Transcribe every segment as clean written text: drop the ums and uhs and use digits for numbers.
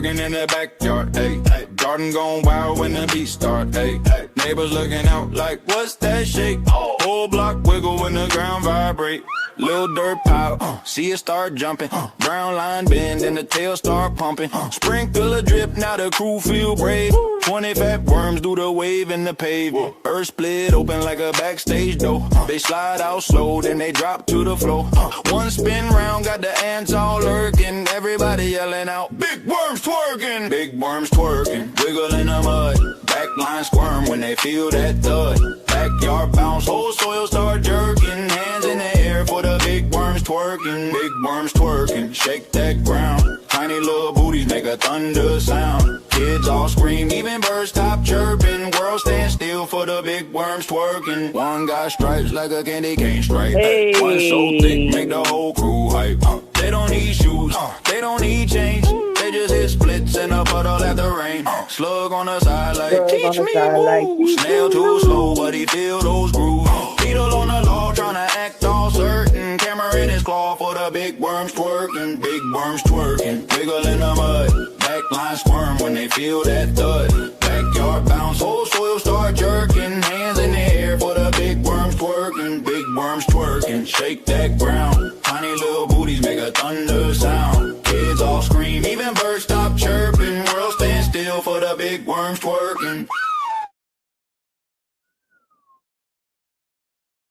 In the backyard, ayy. Garden gone wild when the beat start, ayy. Neighbors looking out like, what's that shake? Whole block wiggle when the ground vibrate. Little dirt pile, see it start jumping. Brown line bend and the tail start pumping. Sprinkle a drip, now the crew feel brave. 20 fat worms do the wave in the pavement. First split open like a backstage door. They slide out slow, then they drop to the floor. One spin round, got the ants all lurking. Everybody yelling out, big worms twerking. Big worms twerking, wiggle in the mud. Backline squirm when they feel that thud. Backyard bounce, whole soil start jerking. Hands in the air for the big worms twerking. Big worms twerking, shake that ground. Tiny little booties make a thunder sound. Kids all scream, even birds stop chirping. World stand still for the big worms twerking. One got stripes like a candy cane stripe. Hey. One so thick, make the whole crew hype. They don't need shoes, they don't need change. They just hit splits in a puddle at the rain. Slug on the side like, teach me move. Snail too slow, but he feel those grooves. Beetle on the law, tryna act all certain. Camera in his claw for the big worms twerking. Big worms twerking, wiggle in the mud. Backline squirm when they feel that thud. Backyard bounce, whole soil start jerking. Hands in the air for the big worms twerking. Big worms twerking, shake that ground. Tiny little booties make a thunder sound. Kids all scream, even birds stop chirping. World stand still for the big worms twerking.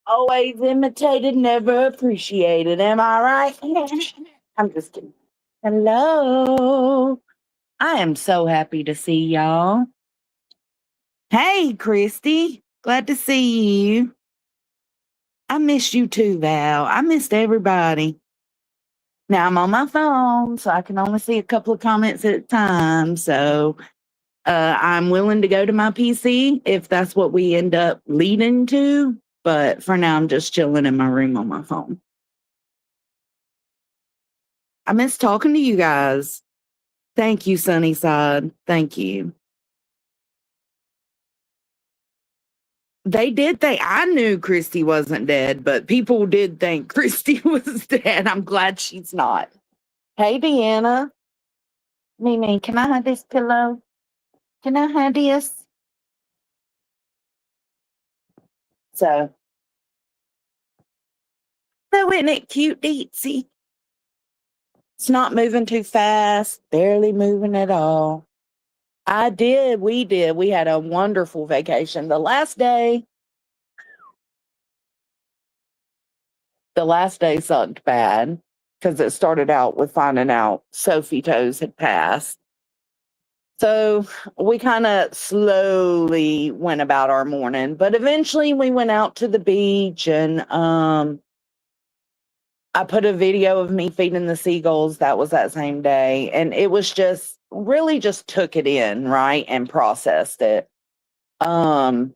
Always imitated, never appreciated. Am I right? I'm just kidding. Hello. I am so happy to see y'all. Hey, Christy. Glad to see you. I missed you too, Val. I missed everybody. Now I'm on my phone, so I can only see a couple of comments at a time. So I'm willing to go to my PC if that's what we end up leading to. But for now, I'm just chilling in my room on my phone. I miss talking to you guys. Thank you, Sunnyside. Thank you. They did think I knew Christy wasn't dead, but people did think Christy was dead. I'm glad she's not. Hey, Deanna. Mimi, can I have this pillow? Can I have this? So isn't it cute, Deetsy? It's not moving too fast, barely moving at all. We did. We had a wonderful vacation. The last day sucked bad because it started out with finding out Sophie Toes had passed. So we kind of slowly went about our morning, but eventually we went out to the beach and I put a video of me feeding the seagulls. That was that same day. And it was just really just took it in, right? And processed it. But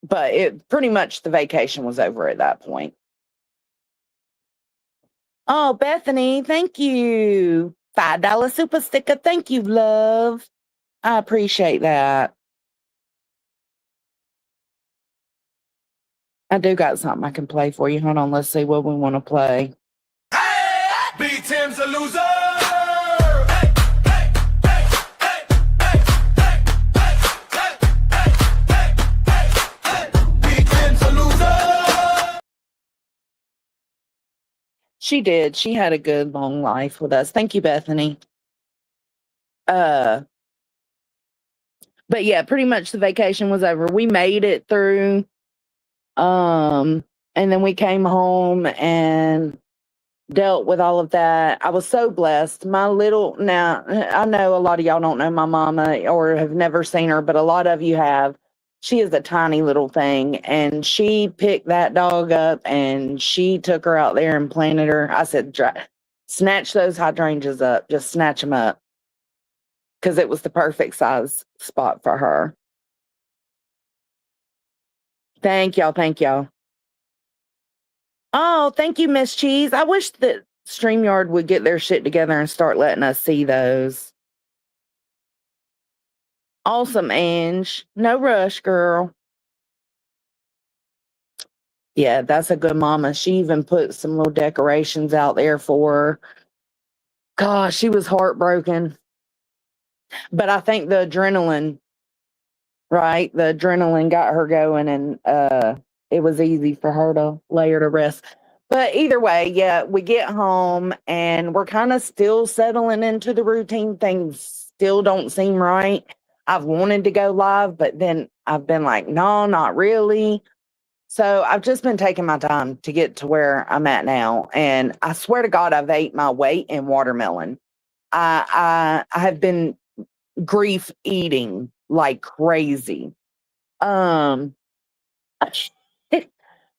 it pretty much the vacation was over at that point. Oh, Bethany, thank you. $5 super sticker. Thank you, love. I appreciate that. I do got something I can play for you. Hold on, let's see what we want to play. Hey, B Tim's a loser. She did. She had a good long life with us. Thank you, Bethany. But yeah, pretty much the vacation was over. We made it through. And then we came home and dealt with all of that. I was so blessed. Now, I know a lot of y'all don't know my mama or have never seen her, but a lot of you have. She is a tiny little thing, and she picked that dog up and she took her out there and planted her. I said, snatch those hydrangeas up, just snatch them up, because it was the perfect size spot for her. Thank y'all. Thank y'all. Oh, thank you, Miss Cheese. I wish that StreamYard would get their shit together and start letting us see those. Awesome, Ange. No rush, girl. Yeah, that's a good mama. She even put some little decorations out there for her. Gosh, she was heartbroken. But I think the adrenaline, right? The adrenaline got her going, and it was easy for her to lay her to rest. But either way, yeah, we get home and we're kind of still settling into the routine. Things still don't seem right. I've wanted to go live, but then I've been like, no, not really. So I've just been taking my time to get to where I'm at now. And I swear to God, I've ate my weight in watermelon. I have been grief eating like crazy. Um,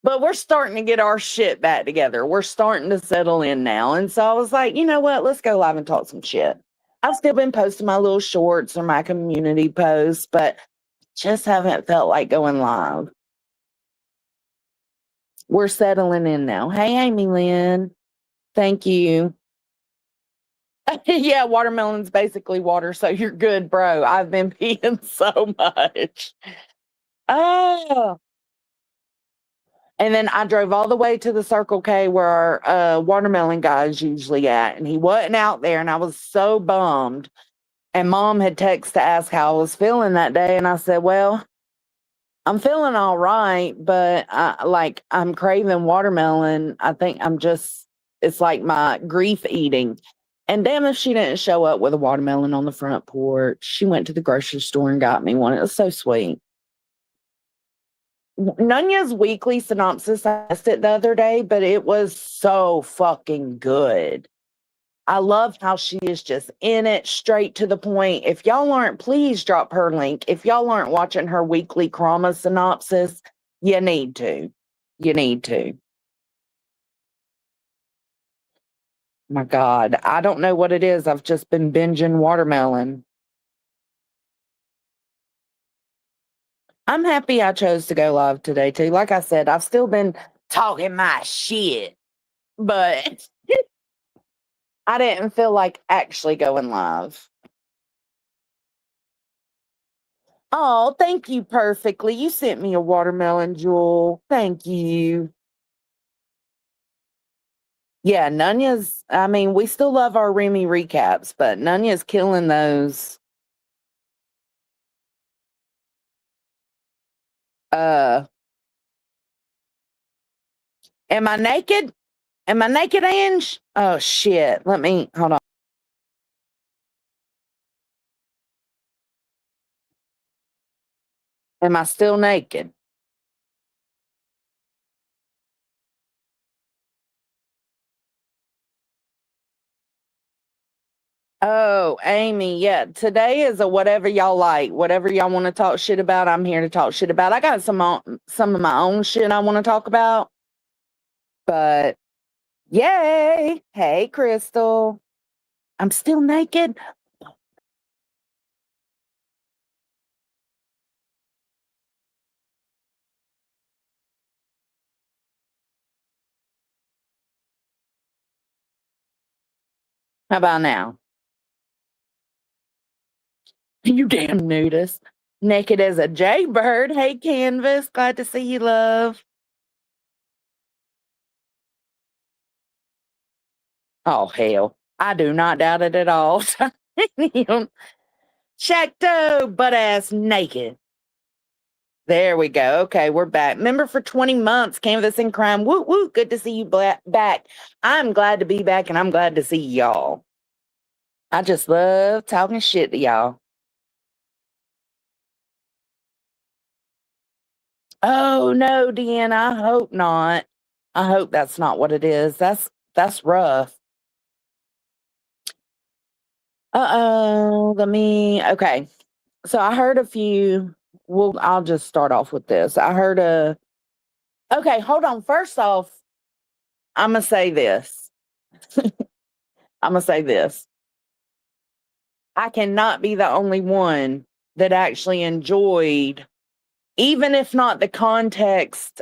but we're starting to get our shit back together. We're starting to settle in now. And so I was like, you know what? Let's go live and talk some shit. I've still been posting my little shorts or my community posts, but just haven't felt like going live. We're settling in now. Hey, Amy Lynn. Thank you. Yeah, watermelon's basically water, so you're good, bro. I've been peeing so much. Oh, and then I drove all the way to the Circle K where our watermelon guy is usually at, and he wasn't out there, and I was so bummed. And Mom had texted to ask how I was feeling that day, and I said, "Well, I'm feeling all right, but I'm craving watermelon. I think it's like my grief eating." And damn if she didn't show up with a watermelon on the front porch. She went to the grocery store and got me one. It was so sweet. Nunya's weekly synopsis, I asked it the other day, but it was so fucking good. I love how she is just in it, straight to the point. If y'all aren't, please drop her link. If y'all aren't watching her weekly trauma synopsis, you need to. You need to. My God, I don't know what it is. I've just been binging watermelon. I'm happy I chose to go live today, too. Like I said, I've still been talking my shit, but I didn't feel like actually going live. Oh, thank you perfectly. You sent me a watermelon, Jewel. Thank you. Yeah, Nunya's, I mean, we still love our Remy recaps, but Nunya's killing those. Uh, am I naked? Am I naked, Ange? Oh, shit. Let me, hold on. Am I still naked? Oh, Amy, yeah. Today is a whatever y'all like. Whatever y'all want to talk shit about, I'm here to talk shit about. I got some of my own shit I want to talk about. But yay. Hey, Crystal. I'm still naked. How about now? You damn nudist. Naked as a jaybird. Hey, Canvas. Glad to see you, love. Oh, hell. I do not doubt it at all. Shacto, butt ass naked. There we go. Okay, we're back. Member for 20 months, Canvas and Crime. Woo woo. Good to see you back. I'm glad to be back and I'm glad to see y'all. I just love talking shit to y'all. Oh no, Deanna, I hope not. I hope that's not what it is. That's rough. Uh-oh. Okay. So I heard a few. Well, I'll just start off with this. I heard a Okay, hold on. First off, I'm gonna say this. I'm gonna say this. I cannot be the only one that actually enjoyed, even if not the context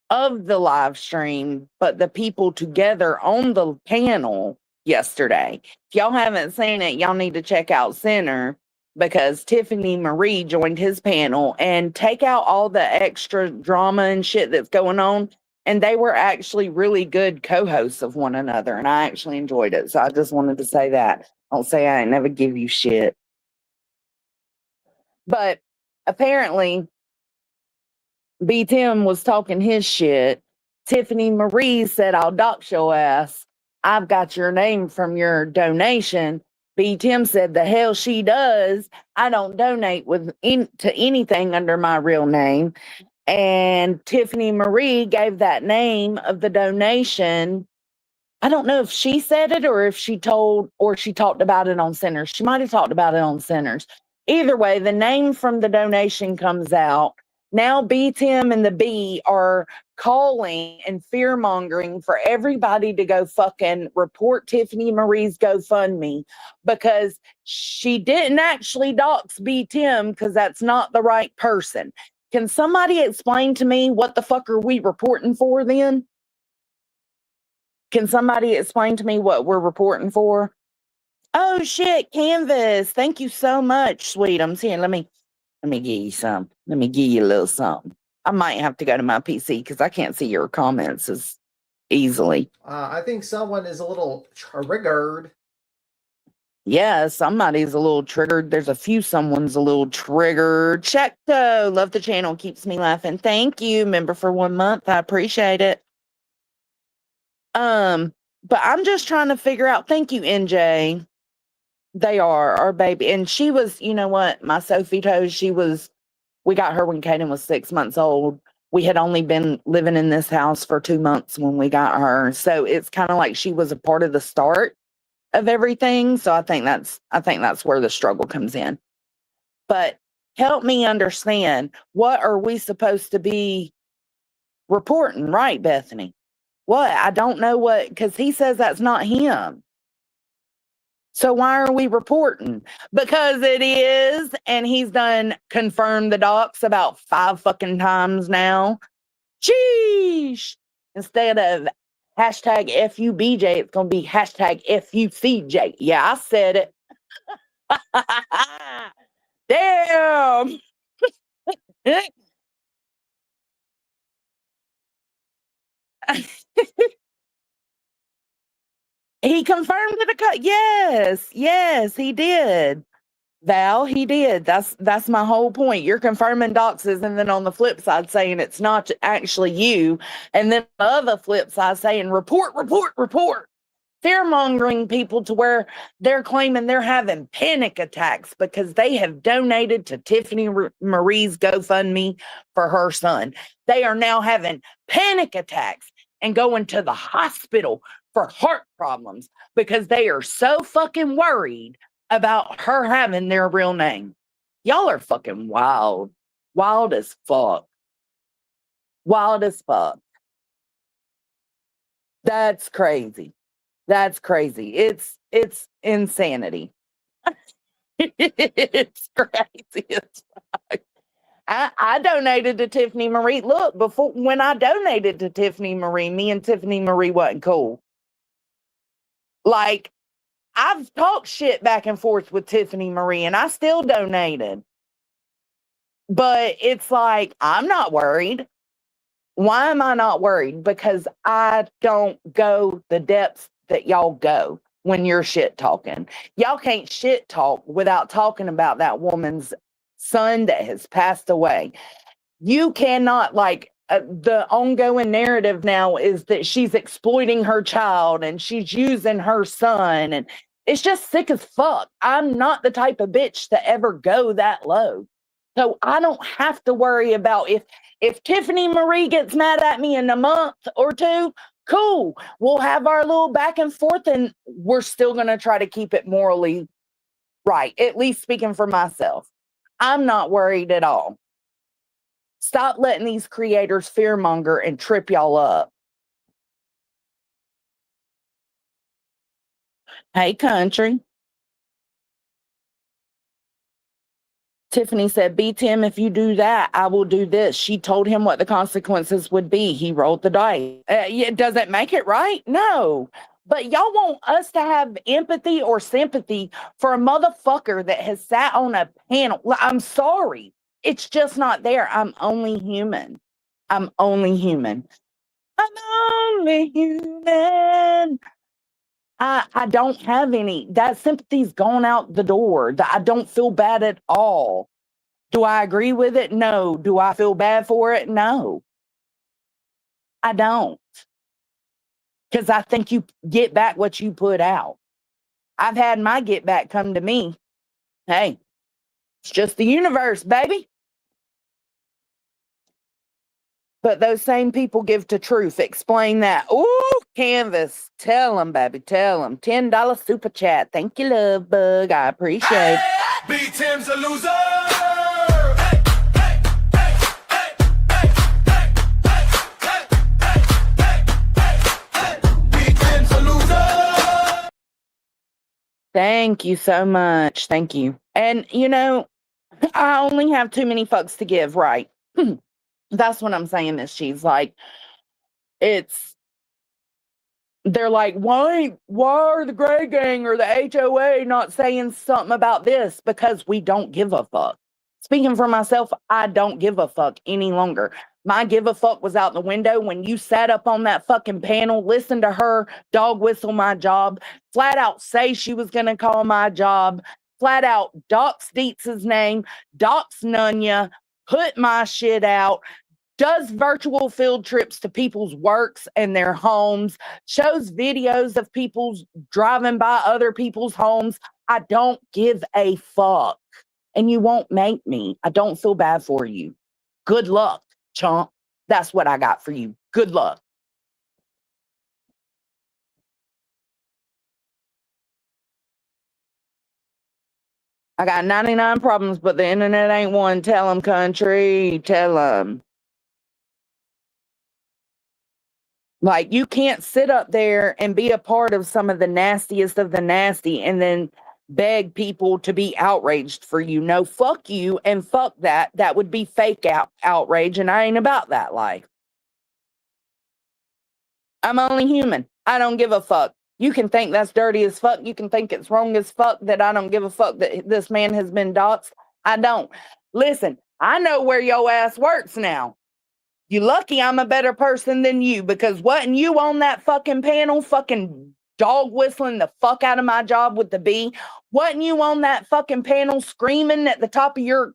of the live stream, but the people together on the panel yesterday. If y'all haven't seen it, y'all need to check out Center because Tiffany Marie joined his panel, and take out all the extra drama and shit that's going on. And they were actually really good co-hosts of one another, and I actually enjoyed it. So I just wanted to say that. Don't say I ain't never give you shit. But apparently, B. Tim was talking his shit. Tiffany Marie said, I'll dox your ass. I've got your name from your donation. B. Tim said, the hell she does. I don't donate to anything under my real name. And Tiffany Marie gave that name of the donation. I don't know if she said it or if she talked about it on Centers. She might have talked about it on Centers. Either way, the name from the donation comes out. Now B. Tim and the B are calling and fear mongering for everybody to go fucking report Tiffany Marie's GoFundMe because she didn't actually dox B. Tim because that's not the right person. Can somebody explain to me what the fuck are we reporting for then? Can somebody explain to me what we're reporting for? Oh shit, Canvas. Thank you so much, sweetums. Here, let me give you some. Let me give you a little something. I might have to go to my PC because I can't see your comments as easily. I think someone is a little triggered. Yeah, somebody's a little triggered. There's a few someone's a little triggered. Checkto, love the channel, keeps me laughing. Thank you, member for 1 month. I appreciate it. But I'm just trying to figure out. Thank you, NJ. They are our baby. And she was, you know what, my Sophie toes, we got her when Kaden was 6 months old. We had only been living in this house for 2 months when we got her. So it's kind of like she was a part of the start of everything. So I think that's where the struggle comes in. But help me understand, what are we supposed to be reporting, right, Bethany? What? I don't know what, because he says that's not him. So why are we reporting? Because it is, and he's done confirmed the docs about 5 fucking times now. Sheesh! Instead of hashtag FUBJ, it's going to be hashtag FUCJ. Yeah, I said it. Damn! He confirmed it. Yes, he did. Val, he did. That's my whole point. You're confirming doxes, and then on the flip side saying it's not actually you, and then the other flip side saying report, fear mongering people to where they're claiming they're having panic attacks because they have donated to Tiffany Marie's GoFundMe for her son. They are now having panic attacks and going to the hospital for heart problems because they are so fucking worried about her having their real name. Y'all are fucking wild. Wild as fuck. Wild as fuck. That's crazy. That's crazy. It's insanity. It's crazy as fuck. I donated to Tiffany Marie. Look, when I donated to Tiffany Marie, me and Tiffany Marie wasn't cool. Like, I've talked shit back and forth with Tiffany Marie, and I still donated. But it's like, I'm not worried. Why am I not worried? Because I don't go the depths that y'all go when you're shit talking. Y'all can't shit talk without talking about that woman's son that has passed away. You cannot, the ongoing narrative now is that she's exploiting her child and she's using her son, and it's just sick as fuck. I'm not the type of bitch to ever go that low. So I don't have to worry about if Tiffany Marie gets mad at me in a month or two, cool. We'll have our little back and forth, and we're still going to try to keep it morally right, at least speaking for myself. I'm not worried at all. Stop letting these creators fearmonger and trip y'all up. Hey, country. Tiffany said, B. Tim, if you do that, I will do this. She told him what the consequences would be. He rolled the dice. Does it make it right? No. But y'all want us to have empathy or sympathy for a motherfucker that has sat on a panel. I'm sorry. It's just not there. I'm only human. I'm only human. I don't have any. That sympathy's gone out the door. I don't feel bad at all. Do I agree with it? No. Do I feel bad for it? No. I don't. Because I think you get back what you put out. I've had my get back come to me. Hey, it's just the universe, baby. But those same people give to truth. Explain that. Ooh, Canvas. Tell them, baby. Tell them. $10 super chat. Thank you, love bug. I appreciate it. B Tim's a loser. Thank you so much. Thank you. And, I only have too many fucks to give, right? That's what I'm saying, Miss Cheese. Like, they're like, why are the Gray Gang or the HOA not saying something about this? Because we don't give a fuck. Speaking for myself, I don't give a fuck any longer. My give a fuck was out the window when you sat up on that fucking panel, listened to her dog whistle my job, flat out say she was going to call my job, flat out dox Dietz's name, dox Nunya, put my shit out, does virtual field trips to people's works and their homes, shows videos of people driving by other people's homes. I don't give a fuck. And you won't make me. I don't feel bad for you. Good luck, chump. That's what I got for you. Good luck. I got 99 problems, but the internet ain't one. Tell them, country. Tell them. Like, you can't sit up there and be a part of some of the nastiest of the nasty and then beg people to be outraged for you. No, fuck you and fuck that. That would be fake outrage, and I ain't about that life. I'm only human. I don't give a fuck. You can think that's dirty as fuck. You can think it's wrong as fuck that I don't give a fuck that this man has been doxxed. I don't. Listen, I know where your ass works now. You lucky I'm a better person than you, because wasn't you on that fucking panel fucking dog whistling the fuck out of my job with the bee? Wasn't you on that fucking panel screaming at the top of your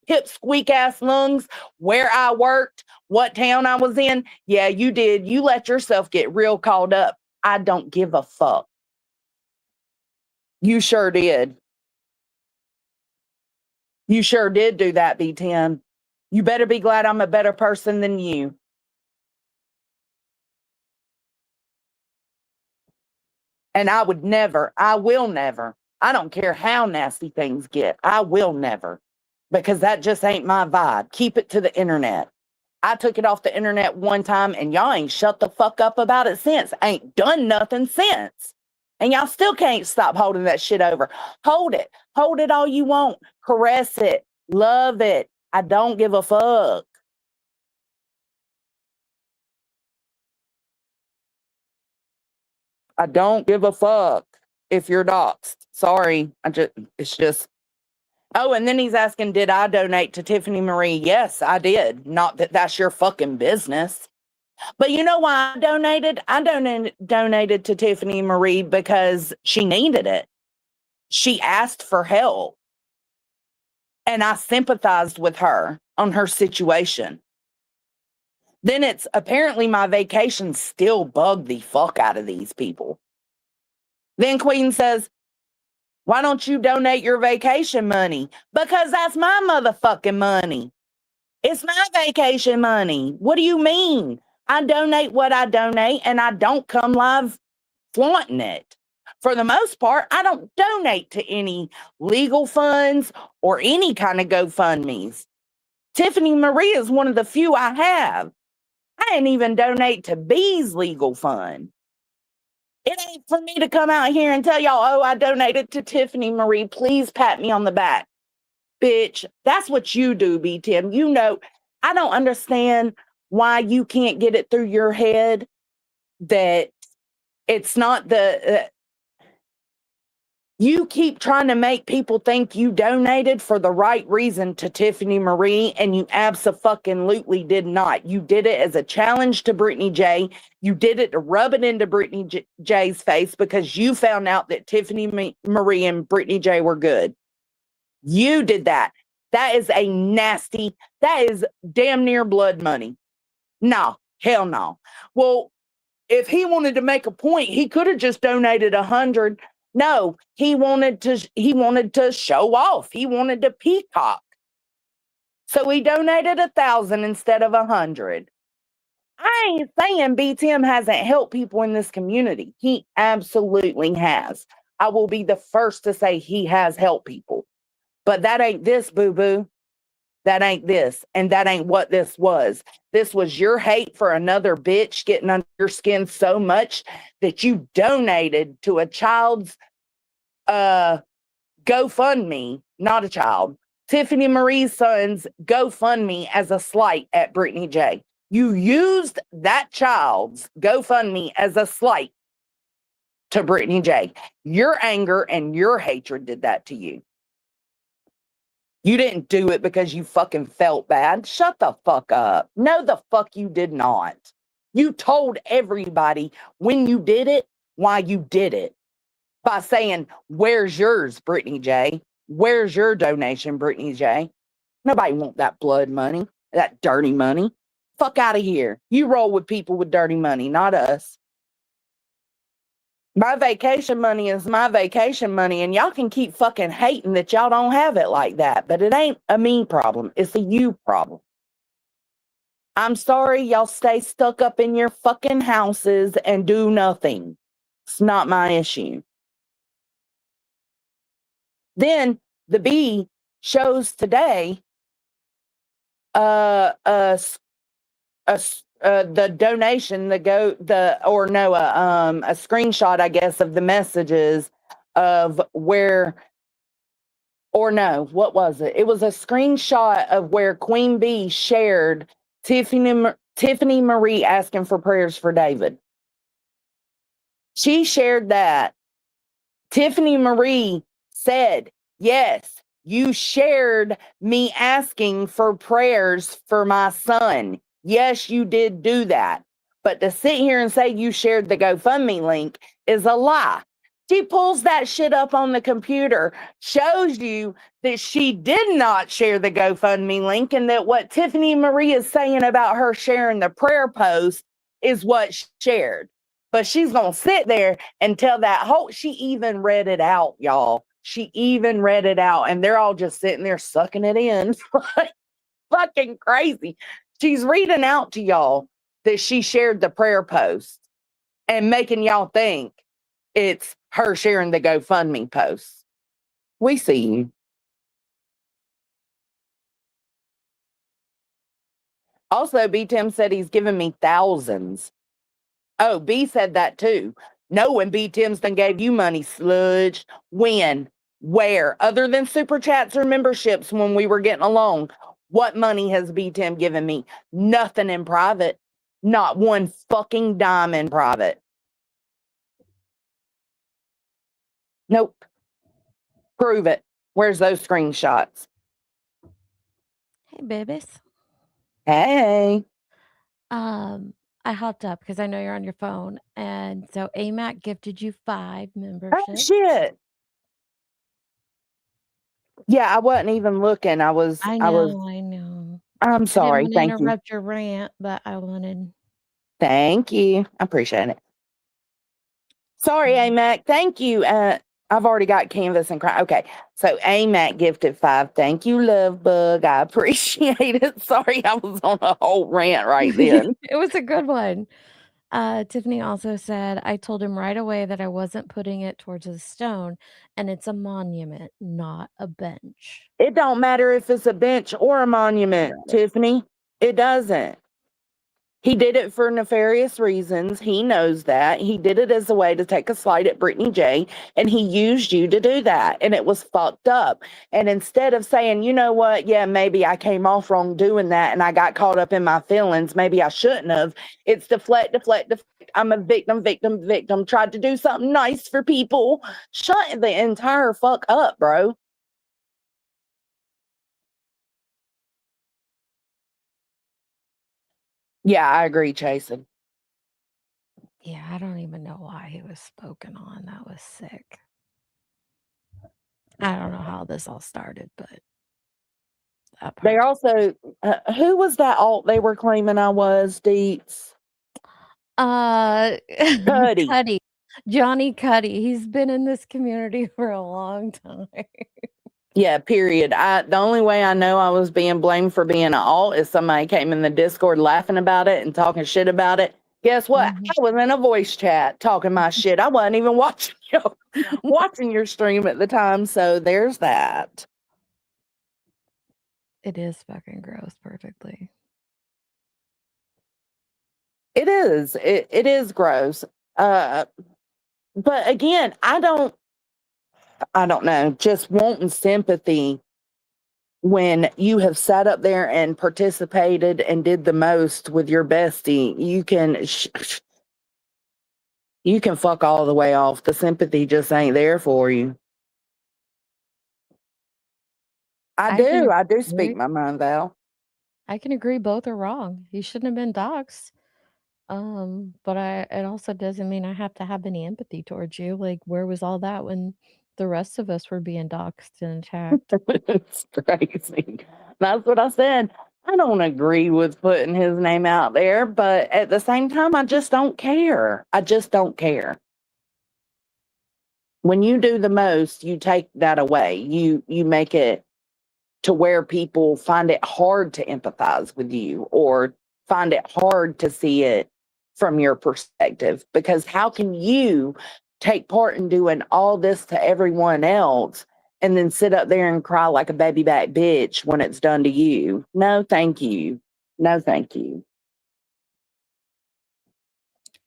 hip squeak ass lungs where I worked, what town I was in? Yeah, you did. You let yourself get real caught up. I don't give a fuck. You sure did. You sure did do that, B10. You better be glad I'm a better person than you. And I will never, I don't care how nasty things get, I will never, because that just ain't my vibe. Keep it to the internet. I took it off the internet one time and y'all ain't shut the fuck up about it since. Ain't done nothing since. And y'all still can't stop holding that shit over. Hold it. Hold it all you want. Caress it. Love it. I don't give a fuck. I don't give a fuck if you're doxxed. Sorry. It's just. Oh, and then he's asking, did I donate to Tiffany Marie? Yes, I did. Not that that's your fucking business. But you know why I donated? I donated to Tiffany Marie because she needed it. She asked for help. And I sympathized with her on her situation. Then it's apparently my vacation still bugged the fuck out of these people. Then Queen says, why don't you donate your vacation money? Because that's my motherfucking money. It's my vacation money. What do you mean? I donate what I donate and I don't come live flaunting it. For the most part, I don't donate to any legal funds or any kind of GoFundMes. Tiffany Marie is one of the few I have. I didn't even donate to B's legal fund. It ain't for me to come out here and tell y'all, oh, I donated to Tiffany Marie. Please pat me on the back. Bitch, that's what you do, B10. You know, I don't understand why you can't get it through your head that it's not You keep trying to make people think you donated for the right reason to Tiffany Marie, and you abso-fucking-lutely did not. You did it as a challenge to Brittany J. You did it to rub it into Brittany J's face because you found out that Tiffany Marie and Brittany J were good. You did that. That is a nasty, that is damn near blood money. No, hell no. Well, if he wanted to make a point, he could have just donated 100. No, he wanted to show off. He wanted to peacock. So he donated 1,000 instead of 100. I ain't saying BTM hasn't helped people in this community. He absolutely has. I will be the first to say he has helped people. But that ain't this, boo-boo. That ain't this. And that ain't what this was. This was your hate for another bitch getting under your skin so much that you donated to a child's GoFundMe, not a child. Tiffany Marie's son's GoFundMe as a slight at Brittany J. You used that child's GoFundMe as a slight to Brittany J. Your anger and your hatred did that to you. You didn't do it because you fucking felt bad. Shut the fuck up. No, the fuck you did not. You told everybody when you did it, why you did it. By saying, where's yours, Brittany J? Where's your donation, Brittany J? Nobody want that blood money, that dirty money. Fuck out of here. You roll with people with dirty money, not us. My vacation money is my vacation money, and y'all can keep fucking hating that y'all don't have it like that, but it ain't a me problem. It's a you problem. I'm sorry y'all stay stuck up in your fucking houses and do nothing. It's not my issue. Then the B shows today the donation, a screenshot, I guess, of the messages of where, or no, what was it? It was a screenshot of where Queen B shared Tiffany Marie asking for prayers for David. She shared that. Tiffany Marie said, yes, you shared me asking for prayers for my son. Yes, you did do that. But to sit here and say you shared the GoFundMe link is a lie. She pulls that shit up on the computer, shows you that she did not share the GoFundMe link, and that what Tiffany Marie is saying about her sharing the prayer post is what she shared. But she's going to sit there and tell that whole, she even read it out, y'all. She even read it out, and they're all just sitting there sucking it in. Fucking crazy. She's reading out to y'all that she shared the prayer post and making y'all think it's her sharing the GoFundMe post. We see you. Also, B. Tim said he's given me thousands. Oh, B said that too. No, when B. Tim's done gave you money, sludge. When? Where? Other than super chats or memberships when we were getting along. What money has B. Tim given me? Nothing in private. Not one fucking dime in private. Nope. Prove it. Where's those screenshots? Hey, babies. Hey. I hopped up because I know you're on your phone, and so AMAC gifted you 5 Oh, memberships. shit. Yeah, I wasn't even looking. I I know. I'm sorry. I didn't want to Thank you. interrupt your rant, but I wanted. Thank you. I appreciate it. Sorry, AMAC. Thank you. I've already got canvas and cry. Okay. So AMAC gifted 5. Thank you, love bug. I appreciate it. Sorry, I was on a whole rant right then. It was a good one. Tiffany also said, I told him right away that I wasn't putting it towards a stone, and it's a monument, not a bench. It don't matter if it's a bench or a monument, Tiffany. It doesn't. He did it for nefarious reasons. He knows that. He did it as a way to take a slight at Brittany J, and he used you to do that. And it was fucked up. And instead of saying, you know what, yeah, maybe I came off wrong doing that and I got caught up in my feelings, maybe I shouldn't have. It's deflect. I'm a victim. Tried to do something nice for people. Shut the entire fuck up, bro. Yeah, I agree, Chasen. Yeah, I don't even know why he was spoken on. That was sick. I don't know how this all started, but that They part. also, who was that alt they were claiming I was, Deets? Cuddy. Cuddy. Johnny Cuddy. He's been in this community for a long time. Yeah, period. The only way I know I was being blamed for being an alt is somebody came in the Discord laughing about it and talking shit about it. Guess what? Mhm. I was in a voice chat talking my shit. I wasn't even watching your stream at the time. So there's that. It is fucking gross perfectly. It is. It is gross. But again, I don't know, just wanting sympathy when you have sat up there and participated and did the most with your bestie. You can fuck all the way off. The sympathy just ain't there for you. I do speak my mind, Val. I can agree both are wrong. He shouldn't have been doxxed. But it also doesn't mean I have to have any empathy towards you. Like, where was all that when the rest of us were being doxxed and attacked? It's crazy. That's what I said. I don't agree with putting his name out there, but at the same time, I just don't care. I just don't care. When you do the most, you take that away. You make it to where people find it hard to empathize with you or find it hard to see it from your perspective. Because how can you take part in doing all this to everyone else and then sit up there and cry like a baby back bitch when it's done to you? No, thank you. No, thank you.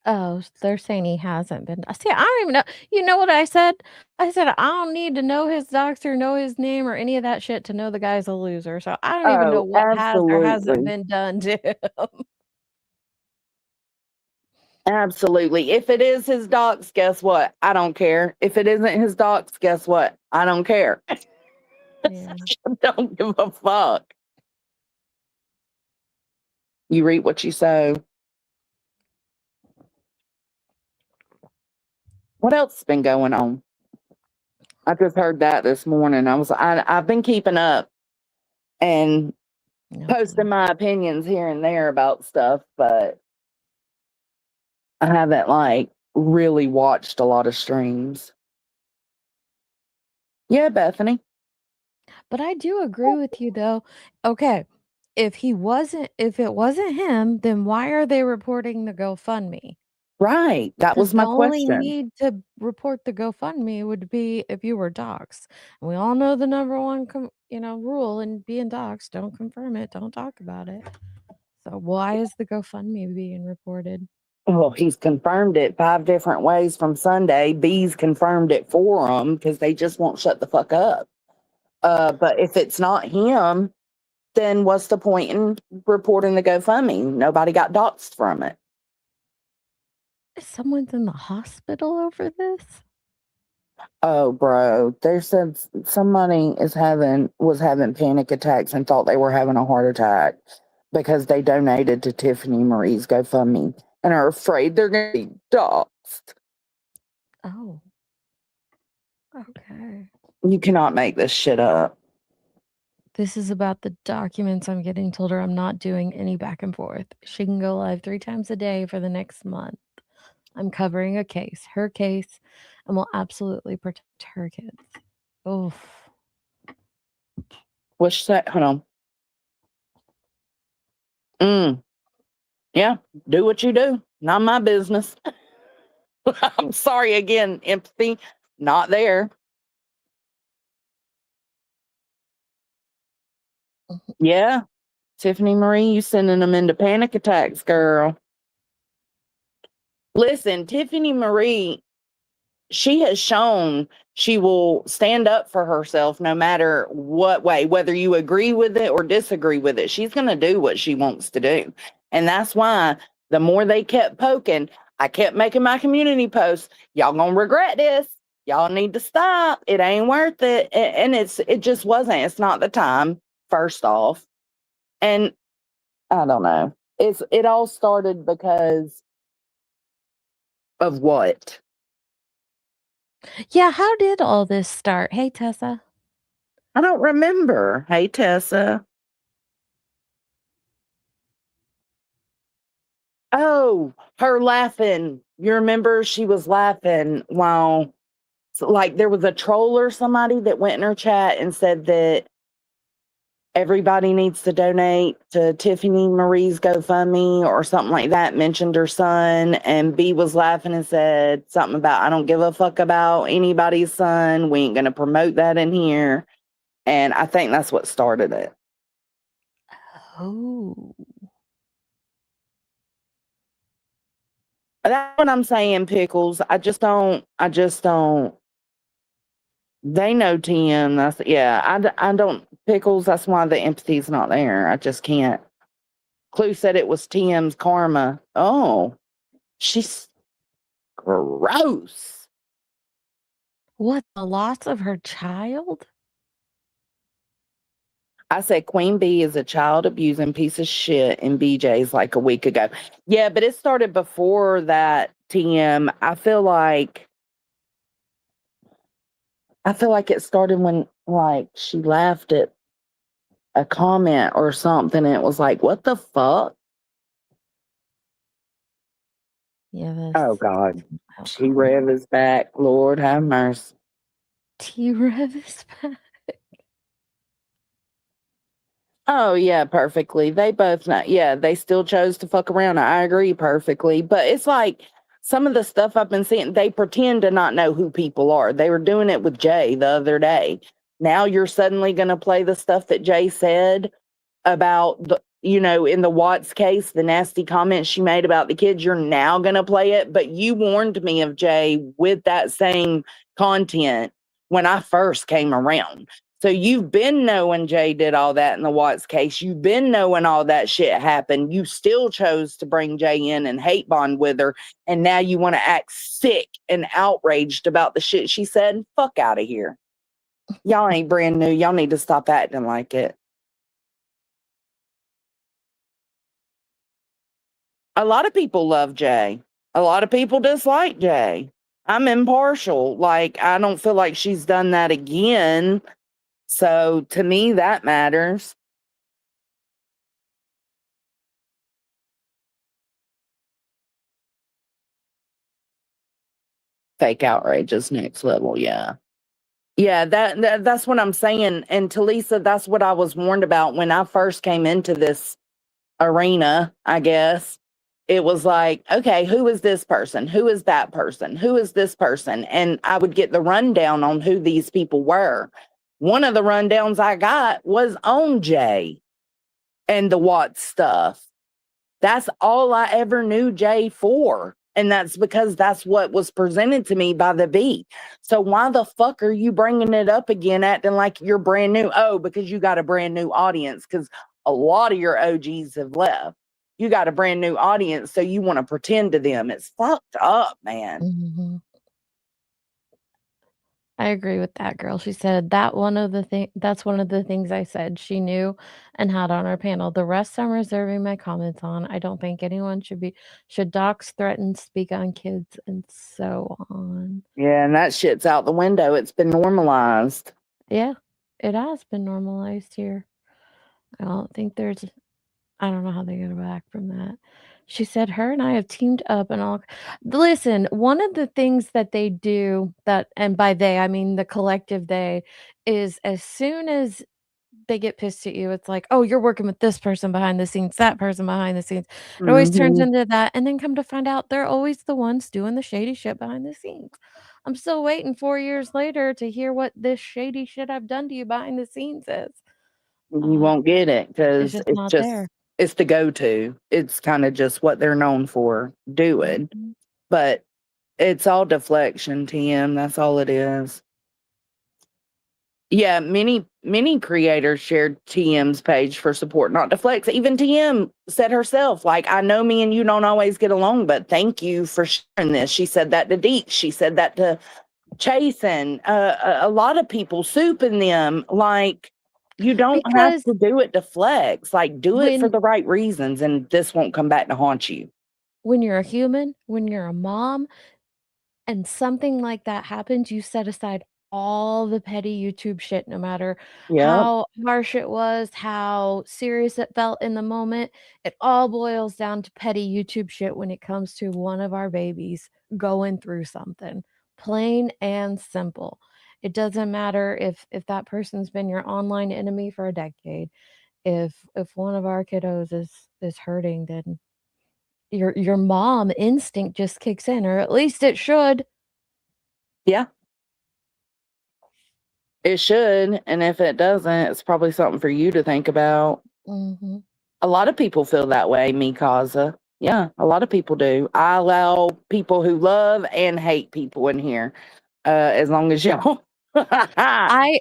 Oh, they're saying he hasn't been. See, I don't even know. You know what I said? I said I don't need to know his doctor, know his name, or any of that shit to know the guy's a loser. So I don't even know Oh, what has or hasn't absolutely. been done to him. Absolutely. If it is his docs, guess what? I don't care. If it isn't his docs, guess what? I don't care. Yeah. I don't give a fuck. You reap what you sow. What else has been going on? I just heard that this morning. I've been keeping up and No posting clue. my opinions here and there about stuff, but I haven't like really watched a lot of streams. Yeah, Bethany. But I do agree with you though. Okay, if it wasn't him, then why are they reporting the GoFundMe? Right. That Because was the my only question. need to report the GoFundMe would be if you were doxxed. And we all know the number one rule in being doxxed, don't confirm it, don't talk about it. So why is the GoFundMe being reported? Well, he's confirmed it 5 different ways from Sunday. B's confirmed it for him because they just won't shut the fuck up. But if it's not him, then what's the point in reporting the GoFundMe? Nobody got doxxed from it. Someone's in the hospital over this? Oh, bro, they said somebody was having panic attacks and thought they were having a heart attack because they donated to Tiffany Marie's GoFundMe and are afraid they're going to be doxxed. Oh. Okay. You cannot make this shit up. This is about the documents I'm getting. Told her I'm not doing any back and forth. She can go live 3 times a day for the next month. I'm covering her case, and will absolutely protect her kids. Oof. What's that? Hold on. Yeah, do what you do. Not my business. I'm sorry again, empathy, not there. Yeah, Tiffany Marie, you sending them into panic attacks, girl. Listen, Tiffany Marie, she has shown she will stand up for herself no matter what way, whether you agree with it or disagree with it. She's going to do what she wants to do. And that's why the more they kept poking, I kept making my community posts. Y'all going to regret this. Y'all need to stop. It ain't worth it. And it just wasn't. It's not the time, first off. And I don't know. It all started because of what? Yeah, how did all this start? Hey, Tessa. I don't remember. Hey, Tessa. Oh, her laughing. You remember she was laughing while, like, there was a troll or somebody that went in her chat and said that everybody needs to donate to Tiffany Marie's GoFundMe or something like that, mentioned her son. And B was laughing and said something about, I don't give a fuck about anybody's son. We ain't going to promote that in here. And I think that's what started it. Oh. That's what I'm saying, Pickles. I just don't. They know TM. That's, yeah, I don't, Pickles. That's why the empathy's not there. I just can't. Clue said it was TM's karma. Oh, she's gross. What, the loss of her child? I said Queen Bee is a child abusing piece of shit in BJ's like a week ago. Yeah, but it started before that, TM. I feel like it started when, like, she laughed at a comment or something and it was like, what the fuck? Yeah, Oh God. T-Rev is back. Lord have mercy. T-Rev is back. Oh yeah, perfectly. They both know. Yeah, they still chose to fuck around. I agree perfectly. But it's like some of the stuff I've been seeing, they pretend to not know who people are. They were doing it with Jay the other day. Now you're suddenly going to play the stuff that Jay said about the, in the Watts case, the nasty comments she made about the kids. You're now going to play it. But you warned me of Jay with that same content when I first came around. So you've been knowing Jay did all that in the Watts case. You've been knowing all that shit happened. You still chose to bring Jay in and hate bond with her. And now you want to act sick and outraged about the shit she said. Fuck out of here. Y'all ain't brand new. Y'all need to stop acting like it. A lot of people love Jay. A lot of people dislike Jay. I'm impartial. Like, I don't feel like she's done that again. So to me, that matters. Fake outrage is next level. Yeah. Yeah, that's what I'm saying. And Talisa, that's what I was warned about when I first came into this arena, I guess. It was like, okay, who is this person? Who is that person? Who is this person? And I would get the rundown on who these people were. One of the rundowns I got was on Jay and the Watts stuff. That's all I ever knew Jay for. And that's because that's what was presented to me by the V. So why the fuck are you bringing it up again, acting like you're brand new? Oh, because you got a brand new audience, because a lot of your OGs have left. You got a brand new audience, so you want to pretend to them. It's fucked up, man. Mm-hmm. I agree with that girl. She said that's one of the things I said she knew and had on our panel. The rest I'm reserving my comments on. I don't think anyone should dox, threaten, speak on kids, and so on. Yeah, and that shit's out the window. It's been normalized. Yeah, it has been normalized here. I don't know how they get back from that. She said her and I have teamed up and all. Listen, one of the things that they do and by they, I mean the collective they, is as soon as they get pissed at you, it's like, oh, you're working with this person behind the scenes, that person behind the scenes. It always turns into that. And then come to find out they're always the ones doing the shady shit behind the scenes. I'm still waiting 4 years later to hear what this shady shit I've done to you behind the scenes is. You won't get it It's because just not there. it's the go-to. It's kind of just what they're known for doing. Mhm. But it's all deflection, TM. That's all it is. Yeah, many creators shared TM's page for support, not deflects. Even TM said herself, like, I know me and you don't always get along, but thank you for sharing this. She said that to Deek. She said that to Chasen. A lot of people, Soup and them, like, you don't have Because to do it to flex. Like, do it for when the right reasons, and this won't come back to haunt you. when you're a human, when you're a mom, and something like that happens, you set aside all the petty YouTube shit, no matter Yeah. how harsh it was, how serious it felt in the moment. It all boils down to petty YouTube shit when it comes to one of our babies going through something. Plain and simple. It doesn't matter if that person's been your online enemy for a decade. If one of our kiddos is hurting, then your mom instinct just kicks in, or at least it should. Yeah. It should. And if it doesn't, it's probably something for you to think about. Mhm. A lot of people feel that way, Mikasa. Yeah, a lot of people do. I allow people who love and hate people in here, as long as y'all. I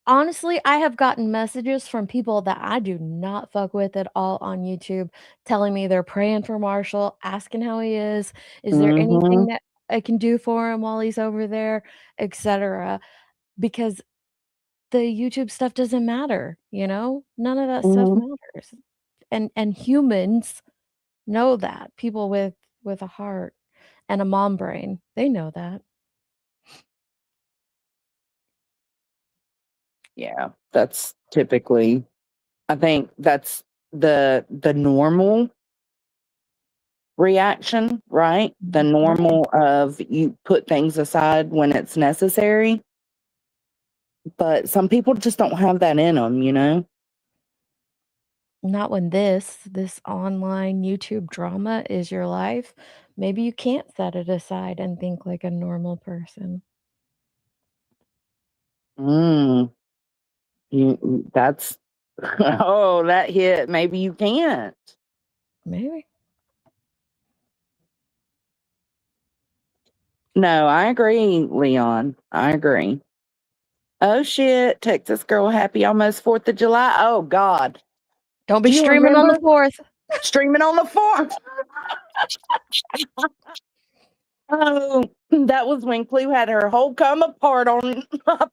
honestly, I have gotten messages from people that I do not fuck with at all on YouTube, telling me they're praying for Marshall, asking how he is there anything Hmm. that I can do for him while he's over there, etc. Because the YouTube stuff doesn't matter, you know? None of that stuff Hmm. matters. And humans know that. People with a heart and a mom brain, they know that. Yeah, that's typically. I think that's the normal reaction, right? The Mhm. normal of you put things aside when it's necessary, but some people just don't have that in them, you know? Not when this online YouTube drama is your life. Maybe you can't set it aside and think like a normal person. Mm, that's oh, that hit. Maybe you can't. Maybe. No, I agree, Leon. I agree. Oh shit, Texas girl, happy almost 4th of July. Oh God. Don't be Do you streaming on the remember 4th. streaming on the 4th? Oh, that was when Clue had her whole come apart on my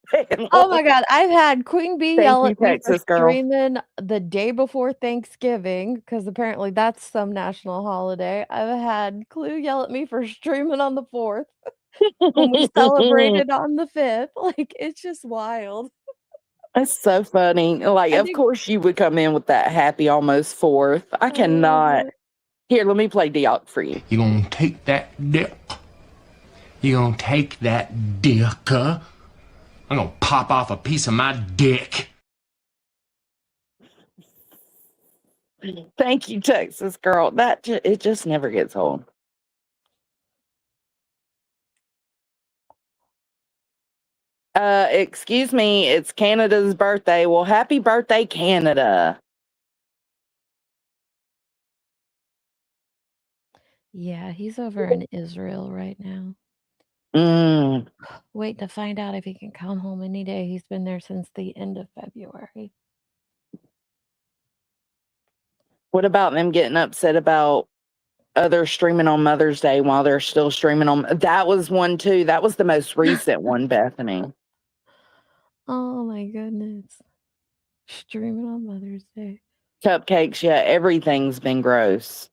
Oh panel. my god, I've had Queen Bee Thank yell you, at me for Texas girl. streaming the day before Thanksgiving, because apparently that's some national holiday. I've had Clue yell at me for streaming on the 4th when we celebrated on the 5th. Like, it's just wild. That's so funny. Like, I of think course you would come in with that happy almost 4th. I I love cannot. it. Here, let me play Diok for you. You gonna take that dick? You gonna take that dick? I'm gonna pop off a piece of my dick. Thank you, Texas girl. It just never gets old. Excuse me, it's Canada's birthday. Well, happy birthday, Canada. Yeah, he's over in Israel right now. Mm. Wait to find out if he can come home any day. He's been there since the end of February. What about them getting upset about others streaming on Mother's Day while they're still streaming on? That was one too. That was the most recent one, Bethany. Oh my goodness. Streaming on Mother's Day. Cupcakes, yeah, everything's been gross.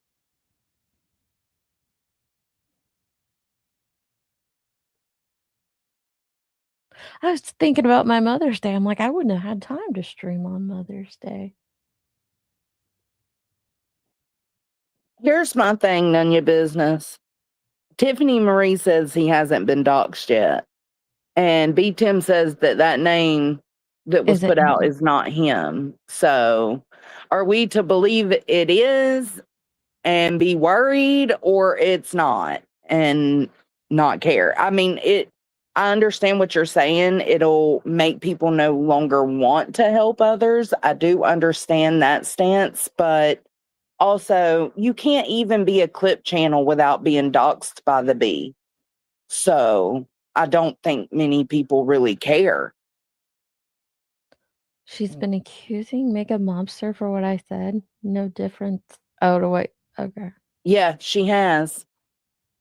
I was thinking about my Mother's Day. I'm like, I wouldn't have had time to stream on Mother's Day. Here's my thing, none your business. Tiffany Marie says he hasn't been doxxed yet. And B. Tim says that name that was Is it put out him? is not him. So are we to believe it is and be worried, or it's not and not care? I mean, I understand what you're saying. It'll make people no longer want to help others. I do understand that stance, but also you can't even be a clip channel without being doxxed by the bee. So I don't think many people really care. She's been accusing Makeup Mobster for what I said. No difference. Oh, wait. Okay. Yeah, she has.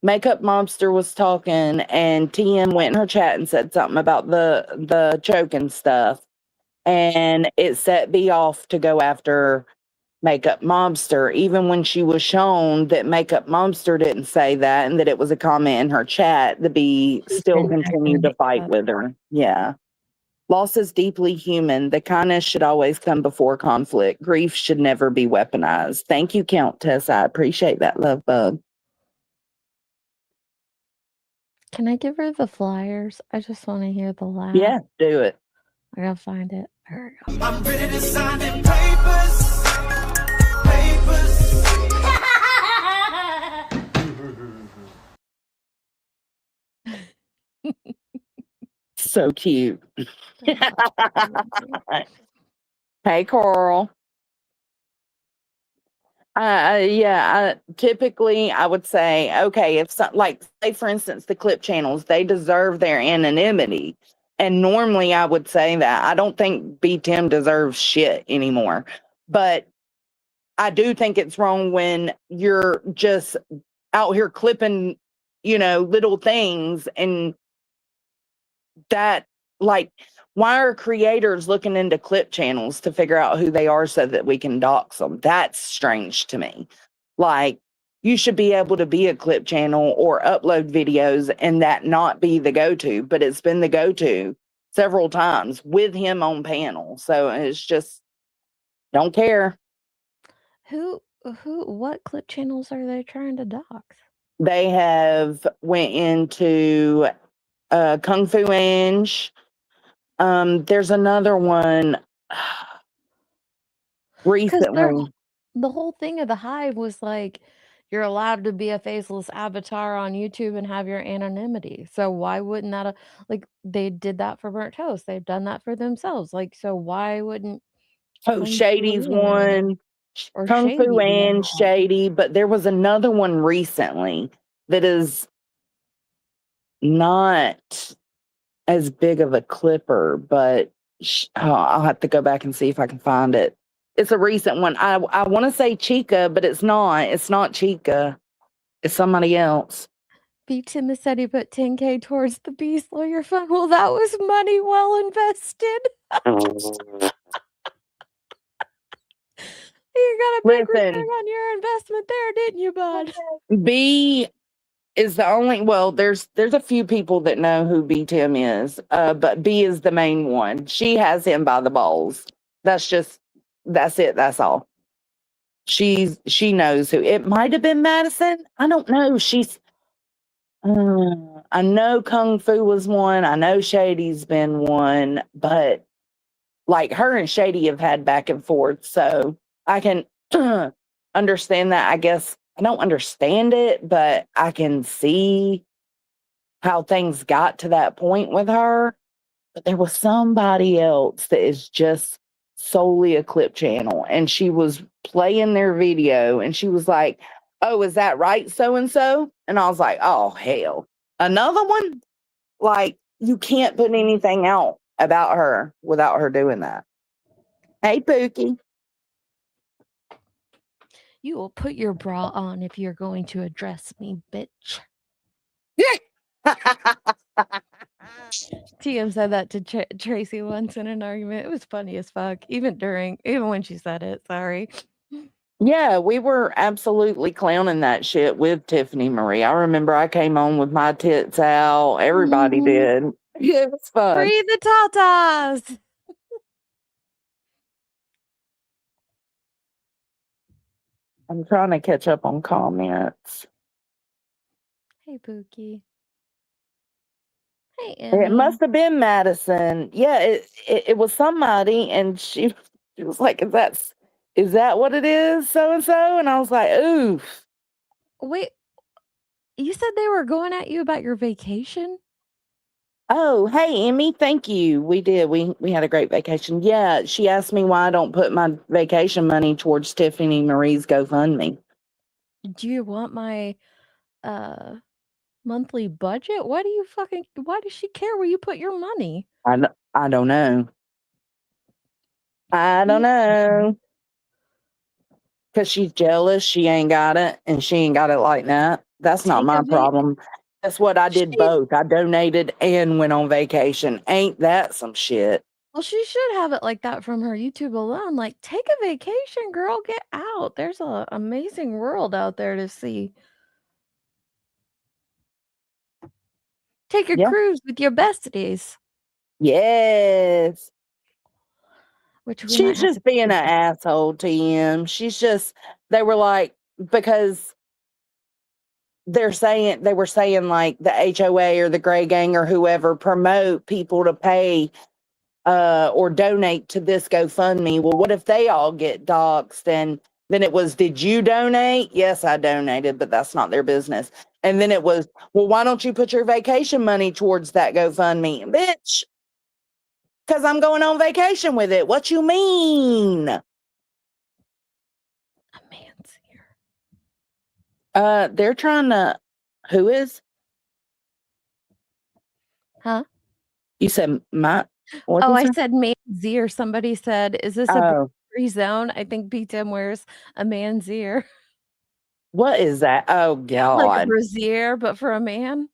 Makeup Mobster was talking, and TM went in her chat and said something about the choking stuff, and it set B off to go after Makeup Mobster, even when she was shown that Makeup Mobster didn't say that and that it was a comment in her chat. The B still continued to fight with her. Yeah. Loss is deeply human. The kindness should always come before conflict. Grief should never be weaponized. Thank you, Countess. I appreciate that, love bug. Can I give her the flyers? I just want to hear the laugh. Yeah, do it. I gotta find it. There we go. I'm ready to sign them papers. Papers. So cute. Hey, Coral. Typically I would say, okay, if some, like, say for instance, the clip channels, they deserve their anonymity. And normally I would say that. I don't think B Tim deserves shit anymore. But I do think it's wrong when you're just out here clipping, little things, and that, like, why are creators looking into clip channels to figure out who they are so that we can dox them? That's strange to me. Like, you should be able to be a clip channel or upload videos and that not be the go-to, but it's been the go-to several times with him on panel. So it's just, don't care. What clip channels are they trying to dox? They have went into Kung Fu Inch. There's another one recently. The whole thing of the Hive was like, you're allowed to be a faceless avatar on YouTube and have your anonymity. So why wouldn't that, like, they did that for Burnt Toast. They've done that for themselves. Like, so why wouldn't Kung Shady's Fu one, or Kung Shady Fu be and one? Shady, but there was another one recently that is not as big of a clipper, but I'll have to go back and see if I can find it. It's a recent one. I want to say Chica, but it's not. It's not Chica. It's somebody else. B. Tim said he put $10K towards the Beast Lawyer Fund. Well, that was money well invested. You got a big return on your investment there, didn't you, bud? B is the only, well, there's a few people that know who B Tim is, but B is the main one. She has him by the balls. That's it. That's all. She knows who. It might have been Madison. I don't know. I know Kung Fu was one. I know Shady's been one, but like her and Shady have had back and forth. So I can understand that. I guess I don't understand it, but I can see how things got to that point with her. But there was somebody else that is just solely a clip channel, and she was playing their video and she was like, "Oh, is that right, so and so?" And I was like, "Oh, hell, another one?" Like, you can't put anything out about her without her doing that. Hey, Pookie. You will put your bra on if you're going to address me, bitch. Yeah. TM said that to Tracy once in an argument. It was funny as fuck, even when she said it. Sorry. Yeah, we were absolutely clowning that shit with Tiffany Marie. I remember I came on with my tits out. Everybody did. Yeah, it was fun. Free the tatas. I'm trying to catch up on comments. Hey, Pookie. Hey, Emmy. It must have been Madison. Yeah, it was somebody, and she was like, "Is that what it is, so and so?" And I was like, "Oof." Wait, you said they were going at you about your vacation? Oh, hey, Emmy, thank you. We did. We had a great vacation. Yeah, she asked me why I don't put my vacation money towards Tiffany Marie's GoFundMe. Do you want my monthly budget? Why does she care where you put your money? I don't know. I don't know. Because she's jealous. She ain't got it, and she ain't got it like that. That's not Take my a vac problem. That's what I did She both. I donated and went on vacation. Ain't that some shit? Well, she should have it like that from her YouTube alone. Like, take a vacation, girl, get out. There's a amazing world out there to see. Take a Yeah. cruise with your besties, Yes. which we might She's have to just being an pay for. asshole to him. They were like, because they were saying like the HOA or the Gray Gang or whoever promote people to pay or donate to this GoFundMe. Well, what if they all get doxxed? And then it was, did you donate? Yes, I donated, but that's not their business. And then it was, well, why don't you put your vacation money towards that GoFundMe? Bitch, because I'm going on vacation with it. What you mean? A man's here. They're trying to, who is? Huh? You said what Oh, is I her? said man's ear. Somebody said, is this a Oh, free zone? I think B-Tim wears a man's ear. what is that? Oh, Like a God. brassiere, but for a man.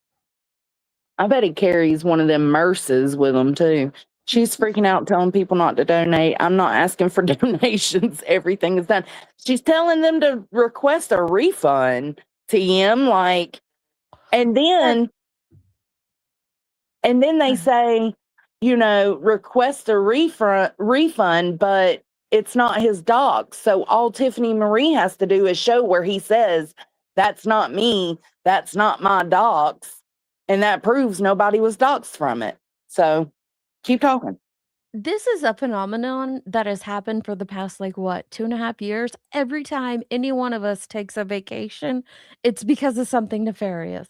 I bet he carries one of them Merces with him too. She's freaking out, telling people not to donate. I'm not asking for donations. Everything is done. She's telling them to request a refund to him, like, and then they say, request a refund, but it's not his dog. So all Tiffany Marie has to do is show where he says, that's not me, that's not my dogs. And that proves nobody was doxxed from it. So keep talking. This is a phenomenon that has happened for the past, like, what, 2.5 years? Every time any one of us takes a vacation, it's because of something nefarious.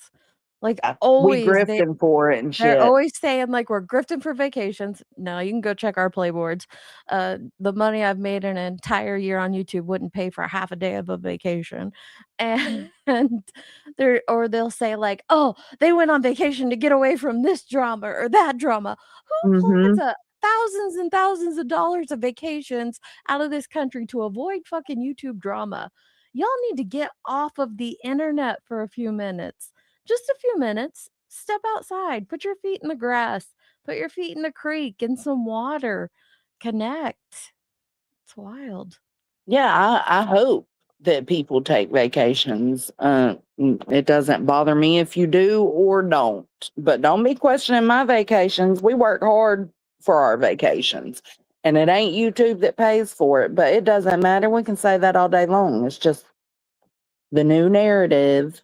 Like, We always, grifting for it and they're shit. always saying, like, "We're grifting for vacations." No, you can go check our play boards. The money I've made in an entire year on YouTube wouldn't pay for half a day of a vacation. And they'll say, like, "Oh, they went on vacation to get away from this drama or that drama." Who Mm-hmm. plans a thousands and thousands of dollars of vacations out of this country to avoid fucking YouTube drama? Y'all need to get off of the internet for a few minutes. Just a few minutes. Step outside, put your feet in the grass, put your feet in the creek, in some water. Connect. It's wild. Yeah, I hope that people take vacations. It doesn't bother me if you do or don't, but don't be questioning my vacations. We work hard for our vacations, and it ain't YouTube that pays for it, but it doesn't matter. We can say that all day long. It's just the new narrative.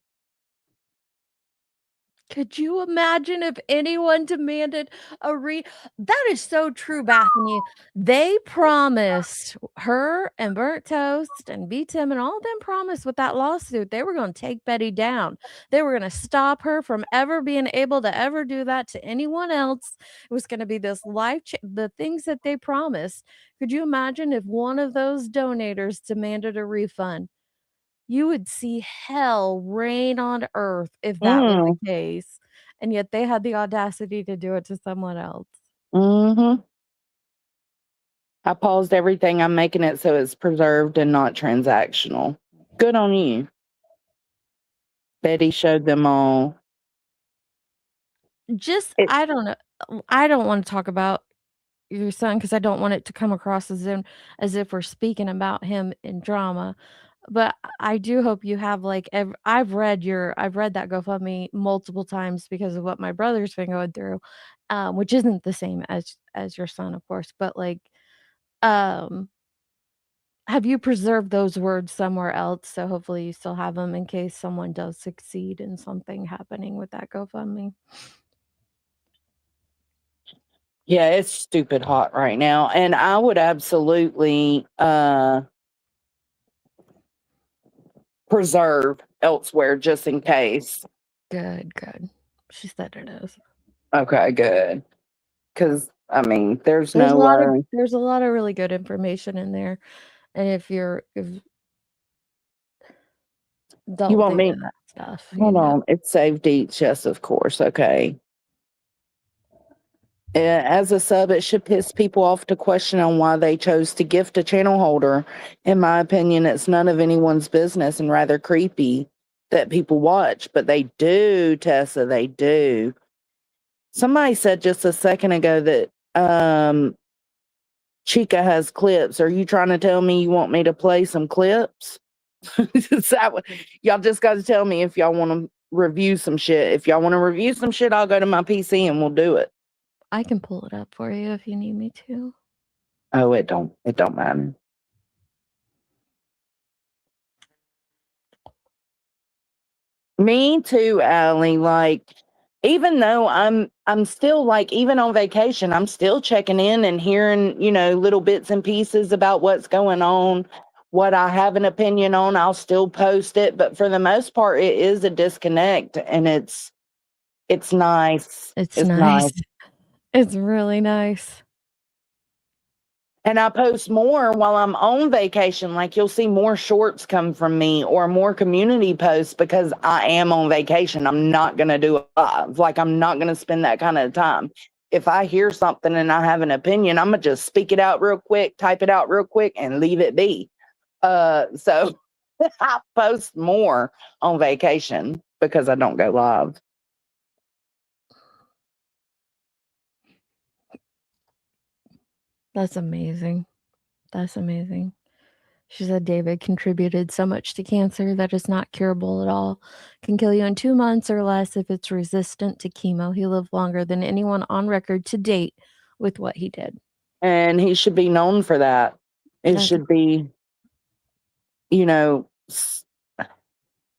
Could you imagine if anyone demanded a That is so true, Bethany. They promised her and Burnt Toast and B Tim and all of them promised with that lawsuit they were gonna take Betty down. They were gonna stop her from ever being able to ever do that to anyone else. It was gonna be this the things that they promised. Could you imagine if one of those donators demanded a refund? You would see hell rain on earth if that were the Mm, case, and yet they had the audacity to do it to someone else. mm-hmm. I paused everything. I'm making it so it's preserved and not transactional. Good on you. Betty showed them all. Just It, I don't know. I don't wanna talk about your son because I don't want it to come across as if we're speaking about him in drama, but I do hope you have, like, I've read that GoFundMe multiple times because of what my brother's been going through, which isn't the same as your son, of course, but, like, um have you preserved those words somewhere else? So hopefully you still have them in case someone does succeed in something happening with that GoFundMe. yeah, it's stupid hot right now. And I would absolutely preserve elsewhere just in case. Good, good. She said it is. Okay, good. Because I mean, there's There's no way. there's a lot of really good information in there, and if You don't want think me? of that stuff, Hold on. It's saved each. Yes, of course. Okay. As a sub, it should piss people off to question on why they chose to gift a channel holder. In my opinion, it's none of anyone's business and rather creepy that people watch, but they do, Tessa, they do. Somebody said just a second ago that Chica has clips. Are you trying to tell me you want me to play some clips? Is that what, y'all just got to tell me if y'all want to review some shit. If y'all want to review some shit, I'll go to my PC and we'll do it. I can pull it up for you if you need me to. Oh, it don't matter. Me too, Allie. Like, even though I'm still like, even on vacation, I'm still checking in and hearing, little bits and pieces about what's going on. What I have an opinion on, I'll still post it. But for the most part, it is a disconnect, and it's nice. It's It's nice. nice. It's really nice. And I post more while I'm on vacation. Like, you'll see more shorts come from me or more community posts because I am on vacation. I'm not going to do it live. Like, I'm not going to spend that kind of time. If I hear something and I have an opinion, I'm going to just speak it out real quick, type it out real quick, and leave it be. So I post more on vacation because I don't go live. That's amazing. That's amazing. She said David contributed so much to cancer that is not curable at all. Can kill you in 2 months or less if it's resistant to chemo. He lived longer than anyone on record to date with what he did. And he should be known for that. It should be,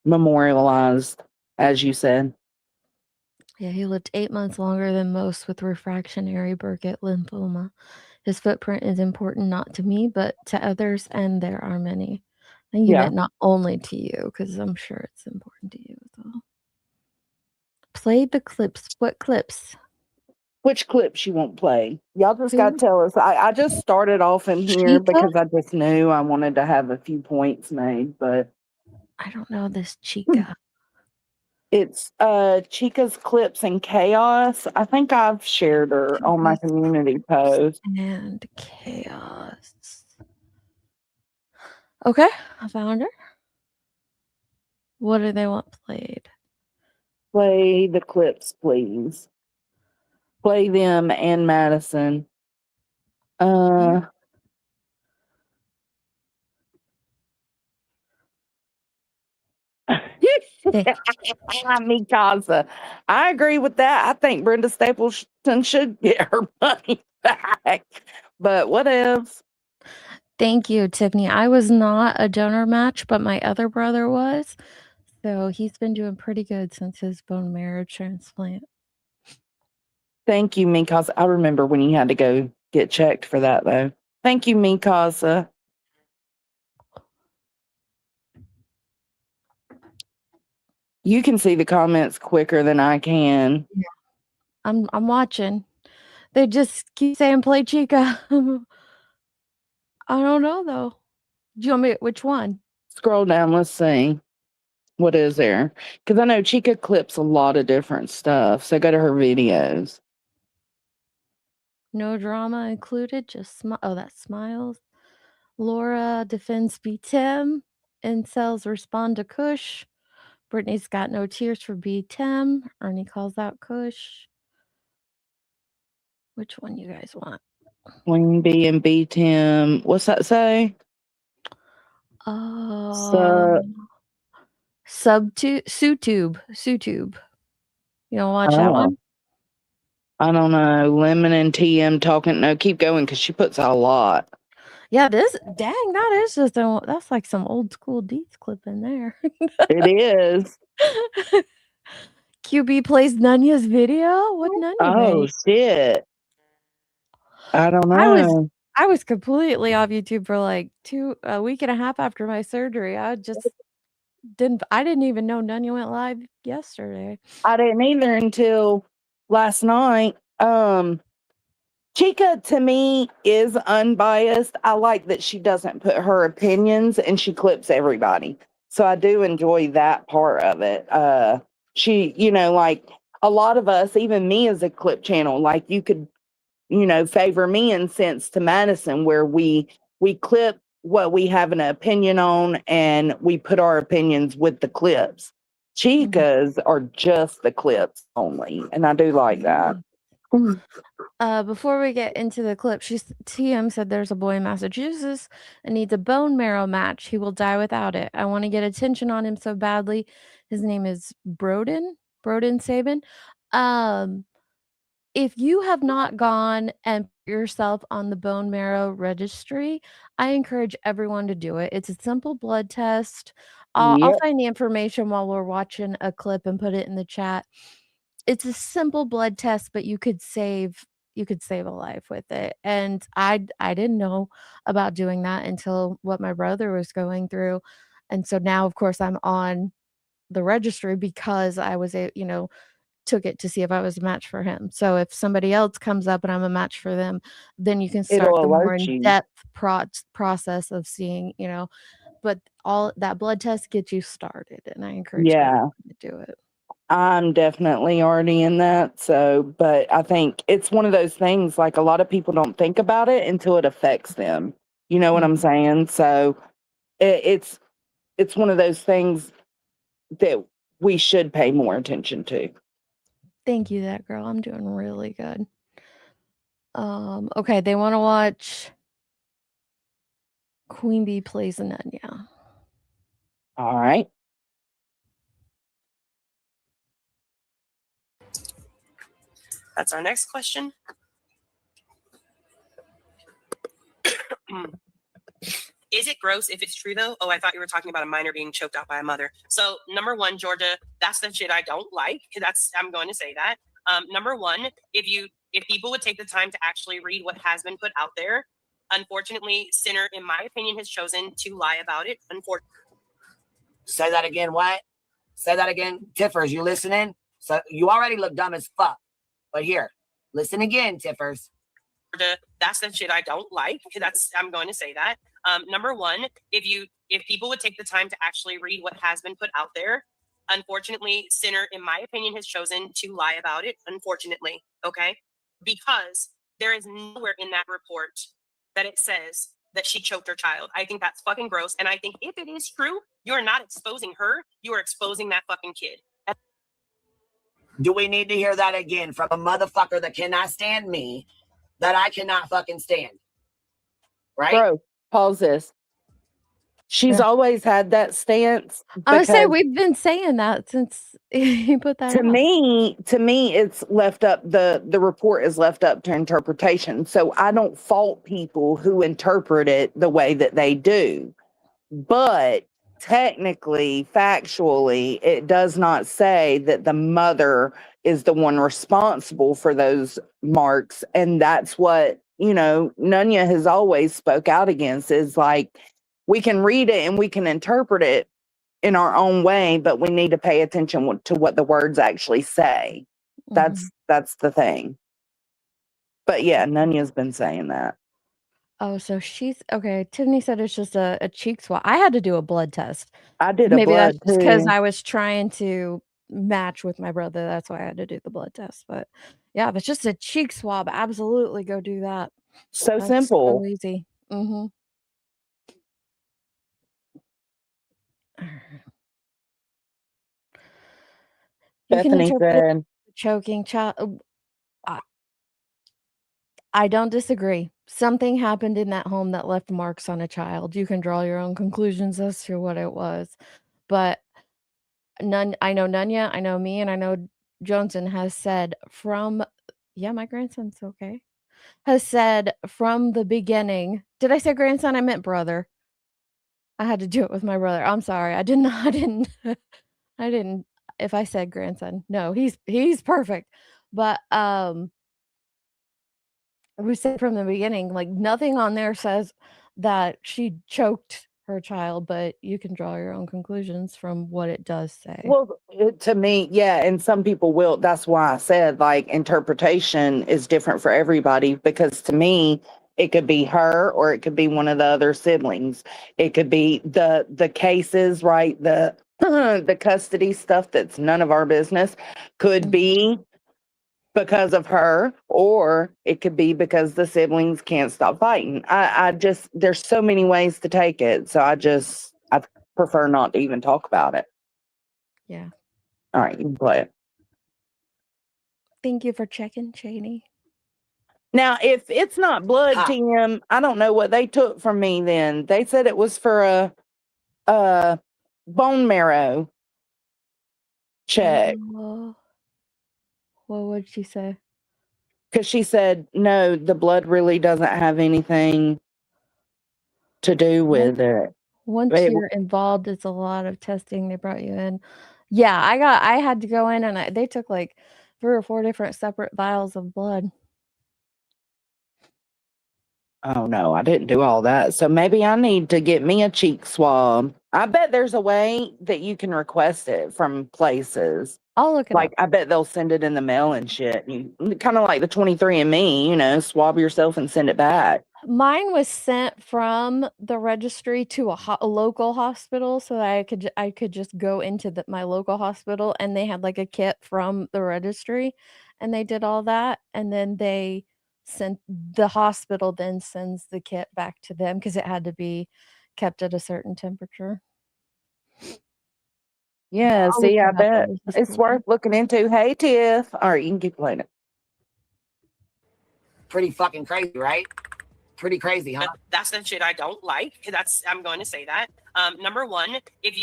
memorialized, as you said. Yeah, he lived 8 months longer than most with refractory Burkitt lymphoma. His footprint is important not to me, but to others, and there are many. I think you meant not only to you, because I'm sure it's important to you as well. Play the clips. What clips? Which clips you won't play? Y'all just got to tell us. I just started off in here Chica? because I just knew I wanted to have a few points made, but I don't know this Chica. it's Chica's Clips and Chaos. I think I've shared her on my community post. And Chaos. Okay, I found her. What do they want played? Play the clips, please. Play them and Madison. Mikasa. I agree with that. I think Brenda Stapleton should get her money back. But what else? Thank you, Tiffany. I was not a donor match, but my other brother was. So he's been doing pretty good since his bone marrow transplant. Thank you, Mikasa. I remember when you had to go get checked for that, though. Thank you, Mikasa. You can see the comments quicker than I can. Yeah. I'm watching. They just keep saying play Chica. I don't know though. Do you want me which one? Scroll down, let's see. What is there? Because I know Chica clips a lot of different stuff. So go to her videos. No drama included, just that's smiles. Laura defends B Tim. Incels respond to Kush. Brittany's got no tears for B Tim. Ernie calls out Kush. Which one you guys want? Queen B and B Tim. What's that say? SuTube. You don't watch that one? I don't know. Lemon and TM talking. No, keep going because she puts out a lot. Yeah, that is just that's like some old school Deets clip in there. It is. QB plays Nunya's video? What Nunya made? Shit. I don't know. I was completely off YouTube for like a week and a half after my surgery. I didn't even know Nunya went live yesterday. I didn't either until last night. Chica to me is unbiased. I like that she doesn't put her opinions and she clips everybody. So I do enjoy that part of it. She, like a lot of us, even me as a clip channel, like you could, favor me in sense to Madison where we clip what we have an opinion on and we put our opinions with the clips. Chicas are just the clips only, and I do like that. Before we get into the clip, TM said there's a boy in Massachusetts and needs a bone marrow match. He will die without it. I want to get attention on him so badly. His name is Broden Sabin. If you have not gone and put yourself on the bone marrow registry, I encourage everyone to do it. It's a simple blood test. I'll Yep. find the information while we're watching a clip and put it in the chat. It's a simple blood test, but you could save a life with it. And I didn't know about doing that until what my brother was going through. And so now, of course, I'm on the registry because I was took it to see if I was a match for him. So if somebody else comes up and I'm a match for them, then you can start It'll the more alert you. in-depth process of seeing, but all that blood test gets you started, and I encourage everyone to do it. I'm definitely already in that. So, but I think it's one of those things, like a lot of people don't think about it until it affects them. You know what I'm saying? So it's one of those things that we should pay more attention to. Thank you, that girl. I'm doing really good. Okay, they want to watch Queen Bee Plays Ananya. All right. That's our next question. Is it gross if it's true, though? Oh, I thought you were talking about a minor being choked out by a mother. So, number one, Georgia, that's the shit I don't like. I'm going to say that. Number one, if people would take the time to actually read what has been put out there, unfortunately, Sinner, in my opinion, has chosen to lie about it. Unfortunately. Say that again. What? Say that again. Tiffers, you listening? So you already look dumb as fuck. But here, listen again, Tiffers. That's the shit I don't like. I'm going to say that. Number one, if people would take the time to actually read what has been put out there, unfortunately, Sinner, in my opinion, has chosen to lie about it. Unfortunately, okay, because there is nowhere in that report that it says that she choked her child. I think that's fucking gross, and I think if it is true, you are not exposing her; you are exposing that fucking kid. Do we need to hear that again from a motherfucker that cannot stand me, that I cannot fucking stand? Right? Bro, pause this. She's always had that stance. I say we've been saying that since he put that to out. me, it's left up, the report is left up to interpretation. So I don't fault people who interpret it the way that they do. But technically, factually, it does not say that the mother is the one responsible for those marks. And that's what, Nunya has always spoke out against, is like, we can read it and we can interpret it in our own way, but we need to pay attention to what the words actually say. That's the thing. But yeah, Nunya's been saying that. Oh, so she's okay. Tiffany said it's just a cheek swab. I had to do a blood test. I did Maybe blood that's just because too. I was trying to match with my brother. That's why I had to do the blood test. But yeah, if it's just a cheek swab, absolutely go do that. So That's simple. so easy. You can Bethany interpret said, choking child. I don't disagree. Something happened in that home that left marks on a child. You can draw your own conclusions as to what it was. But I know Nunya, I know me, and I know Johnson has said my grandson's okay. Has said from the beginning. Did I say grandson? I meant brother. I had to do it with my brother. I'm sorry. I didn't. If I said grandson, no, he's perfect. But we said from the beginning, like nothing on there says that she choked her child, but you can draw your own conclusions from what it does say. Well, to me, yeah, and some people will. That's why I said like interpretation is different for everybody, because to me, it could be her or it could be one of the other siblings. It could be the cases, right? The the custody stuff that's none of our business could be because of her, or it could be because the siblings can't stop fighting. I just, there's so many ways to take it. So I prefer not to even talk about it. Yeah. All right, you can play it. Thank you for checking, Cheney. Now, if it's not blood, Ha. Tim, I don't know what they took from me then. They said it was for a bone marrow check. What would she say? Because she said, no, the blood really doesn't have anything to do with it. Once It- you're involved, it's a lot of testing. They brought you in. Yeah, I had to go in and they took like 3 or 4 different separate vials of blood. Oh no, I didn't do all that. So maybe I need to get me a cheek swab. I bet there's a way that you can request it from places. I'll look it Like, up. I bet they'll send it in the mail and shit. You kind of like the 23andMe, you know, swab yourself and send it back. Mine was sent from the registry to a local hospital, so that I could just go into my local hospital, and they had like a kit from the registry, and they did all that, and then the hospital then sends the kit back to them because it had to be kept at a certain temperature. Yeah, I'll see, look I it up. bet It was just it's cool. worth looking into. Hey, Tiff. All right, you can keep playing it. Pretty fucking crazy, right? Pretty crazy, huh? That's the shit I don't like. I'm going to say that. Number one, if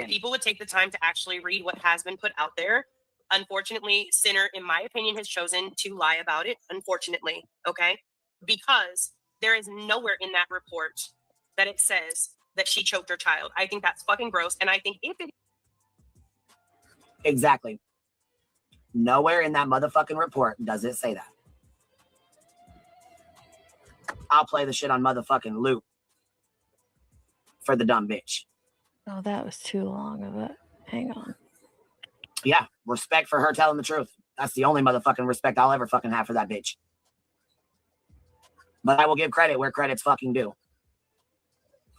people would take the time to actually read what has been put out there, unfortunately, Sinner, in my opinion, has chosen to lie about it. Unfortunately, okay, because there is nowhere in that report that it says that she choked her child. I think that's fucking gross, and I think if it Exactly. Nowhere in that motherfucking report does it say that. I'll play the shit on motherfucking loop for the dumb bitch. Oh, that was too long of it. Hang on. Yeah, respect for her telling the truth. That's the only motherfucking respect I'll ever fucking have for that bitch. But I will give credit where credit's fucking due.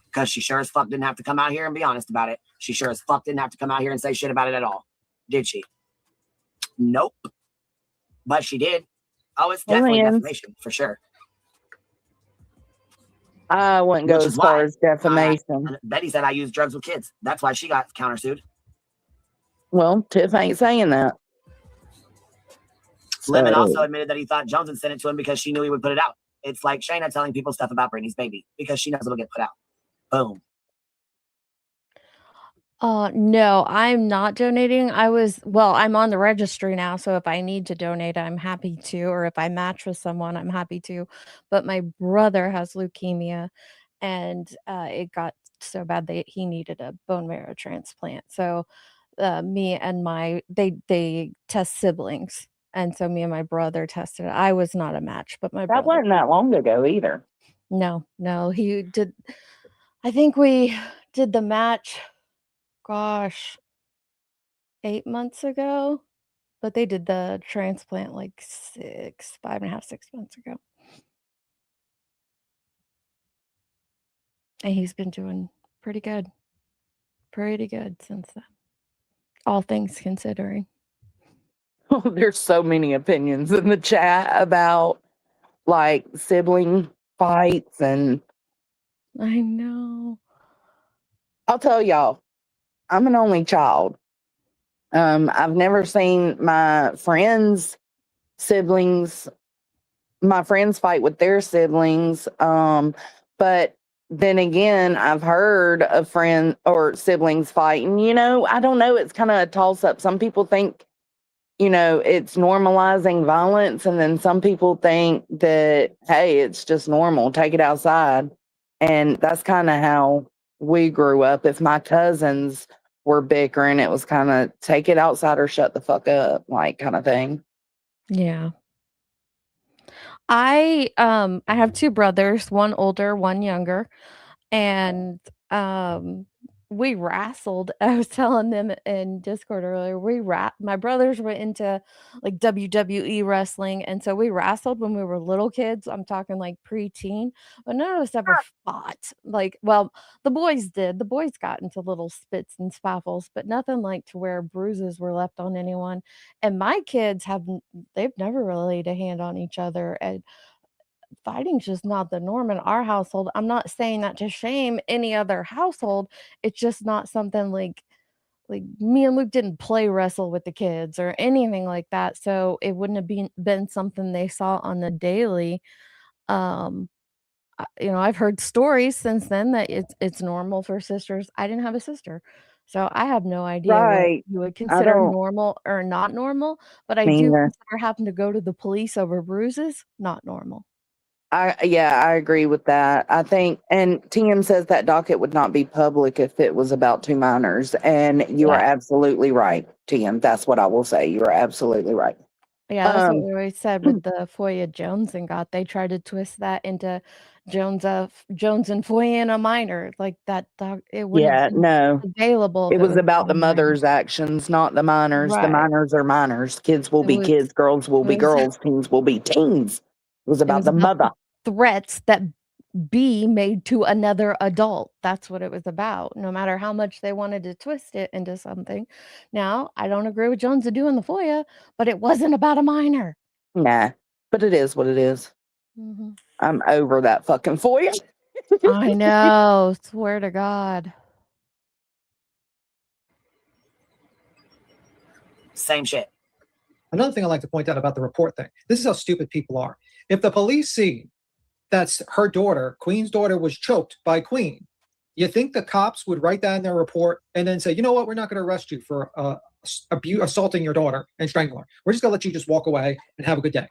Because she sure as fuck didn't have to come out here and be honest about it. She sure as fuck didn't have to come out here and say shit about it at all. Did she? Nope. But she did. Oh, it's definitely defamation, for sure. I wouldn't go as far as defamation. Betty said I used drugs with kids. That's why she got countersued. Well, Tiff ain't saying that. Lemon also admitted that he thought Jones had sent it to him because she knew he would put it out. It's like Shayna telling people stuff about Brittany's baby because she knows it'll get put out. Boom. No, I'm not donating. I'm on the registry now, so if I need to donate, I'm happy to, or if I match with someone, I'm happy to. But my brother has leukemia, and it got so bad that he needed a bone marrow transplant. So me and they test siblings, and so me and my brother tested it. I was not a match, but my brother. That wasn't that long ago either. No, he did. I think we did the match. Gosh, 8 months ago, but they did the transplant like 5.5, 6 months ago. And he's been doing pretty good since then. All things considering. Oh, there's so many opinions in the chat about like sibling fights, and I know. I'll tell y'all, I'm an only child. I've never seen my friends' siblings, my friends fight with their siblings. But then again, I've heard of friends or siblings fighting. You know, I don't know. It's kind of a toss up. Some people think, you know, it's normalizing violence, and then some people think that, hey, it's just normal. Take it outside. And that's kind of how we grew up. If my cousins were bickering, it was kind of take it outside or shut the fuck up, like kind of thing. Yeah. I have 2 brothers, one older, one younger, and we wrestled. I was telling them in Discord earlier, my brothers were into like WWE wrestling, and so we wrestled when we were little kids. I'm talking like preteen, but none of us ever fought. Like, well, the boys did. The boys got into little spits and spaffles, but nothing like to where bruises were left on anyone. And my kids they've never really laid a hand on each other, and fighting's just not the norm in our household. I'm not saying that to shame any other household. It's just not something like me and Luke didn't play wrestle with the kids or anything like that. So it wouldn't have been something they saw on the daily. Um, I've heard stories since then that it's normal for sisters. I didn't have a sister. So I have no idea what Right. you would I consider don't normal or not normal, but I do either. consider having to go to the police over bruises not normal. I agree with that. I think, and TM says that docket would not be public if it was about two minors, and you are Yeah. absolutely right, TM. That's what I will say. You are absolutely right. Yeah, that's what we always said with the FOIA Jones and got. They tried to twist that into Jones and FOIA and a minor. Like that dog, it wouldn't Yeah, have been no, available it if it was was about about the a minor. mother's actions, not the minors. The Right. minors are minors. Kids will It be was kids. Girls will it be was girls. Teens will be teens. It was it about was the about the mother. threats that B made to another adult. That's what it was about, no matter how much they wanted to twist it into something. Now, I don't agree with Jones doing the FOIA, but it wasn't about a minor. Nah, but it is what it is. Mhm. I'm over that fucking FOIA. I know, swear to God. Same shit. Another thing I like to point out about the report thing. This is how stupid people are. If the police see that's her daughter, Queen's daughter, was choked by Queen, you think the cops would write that in their report and then say, you know what, we're not going to arrest you for assaulting your daughter and strangling her. We're just going to let you just walk away and have a good day.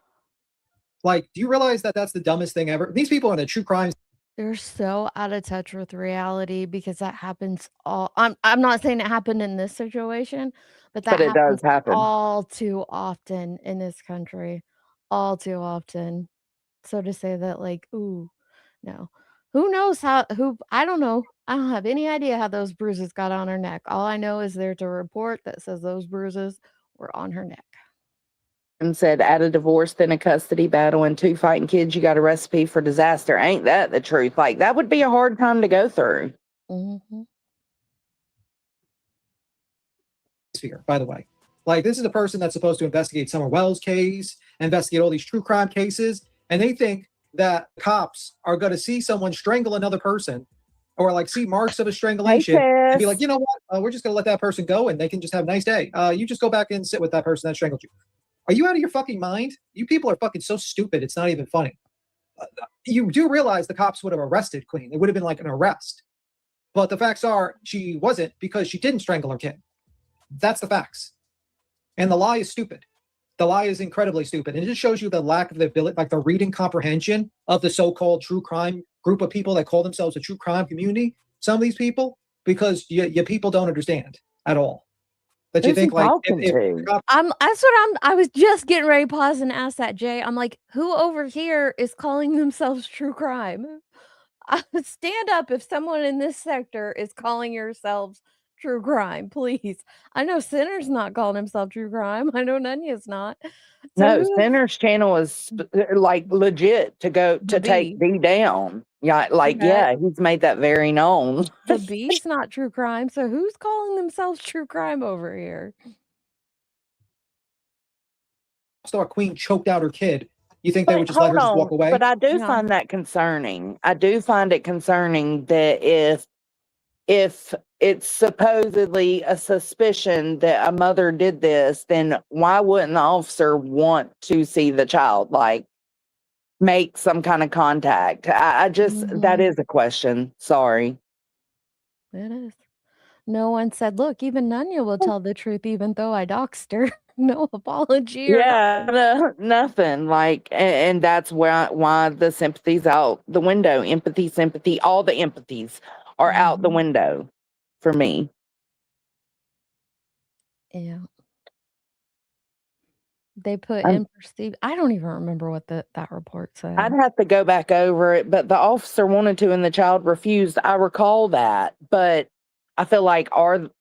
Like, do you realize that that's the dumbest thing ever? These people are in the true crime. They're so out of touch with reality because that happens all I'm not saying it happened in this situation, but that But it does happens happen. all too often in this country. All too often. So to say that like, "Ooh, no." Who knows I don't know. I don't have any idea how those bruises got on her neck. All I know is there's a report that says those bruises were on her neck. And said, at a divorce, then a custody battle, and two fighting kids, you got a recipe for disaster. Ain't that the truth? Like, that would be a hard time to go through. Mhm. Sphere, by the way. Like, this is a person that's supposed to investigate Summer Wells' case, investigate all these true crime cases, and they think that cops are going to see someone strangle another person or like see marks of a strangulation and be like, you know what, we're just going to let that person go and they can just have a nice day. You just go back and sit with that person that strangled you. Are you out of your fucking mind? You people are fucking so stupid. It's not even funny. You do realize the cops would have arrested Queen. It would have been like an arrest. But the facts are she wasn't because she didn't strangle her kid. That's the facts. And the lie is stupid. The lie is incredibly stupid. And it just shows you the lack of the ability, like the reading comprehension of the so-called true crime group of people that call themselves a true crime community. Some of these people, because you people don't understand at all. That you think like I was just getting ready to pause and ask that, Jay. I'm like, who over here is calling themselves true crime? Stand up if someone in this sector is calling yourselves true crime, please. I know Sinner's not calling himself true crime. I know Nunya's not. So No, who is Center's channel is like legit to go the to take B? D down. Yeah, like, Okay. yeah, he's made that very known. The B's not true crime. So who's calling themselves true crime over here? Star Queen choked out her kid. You think they would just let her just walk away? But I do Yeah. find that concerning. I do find it concerning that if it's supposedly a suspicion that a mother did this, then why wouldn't the officer want to see the child, like make some kind of contact? I just, that is a question. Sorry. It is. No one said, look, even Nunya will tell the truth, even though I doxed her. No apology or Yeah, nothing. Like, and that's why the sympathy's out the window. Empathy, sympathy, all the empathies are out the window for me. Yeah. They put I'm- in perceived. I don't even remember what that report said. I'd have to go back over it, but the officer wanted to and the child refused. I recall that, but I feel like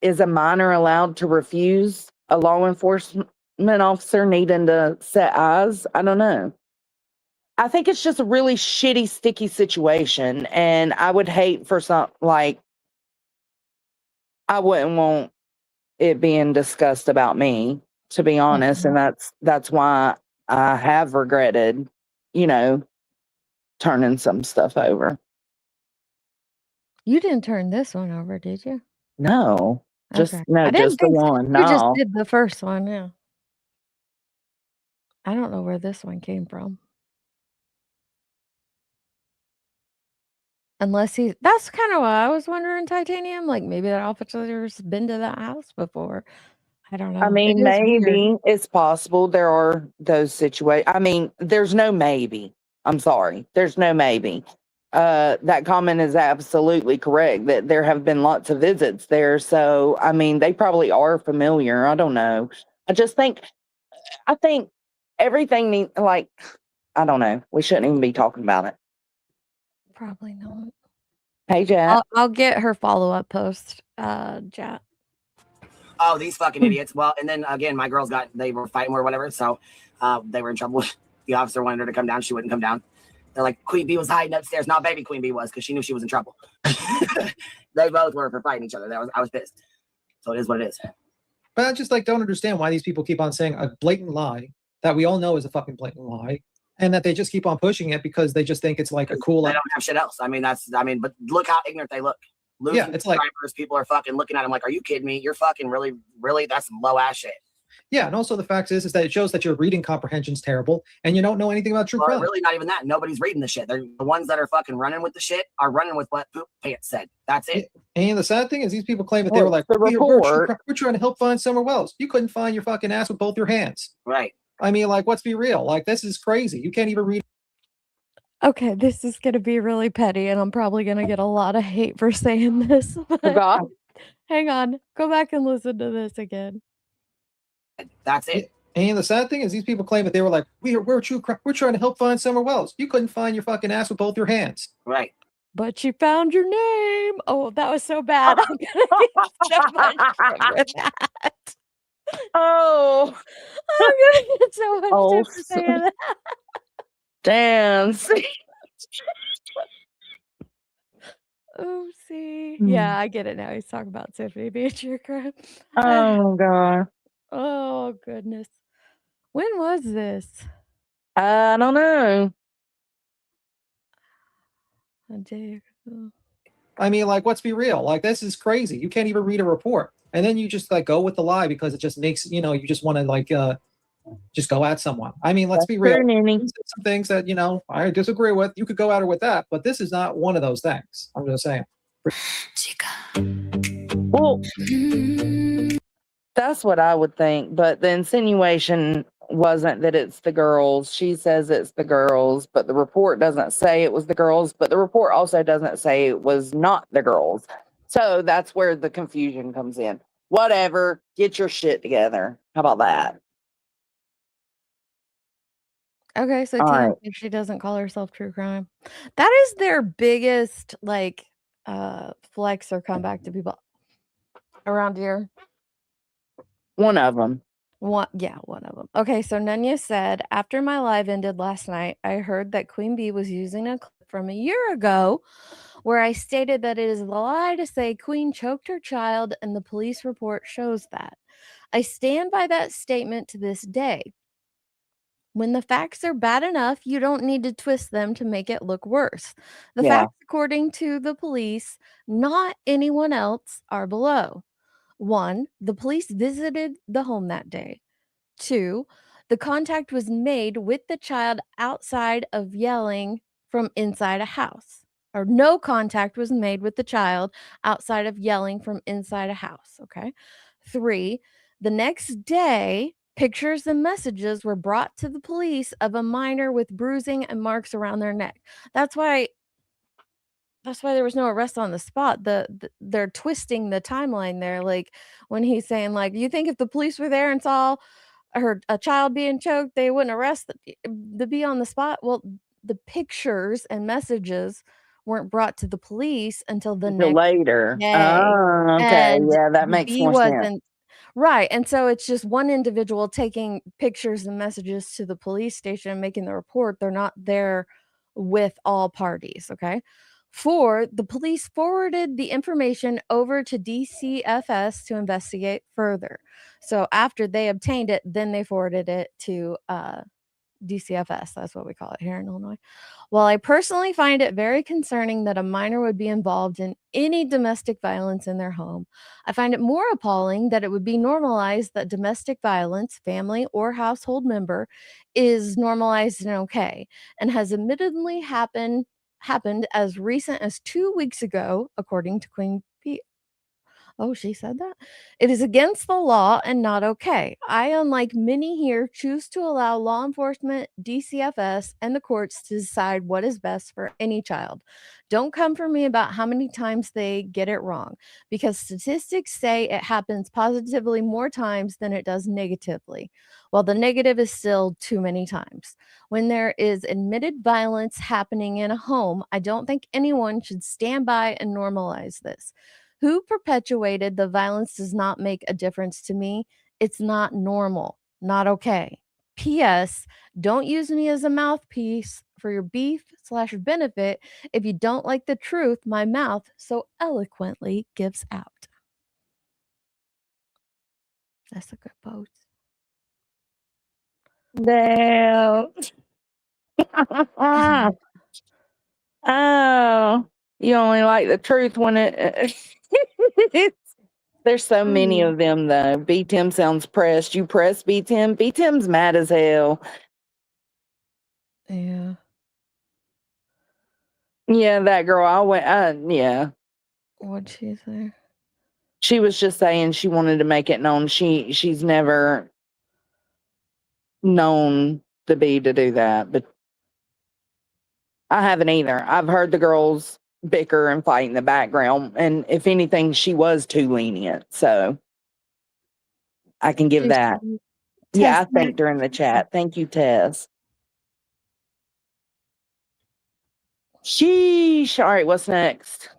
is a minor allowed to refuse a law enforcement officer needing to set eyes? I don't know. I think it's just a really shitty, sticky situation, and I would hate for I wouldn't want it being discussed about me, to be honest, and that's why I have regretted, turning some stuff over. You didn't turn this one over, did you? No, just Okay. no, I didn't just the think so. one. You just No, did the first one, yeah. I don't know where this one came from. Unless that's kind of what I was wondering, Titanium. Like maybe that officer's been to that house before. I don't know. I mean, It is weird. maybe it's possible there are those situations. I mean, there's no maybe. I'm sorry, there's no maybe. That comment is absolutely correct that there have been lots of visits there. So, I mean, they probably are familiar. I don't know. I think everything needs, I don't know. We shouldn't even be talking about it. Probably not. Hey, Jack. I'll get her follow-up post, Jack. Oh, these fucking idiots. Well, and then again, my girls they were fighting or whatever. So they were in trouble. The officer wanted her to come down. She wouldn't come down. They're like, Queen Bee was hiding upstairs. Not baby Queen Bee was, because she knew she was in trouble. They both were for fighting each other. I was pissed. So it is what it is. But I just don't understand why these people keep on saying a blatant lie that we all know is a fucking blatant lie, and that they just keep on pushing it because they just think it's like a cool. They don't have shit else. I mean, but look how ignorant they look. Losing it's like people are fucking looking at them like, are you kidding me? You're fucking really, that's some low ass shit. Yeah, and also the fact is that it shows that your reading comprehension's terrible and you don't know anything about true crime. Really, not even that. Nobody's reading the shit. They're the ones that are fucking running with the shit are running with what Poop Pants said. That's it. And the sad thing is, these people claim that they were like, we're trying to help find Summer Wells. You couldn't find your fucking ass with both your hands. Right. I mean, let's be real. This is crazy. You can't even read. Okay, this is going to be really petty, and I'm probably going to get a lot of hate for saying this. God. Hang on. Go back and listen to this again. That's it. And the sad thing is, these people claim that they were like, we're trying to help find Summer Wells. You couldn't find your fucking ass with both your hands. Right. But you found your name. Oh, that was so bad. I'm going to get so much shit for that. Oh. I'm going to get so much shit for saying that. Damn. Oopsie. Yeah, I get it now. He's talking about Tiffany being true crime. Oh, God. Oh, goodness. When was this? I don't know. A day ago. I mean, let's be real. This is crazy. You can't even read a report. And then you just go with the lie because it just makes, you just want to just go at someone. I mean, let's be real. Some things that, I disagree with. You could go at her with that, but this is not one of those things. I'm just saying. Well, that's what I would think. But the insinuation wasn't that it's the girls. She says it's the girls, but the report doesn't say it was the girls. But the report also doesn't say it was not the girls. So that's where the confusion comes in. Whatever. Get your shit together. How about that? Okay, so Tina, if she doesn't call herself true crime, that is their biggest flex or comeback to people around here. One of them. One of them. Okay, so Nunya said, after my live ended last night, I heard that Queen Bee was using a clip from a year ago where I stated that it is a lie to say Queen choked her child, and the police report shows that. I stand by that statement to this day. When the facts are bad enough, you don't need to twist them to make it look worse. The facts, according to the police, not anyone else, are below. 1, the police visited the home that day. 2, the contact was made with the child outside of yelling from inside a house. Or no contact was made with the child outside of yelling from inside a house. Okay. 3, the next day, pictures and messages were brought to the police of a minor with bruising and marks around their neck. That's why there was no arrest on the spot. They're twisting the timeline there. Like when he's saying, you think if the police were there and saw a child being choked, they wouldn't arrest the bee on the spot. Well, the pictures and messages weren't brought to the police until the Until next later. day. Oh, okay. And Yeah, that the makes bee more sense. wasn't right. And so it's just one individual taking pictures and messages to the police station and making the report. They're not there with all parties. Okay. 4, the police forwarded the information over to DCFS to investigate further. So after they obtained it, then they forwarded it to DCFS. That's what we call it here in Illinois. While I personally find it very concerning that a minor would be involved in any domestic violence in their home, I find it more appalling that it would be normalized that domestic violence, family or household member, is normalized and okay, and has admittedly happened as recent as 2 weeks ago, according to Queen P. Oh, she said that? It is against the law and not okay. I, unlike many here, choose to allow law enforcement, DCFS, and the courts to decide what is best for any child. Don't come for me about how many times they get it wrong, because statistics say it happens positively more times than it does negatively, while the negative is still too many times. When there is admitted violence happening in a home, I don't think anyone should stand by and normalize this. Who perpetuated the violence does not make a difference to me. It's not normal, not okay. P.S. Don't use me as a mouthpiece for your beef/benefit if you don't like the truth my mouth so eloquently gives out. That's a good post. Damn. Oh, you only like the truth when it. There's so many of them though. B Tim sounds pressed. You press B Tim. B Tim's mad as hell. Yeah. Yeah, that girl. I went. Yeah. What'd she say? She was just saying she wanted to make it known she's never known the bee to do that, but I haven't either. I've heard the girls bicker and fight in the background, and if anything, she was too lenient. So I can give that. Yeah, I thanked her in the chat. Thank you, Tess. Sheesh. All right, what's next?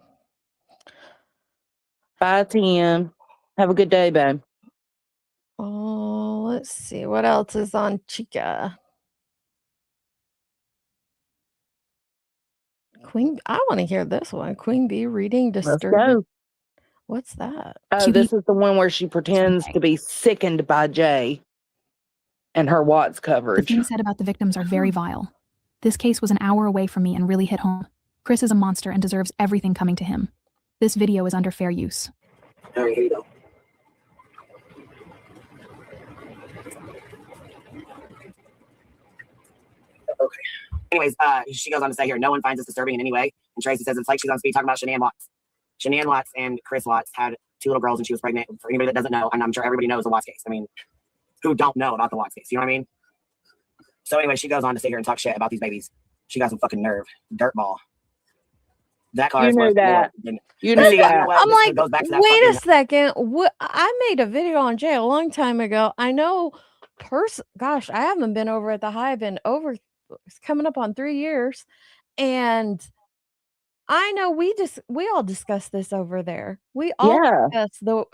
Bye, Tim. Have a good day, babe. Oh, let's see. What else is on Chica? Queen, I want to hear this one. Queen Bee reading Let's disturbing. go. What's that? Oh, this is the one where she pretends to be sickened by Jay and her Watts The coverage. things said about the victims are very vile. This case was an hour away from me and really hit home. Chris is a monster and deserves everything coming to him. This video is under fair use. All right, here you go. Okay. Anyways, she goes on to say here, no one finds this disturbing in any way. And Tracy says it's like she's on speed talking about Shanann Watts. Shanann Watts and Chris Watts had 2 little girls and she was pregnant. For anybody that doesn't know, and I'm sure everybody knows the Watts case. I mean, who don't know about the Watts case? You know what I mean? So anyway, she goes on to sit here and talk shit about these babies. She got some fucking nerve. Dirtball. That car You is knew worth that. more than- You knew that. I'm This like, goes back to that wait a fucking- second. What? I made a video on Jay a long time ago. I know, gosh, I haven't been over at the Hive in it's coming up on 3 years, and I know we all discussed this over there. We all Yeah. discussed the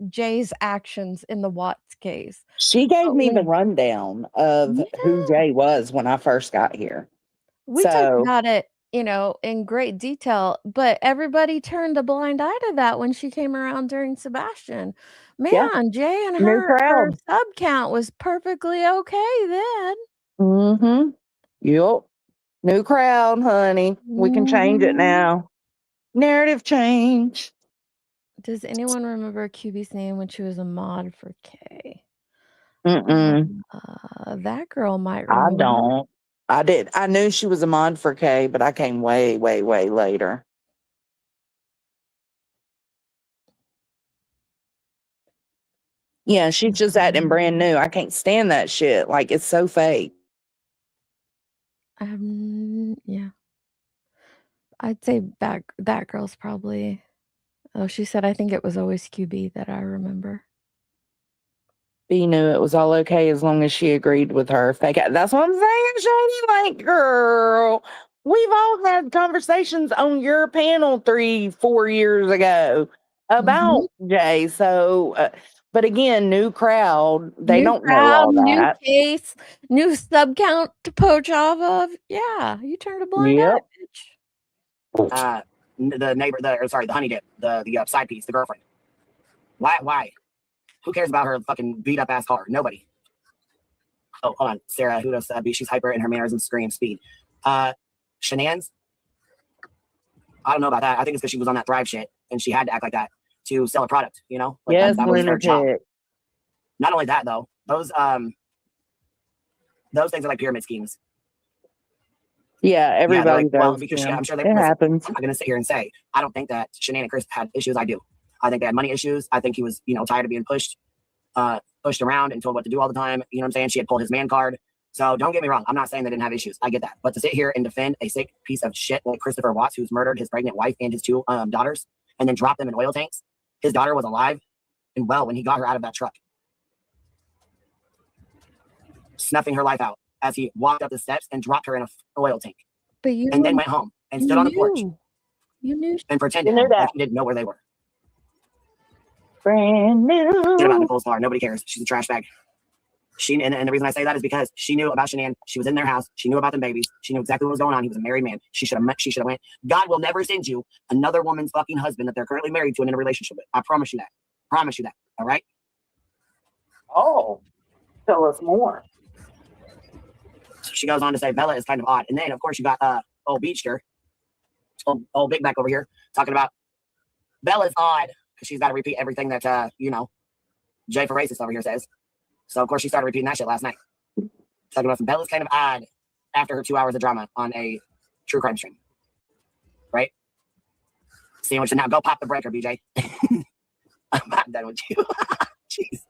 Jay's actions in the Watts case. She gave But me the when- rundown of who Jay was when I first got here. We talked So about it, in great detail, but everybody turned a blind eye to that when she came around during Sebastian. Man, Yeah. Jay and New her crowd. sub count was perfectly okay then. Mm-hmm. Yep. New crowd, honey. We can change it now. Narrative change. Does anyone remember QB's name when she was a mod for K? Mm-mm. That girl might I remember. don't. I did. I knew she was a mod for K, but I came way, way, way later. Yeah, she's just acting brand new. I can't stand that shit. Like, it's so fake. Yeah. I'd say that girl's probably. Oh, she said I think it was always QB that I remember. B knew it was all okay as long as she agreed with her. That's what I'm saying, Shady. Like, girl, we've all had conversations on your panel 3-4 years ago about Jay. So, but again, new crowd. They New don't know crowd, all new that. case, new sub count to poach off of. Yeah, you turned a blind eye, bitch. The neighbor, the honey dip, the side piece, the girlfriend. Why? Who cares about her fucking beat up ass car? Nobody. Oh, hold on. Sarah, who does she's hyper in her mannerisms, scream, speed. Shenanigans? I don't know about that. I think it's because she was on that Thrive shit and she had to act like that to sell a product, you know? Like Yes, that was her job. lunatic. Not only that though, those things are like pyramid schemes. Yeah, everybody well, does. because Yeah. I'm sure it happens. I'm not gonna sit here and say I don't think that Shenanigans and Chris had issues. I do. I think they had money issues. I think he was, tired of being pushed around and told what to do all the time. You know what I'm saying? She had pulled his man card. So don't get me wrong. I'm not saying they didn't have issues. I get that. But to sit here and defend a sick piece of shit like Christopher Watts, who's murdered his pregnant wife and his 2 daughters, and then dropped them in oil tanks. His daughter was alive and well when he got her out of that truck, snuffing her life out as he walked up the steps and dropped her in an oil tank. And then went home and stood on the porch. You knew. And pretended like he didn't know where they were. Brand new. Shit about Nicole's car. Nobody cares. She's a trash bag. And the reason I say that is because she knew about Shanann. She was in their house. She knew about them babies. She knew exactly what was going on. He was a married man. She should have went. God will never send you another woman's fucking husband that they're currently married to and in a relationship with. I promise you that. Promise you that. All right? Oh, tell us more. She goes on to say Bella is kind of odd. And then, of course, you got old Beachster, old Big Back over here, talking about Bella's odd because she's got to repeat everything that, Jay for Racist over here says. So, of course, she started repeating that shit last night. Talking about some Bella's kind of odd after her 2 hours of drama on a true crime stream. Right? Seeing what you now. Go pop the breaker, BJ. I'm not done with you. Jesus.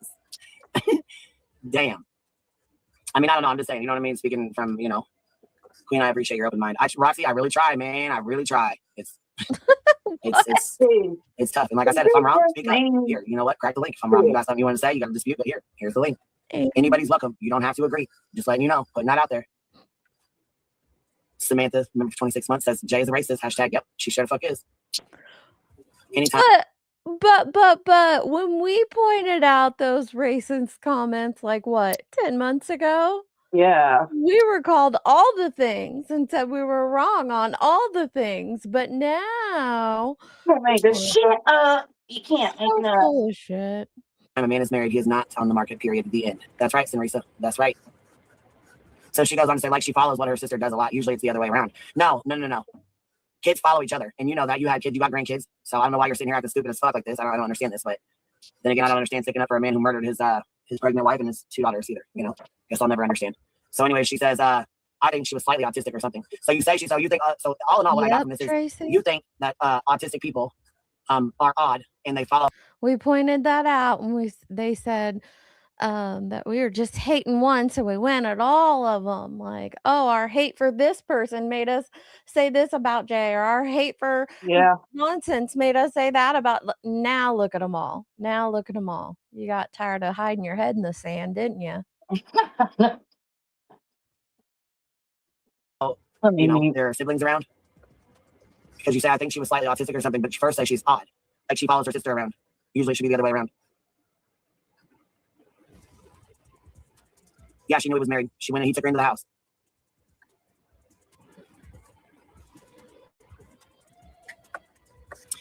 Damn. I mean, I don't know. I'm just saying, you know what I mean? Speaking from, Queen, I appreciate your open mind. Roxy, I really try, man. I really try. It's tough. And like I said, if I'm wrong, speak up. Here, you know what? Crack the link. If I'm wrong, you got something you want to say, you got to dispute, but here's the link. Anybody's welcome. You don't have to agree. Just letting you know. Putting that out there. Samantha, remember for 26 months, says Jay is a racist. # yep. She sure the fuck is. Anytime. But when we pointed out those racist comments, like what, 10 months ago? Yeah. We were called all the things and said we were wrong on all the things. But now Don't make this shit up. You can't make it up. Full of shit. A man is married, he is not on the market, period. The end. That's right, Sinrisa. That's right. So she goes on to say, like, she follows what her sister does a lot. Usually it's the other way around. No. Kids follow each other. And you know that. You had kids, you got grandkids. So I don't know why you're sitting here acting stupid as fuck like this. I don't understand this. But then again, I don't understand sticking up for a man who murdered his pregnant wife and his 2 daughters either. Guess I'll never understand. So anyway, she says, I think she was slightly autistic or something. So you think, so all in all, what I got from this is you think that autistic people are odd and they follow. We pointed that out and they said that we were just hating one, so we went at all of them. Like, oh, our hate for this person made us say this about Jay, or our hate for nonsense made us say that about. Now look at them all. You got tired of hiding your head in the sand, didn't you? There are siblings around. Because you say, I think she was slightly autistic or something, but you first say she's odd. Like she follows her sister around. Usually it should be the other way around. Yeah, she knew he was married. She went and he took her into the house.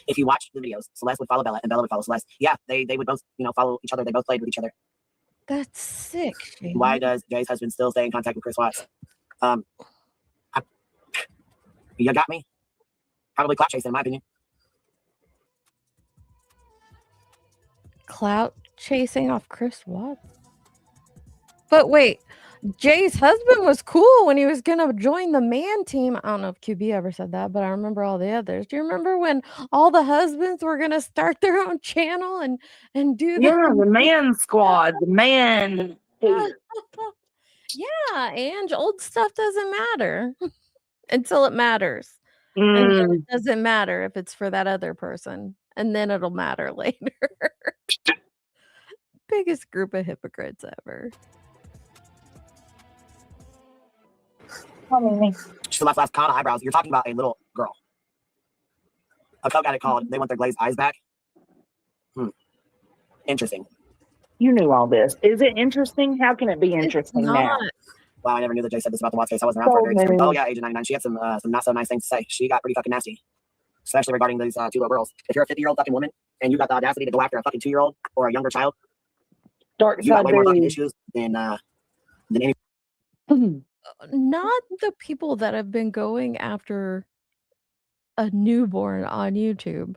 If you watch the videos, Celeste would follow Bella and Bella would follow Celeste. Yeah, they would both, follow each other. They both played with each other. That's sick. Shane. Why does Jay's husband still stay in contact with Chris Watts? You got me? Probably clout chasing, in my opinion. Clout chasing off Chris Watts? But wait, Jay's husband was cool when he was going to join the man team. I don't know if QB ever said that, but I remember all the others. Do you remember when all the husbands were going to start their own channel and do the man squad, the man. Yeah, and old stuff doesn't matter until it matters. And then it doesn't matter if it's for that other person. And then it'll matter later. biggest group of hypocrites ever. She left last con eyebrows. You're talking about a little girl. A coke addict called. They want their glazed eyes back. Interesting. You knew all this. Is it interesting? How can it be interesting now? Not. Wow, I never knew that Jay said this about the Watts case. I wasn't around for it. So Very many. Oh yeah, Agent 99. She had some not so nice things to say. She got pretty fucking nasty, especially regarding these 2 little girls. If you're a 50-year-old fucking woman and you got the audacity to go after a fucking 2-year-old or a younger child, Dark you got side way more fucking booty. issues than any. Not the people that have been going after a newborn on YouTube,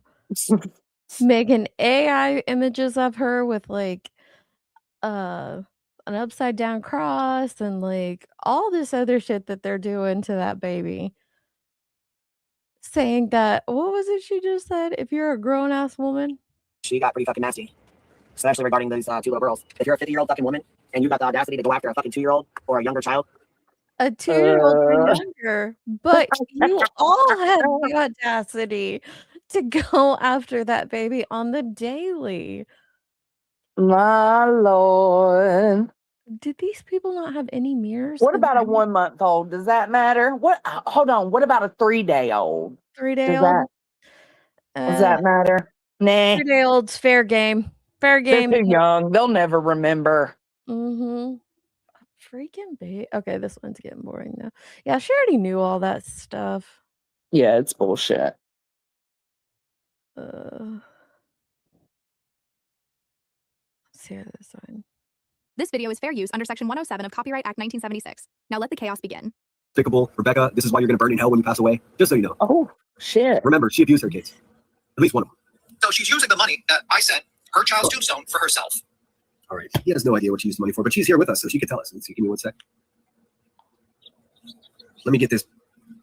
making AI images of her with like an upside down cross and like all this other shit that they're doing to that baby. Saying that, what was it she just said? If you're a grown ass woman, She got pretty fucking nasty, especially regarding these 2 little girls. If you're a 50-year-old fucking woman and you got the audacity to go after a fucking 2-year-old or a younger child, a 2-year-old or younger, but you all had the audacity to go after that baby on the daily. My Lord. Did these people not have any mirrors? What in about a their 1-month-old? Does that matter? What? Hold on. What about a 3-day-old? 3-day-old? Does that matter? Nah. 3-day-olds, fair game. Fair They're game. too young. They'll never remember. Mm-hmm. Freaking baby. Okay, this one's getting boring now. Yeah, she already knew all that stuff. Yeah, it's bullshit. Let's see this one. This video is fair use under Section 107 of Copyright Act 1976. Now let the chaos begin. Despicable, Rebecca, this is why you're going to burn in hell when you pass away. Just so you know. Oh, shit. Remember, she abused her kids. At least one of them. So she's using the money that I sent her child's tombstone for herself. All right. He has no idea what she used the money for, but she's here with us, so she could tell us. Let's see. Give me 1 sec. Let me get this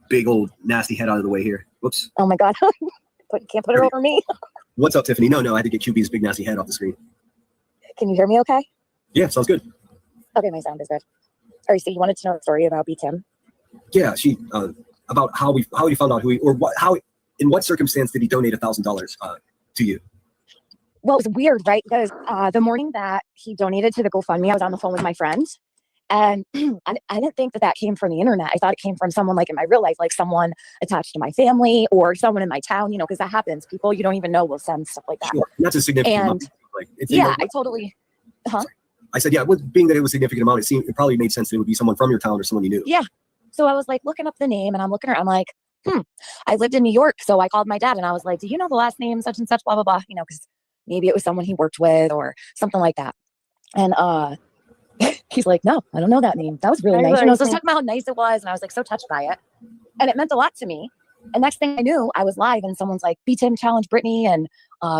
big old nasty head out of the way here. Whoops. Oh my God. Can't put it over me. What's up, Tiffany? No, I had to get QB's big nasty head off the screen. Can you hear me okay? Yeah, sounds good. Okay, my sound is good. All right, so you wanted to know the story about B. Tim? Yeah, she about how you found out who he or what in what circumstance did he donate $1,000 to you? Well, it was weird, right? Because the morning that he donated to the GoFundMe, I was on the phone with my friend. And I didn't think that came from the internet. I thought it came from someone like in my real life, like someone attached to my family or someone in my town, you know, because that happens. People you don't even know will send stuff like that. Sure. That's a significant And amount. Like, yeah, I totally. I said, yeah, being that it was a significant amount, it probably made sense that it would be someone from your town or someone you knew. Yeah. So I was like looking up the name and I'm looking around. I'm like, I lived in New York. So I called my dad and I was like, do you know the last name such and such, blah, blah, blah, you know, because maybe it was someone he worked with or something like that. And he's like, no, I don't know that name. That was really nice. You know, so I was talking about how nice it was. And I was like so touched by it. And it meant a lot to me. And next thing I knew, I was live and someone's like, B. Tim challenged Brittany and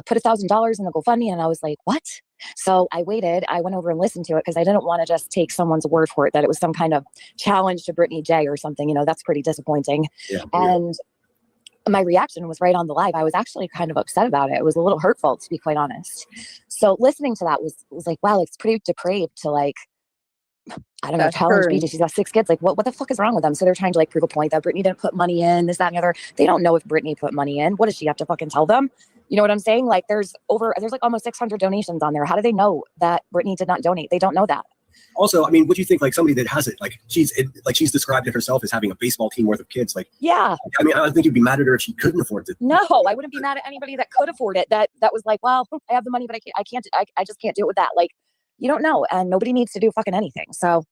put $1,000 in the GoFundMe. And I was like, what? So I waited. I went over and listened to it because I didn't want to just take someone's word for it that it was some kind of challenge to Brittany J or something. You know, that's pretty disappointing. Yeah, and my reaction was right on the live. I was actually kind of upset about it. It was a little hurtful, to be quite honest. So listening to that was like, wow, it's pretty depraved to like, I don't know, challenge Brittany. She's got 6 kids. Like, what the fuck is wrong with them? So they're trying to like prove a point that Brittany didn't put money in, this, that, and the other. They don't know if Brittany put money in. What does she have to fucking tell them? You know what I'm saying? Like there's like almost 600 donations on there. How do they know that Brittany did not donate? They don't know that. Also, I mean, what do you think? Like somebody that has it, like she's described it herself as having a baseball team worth of kids. Like, yeah. I mean, I don't think you'd be mad at her if she couldn't afford it. No, I wouldn't be mad at anybody that could afford it. That was like, well, I have the money, but I just can't do it with that. Like, you don't know, and nobody needs to do fucking anything. So,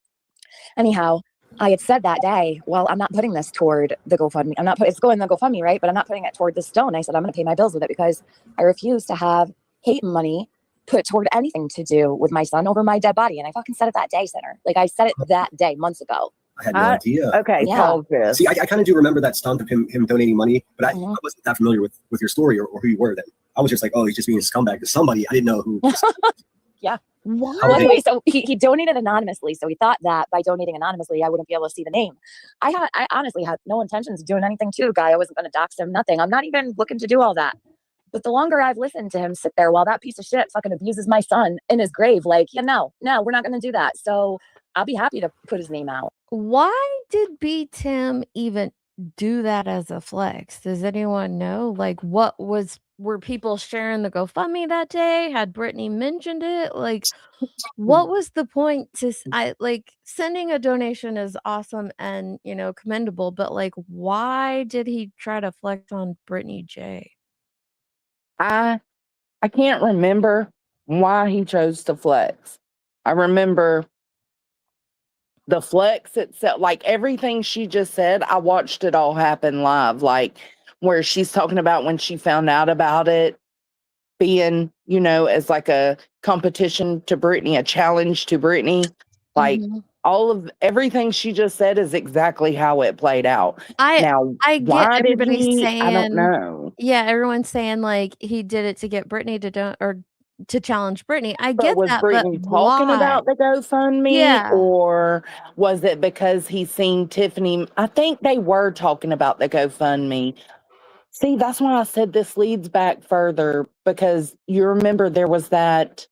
anyhow, I had said that day, well, I'm not putting this toward the GoFundMe. It's going to the GoFundMe, right? But I'm not putting it toward the stone. I said, I'm going to pay my bills with it because I refuse to have hate money put toward anything to do with my son over my dead body. And I fucking said it that day, Sinner. Like I said it that day, months ago. I had no idea. Okay. Yeah. See, I kind of do remember that stunt of him donating money, but I wasn't that familiar with your story or who you were then. I was just like, oh, he's just being a scumbag to somebody. I didn't know who. Yeah. Well, anyway, so he donated anonymously. So he thought that by donating anonymously, I wouldn't be able to see the name. I honestly had no intentions of doing anything to the guy. I wasn't going to dox him, nothing. I'm not even looking to do all that. But the longer I've listened to him sit there while that piece of shit fucking abuses my son in his grave, like, yeah, no, we're not going to do that. So I'll be happy to put his name out. Why did B. Tim even do that as a flex? Does anyone know? Like, what was were people sharing the GoFundMe that day? Had Brittany mentioned it? Like, what was the point to sending a donation is awesome and, commendable, but, like, why did he try to flex on Brittany J? I can't remember why he chose to flex. I remember the flex itself, like everything she just said, I watched it all happen live, like where she's talking about when she found out about it being, as like a competition to Brittany, a challenge to Brittany. Like Mhm. all of everything she just said is exactly how it played out. Now, I get why did everybody he? I don't saying know. yeah, everyone's saying, like, he did it to get Brittany or to challenge Brittany. I But get was that, but Brittany talking why? about the GoFundMe, Yeah. or was it because he seen Tiffany? I think they were talking about the GoFundMe. See, that's why I said this leads back further, because you remember there was that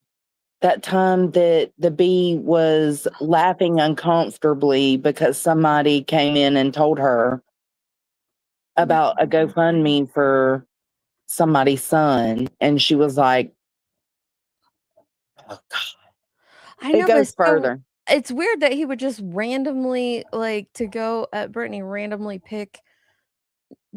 time that the bee was laughing uncomfortably because somebody came in and told her about a GoFundMe for somebody's son, and she was like, oh God. I It know, but goes further. it's weird that he would just randomly, to go at Brittany, randomly pick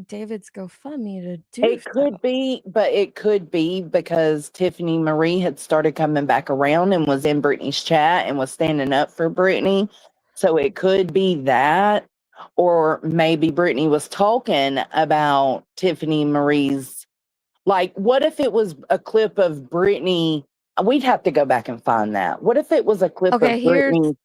David's GoFundMe to do It could be, but it could be because Tiffany Marie had started coming back around and was in Brittany's chat and was standing up for Brittany. So it could be that, or maybe Brittany was talking about Tiffany Marie's. Like, what if it was a clip of Brittany? We'd have to go back and find that. What if it was a clip Okay, of here's Brittany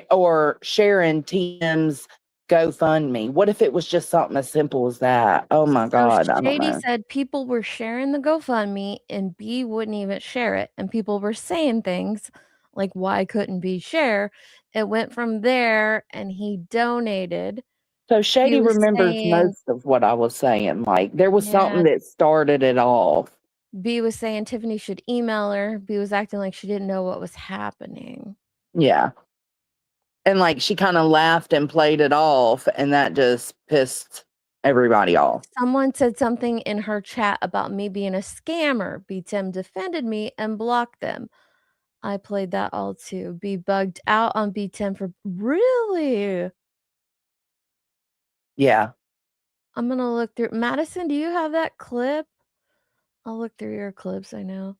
or Sharon Tim's GoFundMe? What if it was just something as simple as that? Oh my So God, I don't Shady know. said people were sharing the GoFundMe and B wouldn't even share it. And people were saying things like, why couldn't B share? It went from there and he donated. So He Shady was remembers saying, most of what I was saying. Like, there was yeah, something that started it off. B was saying Tiffany should email her. B was acting like she didn't know what was happening. Yeah. And like she kind of laughed and played it off, and that just pissed everybody off. Someone said something in her chat about me being a scammer. B Tim defended me and blocked them. I played that all too. B bugged out on B10 for really? Yeah. I'm gonna look through. Madison, do you have that clip? I'll look through your clips. I know.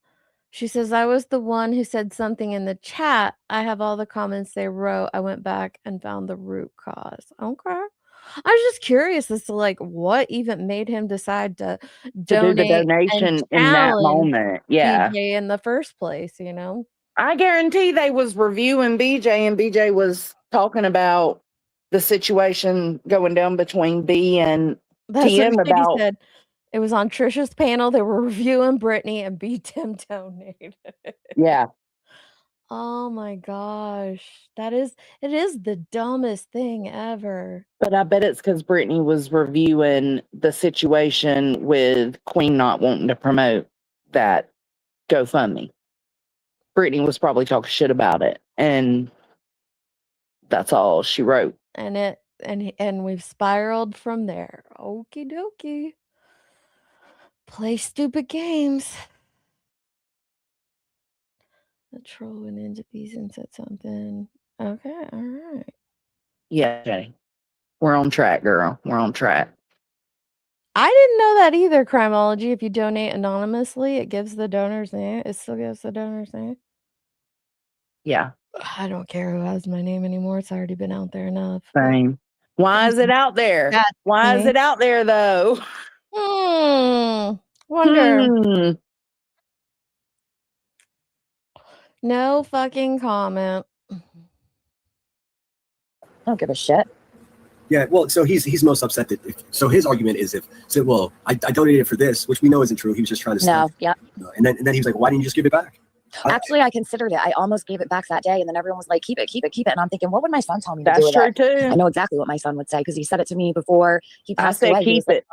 She says, I was the one who said something in the chat. I have all the comments they wrote. I went back and found the root cause. Okay. I was just curious as to like what even made him decide to To do the donate and donation in that challenge moment. Yeah. BJ in the first place, you know? I guarantee they was reviewing BJ, and BJ was talking about the situation going down between B and That's what TM Shady about. said. It was on Trisha's panel. They were reviewing Brittany and B Tim donated. Yeah. Oh my gosh. It is the dumbest thing ever. But I bet it's because Brittany was reviewing the situation with Queen not wanting to promote that GoFundMe. Brittany was probably talking shit about it, and that's all she wrote. And we've spiraled from there. Okie dokie. Play stupid games. The troll went into peace and said something. Okay, all right. Yeah, Jenny. We're on track, girl. We're on track. I didn't know that either, Crimology. If you donate anonymously, it gives the donor's name. It still gives the donor's name. Yeah. I don't care who has my name anymore. It's already been out there enough. Same. Why is it out there? Why is it out there though? Wonder. No fucking comment. I don't give a shit. Yeah, well, so he's most upset that so his argument is I donated for this, which we know isn't true. He was just trying to No, yeah. And then he was like, why didn't you just give it back? Actually, I considered it. I almost gave it back that day, and then everyone was like, keep it, keep it, keep it. And I'm thinking, what would my son tell me to do with it? That's true too. I know exactly what my son would say because he said it to me before he passed I said, away. keep it.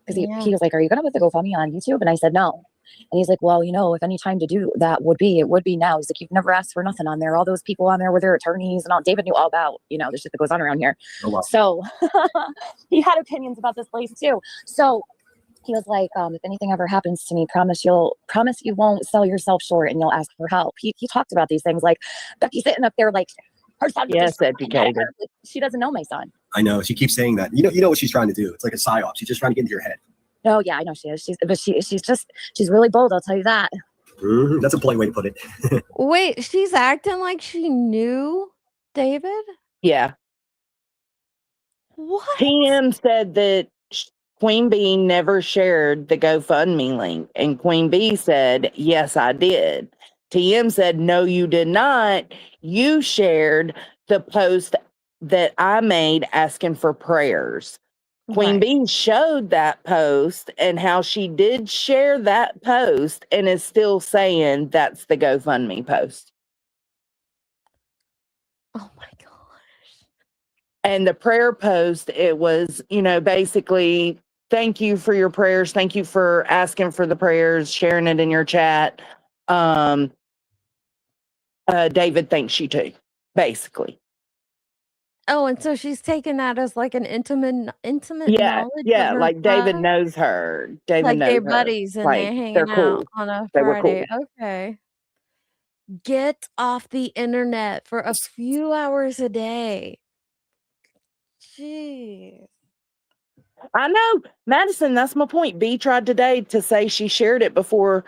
Because he was like, are you going to put the GoFundMe on YouTube? And I said, no. And he's like, well, if any time to do that would be, it would be now. He's like, you've never asked for nothing on there. All those people on there were their attorneys and all. David knew all about, the shit that goes on around here. Oh, wow. So he had opinions about this place too. So he was like, if anything ever happens to me, promise you won't sell yourself short and you'll ask for help. He talked about these things, like Becky sitting up there like her son. Yes, educated. She doesn't know my son. I know. She keeps saying that. You know what she's trying to do. It's like a psyop. She's just trying to get into your head. Oh yeah, I know she is. She's really bold. I'll tell you that. That's a polite way to put it. Wait, she's acting like she knew David? Yeah. What? TM said that Queen Bee never shared the GoFundMe link, and Queen Bee said, yes, I did. TM said, no, you did not. You shared the post that I made asking for prayers. Queen Bee showed that post and how she did share that post and is still saying that's the GoFundMe post. Oh my gosh. And the prayer post, it was, basically, thank you for your prayers. Thank you for asking for the prayers, sharing it in your chat. David thanks you too, basically. Oh, and so she's taking that as like an intimate Yeah, knowledge of her like David son? knows her. David Like knows they're her. buddies and Like, they're hanging they're cool. out on a They were Friday. cool. Okay. Get off the internet for a few hours a day. Jeez. I know, Madison, that's my point. B tried today to say she shared it before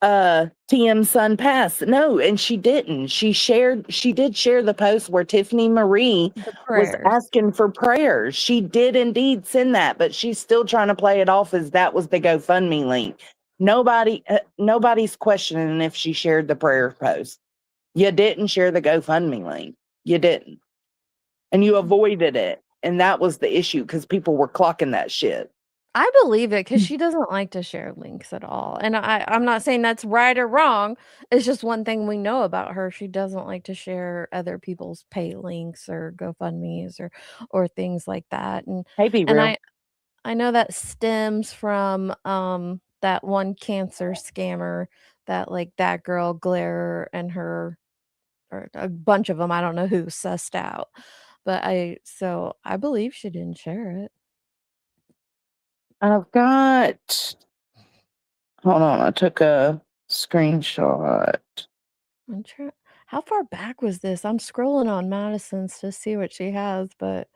TM's son passed. No, and she didn't. She did share the post where Tiffany Marie was asking for prayers. She did indeed send that, but she's still trying to play it off as that was the GoFundMe link. Nobody's questioning if she shared the prayer post. You didn't share the GoFundMe link. You didn't. And you avoided it. And that was the issue because people were clocking that shit. I believe it because she doesn't like to share links at all. And I'm not saying that's right or wrong. It's just one thing we know about her. She doesn't like to share other people's pay links or GoFundMes or things like that. And I know that stems from that one cancer scammer that like that girl Glare and her or a bunch of them, I don't know who sussed out. But I believe she didn't share it. I've got, hold on, I took a screenshot. How far back was this? I'm scrolling on Madison's to see what she has, but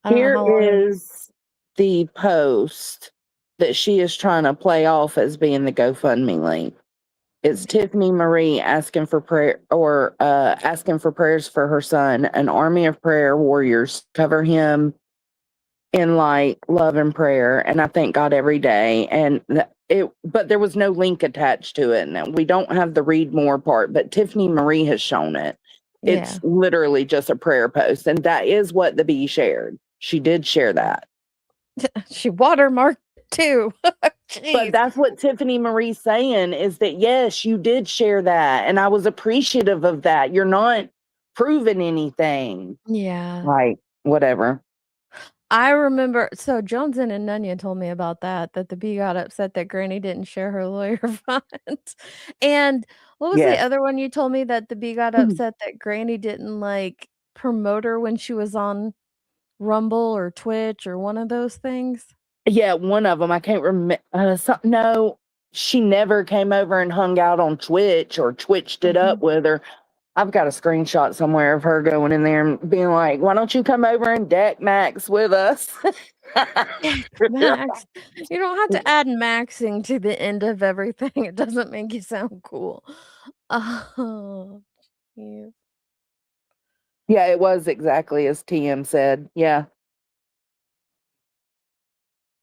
I don't know how long. Here is the post that she is trying to play off as being the GoFundMe link. It's Tiffany Marie asking for prayer or asking for prayers for her son. An army of prayer warriors cover him in light, love, and prayer. And I thank God every day. And but there was no link attached to it. And we don't have the read more part, but Tiffany Marie has shown it. It's literally just a prayer post. And that is what the bee shared. She did share that. She watermarked too. But that's what Tiffany Marie's saying is that, yes, you did share that. And I was appreciative of that. You're not proving anything. Yeah. Like, whatever. I remember, so Jones and Nunya told me about that the bee got upset that Granny didn't share her lawyer funds. And what was the other one you told me that the bee got upset that Granny didn't like promote her when she was on Rumble or Twitch or one of those things? Yeah, one of them. I can't remember. No, she never came over and hung out on Twitch or Twitched it up with her. I've got a screenshot somewhere of her going in there and being like, why don't you come over and deck Max with us? Max. You don't have to add maxing to the end of everything. It doesn't make you sound cool. Oh, geez. Yeah, it was exactly as TM said. Yeah.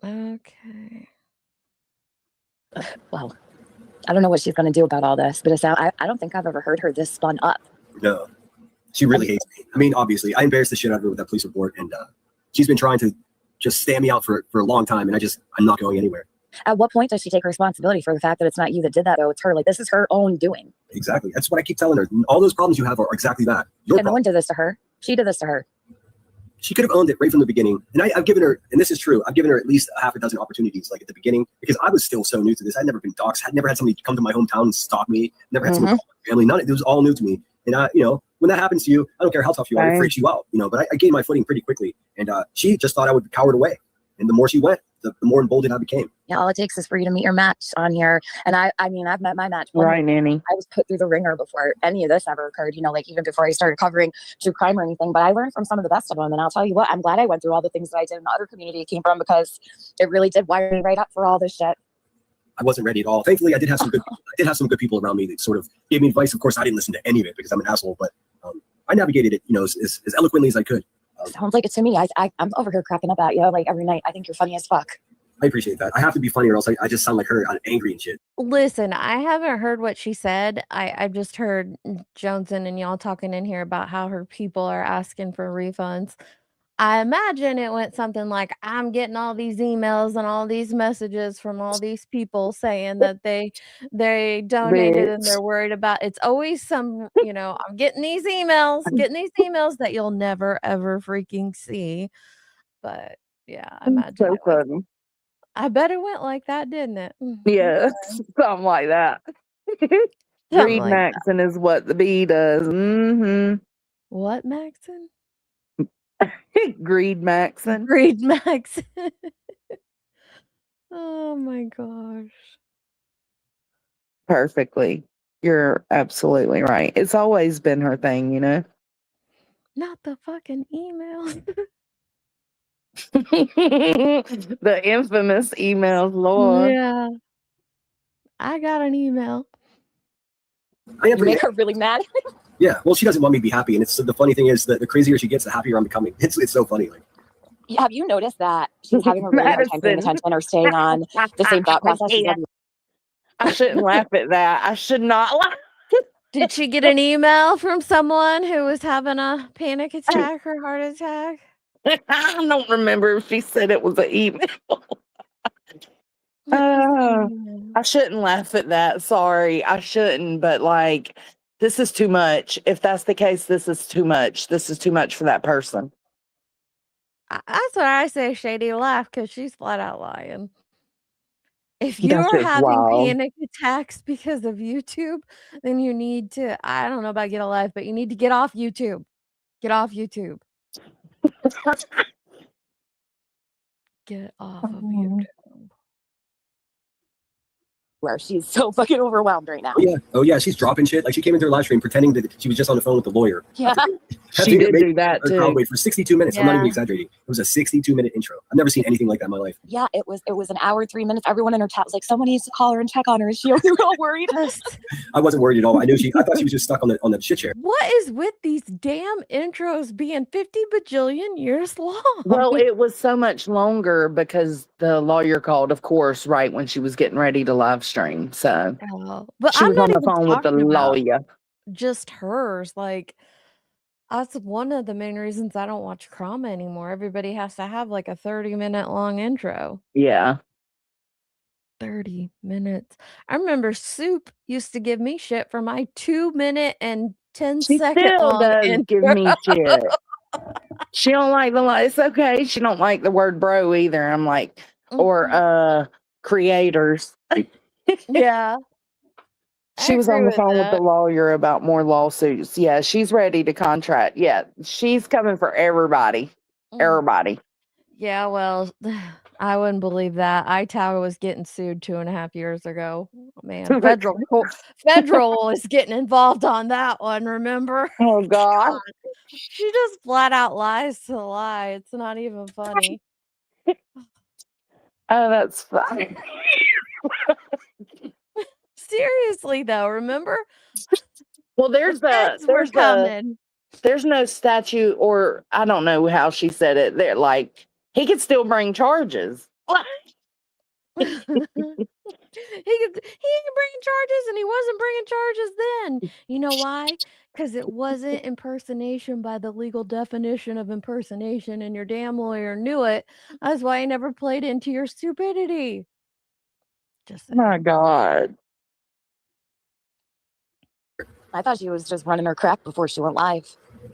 Okay. Well, I don't know what she's going to do about all this, but I don't think I've ever heard her this spun up. No, she really hates me. I mean, obviously, I embarrassed the shit out of her with that police report, and she's been trying to just stand me out for a long time, and I'm not going anywhere. At what point does she take responsibility for the fact that it's not you that did that, though? It's her. Like, this is her own doing. Exactly. That's what I keep telling her. All those problems you have are exactly that. And no one did this to her. She did this to her. She could have owned it right from the beginning. And I've given her, and this is true, I've given her at least a half a dozen opportunities, like at the beginning, because I was still so new to this. I'd never been doxxed. I'd never had somebody come to my hometown and stalk me. Never had somebody call my family. None of it was all new to me. And when that happens to you, I don't care how tough you are, it freaks you out, but I gained my footing pretty quickly. And she just thought I would cower away. And the more she went, the more emboldened I became. Yeah, all it takes is for you to meet your match on here. And I mean, I've met my match. Right, Nanny. I was put through the ringer before any of this ever occurred, like even before I started covering true crime or anything. But I learned from some of the best of them. And I'll tell you what, I'm glad I went through all the things that I did in the other community it came from, because it really did wire me right up for all this shit. I wasn't ready at all. Thankfully, I did have some good people around me that sort of gave me advice. Of course, I didn't listen to any of it because I'm an asshole, but I navigated it, as eloquently as I could. Sounds like it to me. I'm over here cracking up at you like every night. I think you're funny as fuck. I appreciate that. I have to be funny or else I just sound like her. I'm angry and shit. Listen, I haven't heard what she said. I've just heard Joneson and y'all talking in here about how her people are asking for refunds. I imagine it went something like, I'm getting all these emails and all these messages from all these people saying that they donated and they're worried about. It's always some, I'm getting these emails that you'll never ever freaking see. But yeah, I imagine So funny. I bet it went like that, didn't it? Yeah, something like that. Greed Maxon is what the bee does. Mm-hmm. What Maxon? Greed Maxon. Greed Maxon. Oh my gosh. Perfectly. You're absolutely right. It's always been her thing, Not the fucking emails. The infamous emails, Lord. Yeah. I got an email. You make her really mad. Yeah, well, she doesn't want me to be happy, and it's the funny thing is that the crazier she gets, the happier I'm becoming. It's so funny. Like, Yeah, have you noticed that she's having a really hard time paying attention or staying on the same thought process? I shouldn't laugh at that. I should not laugh. Did she get an email from someone who was having a panic attack or heart attack? I don't remember if she said it was an email. I shouldn't laugh at that. Sorry, I shouldn't. But this is too much. If that's the case, this is too much. This is too much for that person. That's what I say, Shady. Laugh, because she's flat out lying. If That's you're just having wild. panic attacks because of YouTube, then you need to, I don't know about get a life, but you need to get off YouTube. Get off YouTube. Get off of YouTube. Where she's so fucking overwhelmed right now. Oh yeah, she's dropping shit. Like she came into her live stream pretending that she was just on the phone with the lawyer. Yeah, she did do that too. Wait for 62 minutes. I'm not even exaggerating. It was a 62-minute intro. I've never seen anything like that in my life. Yeah, it was an hour, 3 minutes. Everyone in her chat was like, someone needs to call her and check on her. Is she okay? We're all worried. I wasn't worried at all. I thought she was just stuck on the shit chair. What is with these damn intros being 50 bajillion years long? Well, it was so much longer because the lawyer called, of course, right when she was getting ready to live stream. So but she I'm was not on the even phone with the talking about lawyer. just hers. That's one of the main reasons I don't watch Krama anymore. Everybody has to have a 30-minute long intro. Yeah. 30 minutes. I remember Soup used to give me shit for my 2-minute and 10-second Still long does intro. give me shit. She don't like it's okay. She don't like the word bro either. I'm like, or creators. Yeah. She was on the phone with the lawyer about more lawsuits. Yeah, she's ready to contract. Yeah, she's coming for everybody. Everybody. Yeah, well, I wouldn't believe that. iTower was getting sued 2.5 years ago. Man, federal is getting involved on that one, remember? Oh, God. She just flat out lies to lie. It's not even funny. Oh, that's funny. Seriously, though, remember? Well, there's no statute, or I don't know how she said it. They're he could still bring charges. He can bring charges, and he wasn't bringing charges then. You know why? Because it wasn't impersonation by the legal definition of impersonation, and your damn lawyer knew it. That's why he never played into your stupidity. Just saying. My God. I thought she was just running her crap before she went live.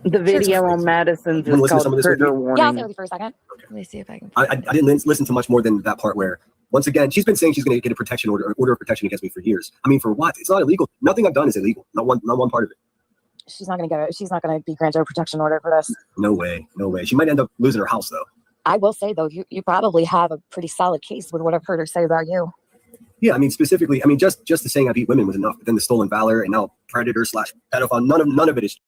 The video on Madison's is called Trigger Warning. Yeah, I'll stay with you for a second. Okay. Let me see if I can. I didn't listen to much more than that part where, once again, she's been saying she's going to get a protection order of protection against me for years. I mean, for what? It's not illegal. Nothing I've done is illegal. Not one part of it. She's not going to get it. She's not going to be granted a protection order for this. No way. She might end up losing her house though. I will say though, you probably have a pretty solid case with what I've heard her say about you. Yeah, I mean, specifically, I mean, just the saying I beat women was enough. But then the stolen valor and now predator / pedophile, none of it is.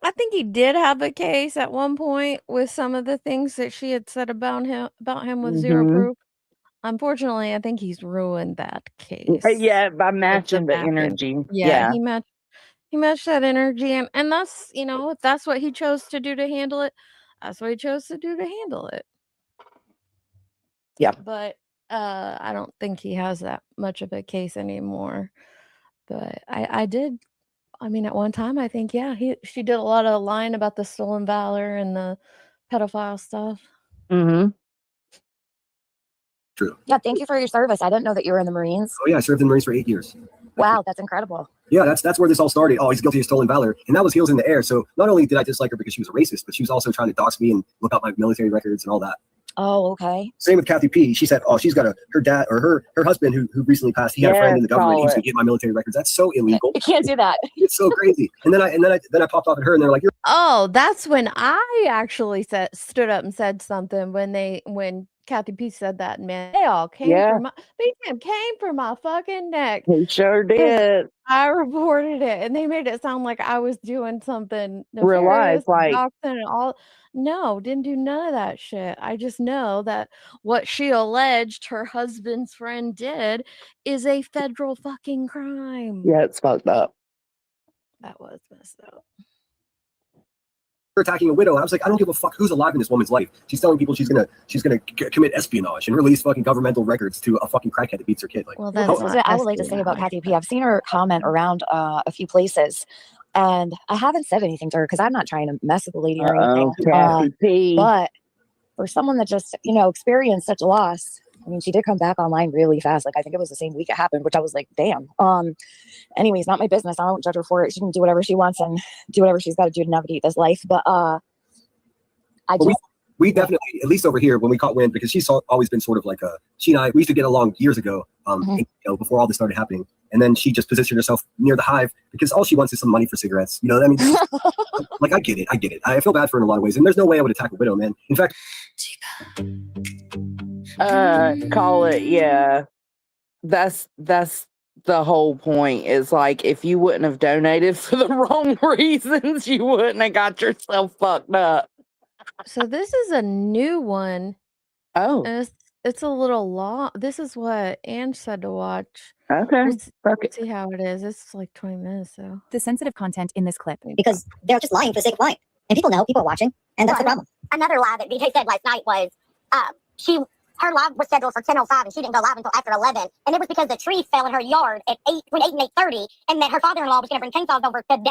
I think he did have a case at one point with some of the things that she had said about him with zero Mm-hmm. proof. Unfortunately, I think he's ruined that case. Yeah, by with matching the backing. energy. Yeah, Yeah. he matched that energy, and that's, you know, if that's what he chose to do to handle it, that's what he chose to do to handle it. Yeah. But I don't think he has that much of a case anymore. But I mean, at one time, I think, yeah, she did a lot of lying about the stolen valor and the pedophile stuff. Mm-hmm. True. Yeah, thank you for your service. I didn't know that you were in the Marines. Oh yeah, I served in the Marines for 8 years. Wow, that's incredible. Yeah, that's where this all started. Oh, he's guilty of stolen valor, and that was heels in the air. So not only did I dislike her because she was a racist, but she was also trying to dox me and look up my military records and all that. Oh, okay. Same with Kathy P. She said, oh, she's got her dad or her husband who recently passed. He had a friend in the government. He used to get my military records. That's so illegal. You can't do that. It's so crazy. And then I popped off at her, and they're like, "You're." Oh, that's when I actually stood up and said something when Kathy P said that, man. They all came for my came for my fucking neck. He sure did. I reported it, and they made it sound like I was doing something Real life, nefarious, like doxing and all. No, didn't do none of that shit. I just know that what she alleged her husband's friend did is a federal fucking crime. yeah, it's fucked up. That was messed up. Attacking a widow. I was like, I don't give a fuck who's alive in this woman's life. She's telling people she's gonna commit espionage and release fucking governmental records to a fucking crackhead that beats her kid. Like, Well, This that's is not what I would like to say about espionage. Kathy P. I've seen her comment around a few places, and I haven't said anything to her because I'm not trying to mess with the lady or anything. Kathy P. But for someone that just, experienced such a loss, I mean, she did come back online really fast. Like, I think it was the same week it happened, which I was like, damn. Anyways, not my business. I don't judge her for it. She can do whatever she wants and do whatever she's got to do to navigate this life. But we definitely, at least over here, when we caught wind, because she's always been sort of like she and I, we used to get along years ago, before all this started happening. And then she just positioned herself near the hive because all she wants is some money for cigarettes. You know what I mean? Like, I get it. I feel bad for her in a lot of ways. And there's no way I would attack a widow, man. In fact, call it, yeah. That's the whole point, is like, if you wouldn't have donated for the wrong reasons, you wouldn't have got yourself fucked up. So this is a new one. Oh, And it's a little long. This is what Ange said to watch. okay. Let's see how it is. It's like 20 minutes, so. The sensitive content in this clip. Because they're just lying for the sake of lying. And people know, people are watching, and that's the problem. Another lie that BJ said last night was her live was scheduled for 10:05 and she didn't go live until after 11. And it was because the tree fell in her yard at between 8 and 8:30, and that her father-in-law was going to bring chainsaws over today.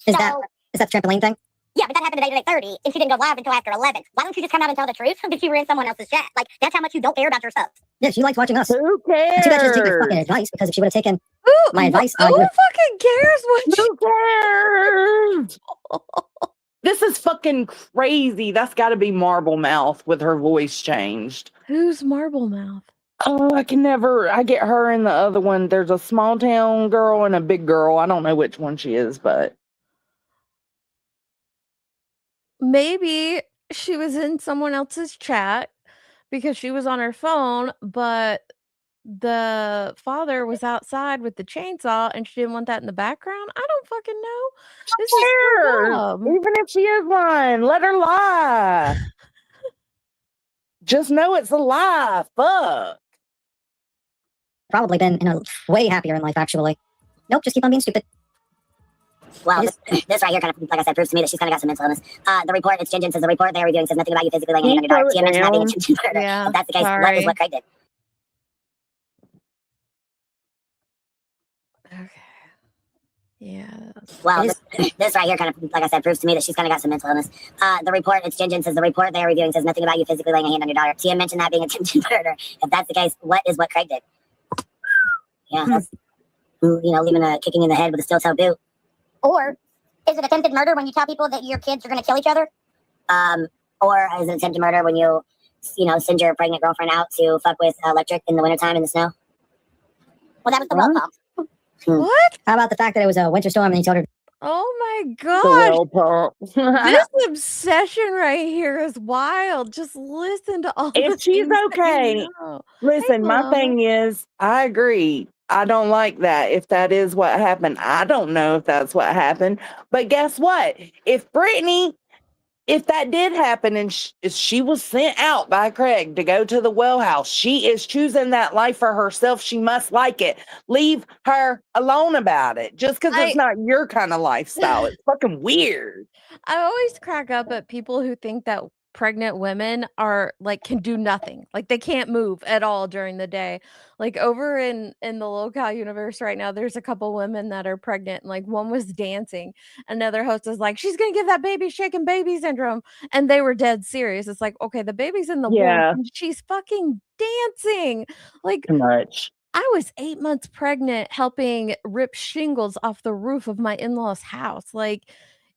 Is that the trampoline thing? Yeah, but that happened at 8 and 8:30, and she didn't go live until after 11. Why don't you just come out and tell the truth that you were in someone else's chat? Like, that's how much you don't care about yourself. Yeah, she likes watching us. Who cares? Too bad she doesn't take your fucking advice, because if she would have taken my advice, Who fucking cares what Who cares? This is fucking crazy. That's got to be Marble Mouth with her voice changed. Who's Marble Mouth? Oh, I get her and the other one. There's a small town girl and a big girl. I don't know which one she is, but Maybe she was in someone else's chat because she was on her phone, but the father was outside with the chainsaw and she didn't want that in the background. I don't fucking know. This is so dumb. even if she is lying, let her lie. Just know it's a lie. Fuck. Probably been way happier in life, actually. Nope, just keep on being stupid. Well, this right here kind of, like I said, proves to me that she's kind of got some mental illness. The report, it's Gingen says the report they're reviewing says nothing about you physically laying a hand on your daughter. TM mentioned that being attempted murder. Yeah, If that's the case, what is what Craig did? Okay. Yeah. Well, this right here kind of, like I said, proves to me that she's kind of got some mental illness. The report, it's Gingen says the report they're reviewing says nothing about you physically laying a hand on your daughter. TM mentioned that being attempted murder. If that's the case, what is what Craig did? Yeah, that's, leaving a kicking in the head with a steel toe boot. Or is it attempted murder when you tell people that your kids are going to kill each other? Or is it attempted murder when you send your pregnant girlfriend out to fuck with electric in the wintertime in the snow? Well, that was the well call. What? How about the fact that it was a winter storm and he told her? Oh my The gosh. well pump. This obsession right here is wild. Just listen to all the If she's things that you okay, know. Hey, listen, my Mama. thing is, I agree. I don't like that if that is what happened. I don't know if that's what happened. But guess what? If Brittany, if that did happen and she was sent out by Craig to go to the well house, she is choosing that life for herself. She must like it. Leave her alone about it. Just because it's not your kind of lifestyle. It's fucking weird. I always crack up at people who think that pregnant women are like can do nothing. Like they can't move at all during the day. Like over in the local universe right now, there's a couple women that are pregnant and like one was dancing. Another host is like, she's gonna give that baby shaken baby syndrome. And they were dead serious. It's like, okay, the baby's in the womb Yeah. and she's fucking dancing. Like Too much. I was 8 months pregnant helping rip shingles off the roof of my in-laws' house. Like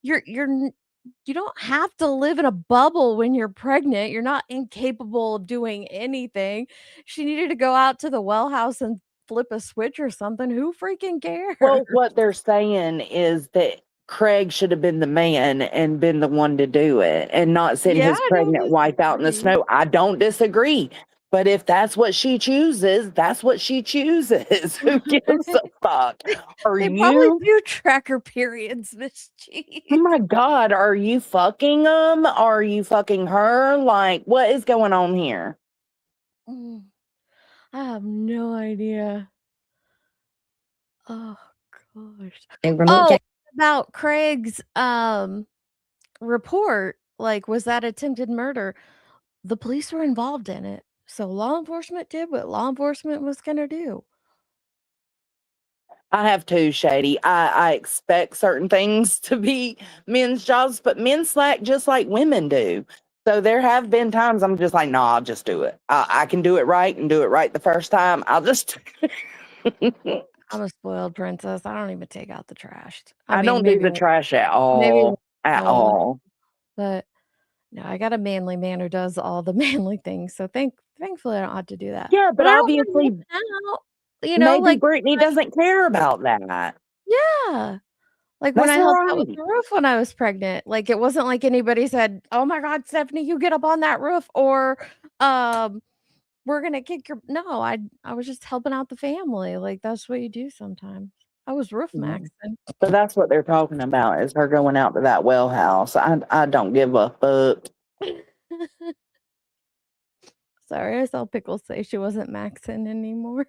you don't have to live in a bubble when you're pregnant. You're not incapable of doing anything. She needed to go out to the well house and flip a switch or something. Who freaking cares? Well, what they're saying is that Craig should have been the man and been the one to do it and not send Yeah, his I don't pregnant wife out in the disagree. snow. I don't disagree. But if that's what she chooses, that's what she chooses. Who gives a fuck? Are They probably you? do track her periods, Miss G. Oh my God. Are you fucking them? Are you fucking her? Like, what is going on here? Mm, I have no idea. Oh gosh. Oh, about Craig's report, like was that attempted murder? The police were involved in it. So law enforcement did what law enforcement was gonna do. I have too, Shady. I expect certain things to be men's jobs, but men slack just like women do. So there have been times I'm just like, no, I'll just do it. I can do it right and do it right the first time. I'll just. I'm a spoiled princess. I don't even take out the trash. I don't do the trash at maybe all. At all. but no, I got a manly man who does all the manly things. So thankfully I don't have to do that. Yeah, but I don't mind obviously, helping out, you know, maybe like Brittany doesn't care about that. yeah. Like when That's I all helped out with right. the roof when I was pregnant, like it wasn't like anybody said, "Oh my God, Stephanie, you get up on that roof," or we're gonna kick your no, I was just helping out the family. Like that's what you do sometimes. I was roof Mhm. maxing. So that's what they're talking about is her going out to that well house. I don't give a fuck. Sorry, I saw Pickles say she wasn't maxing anymore.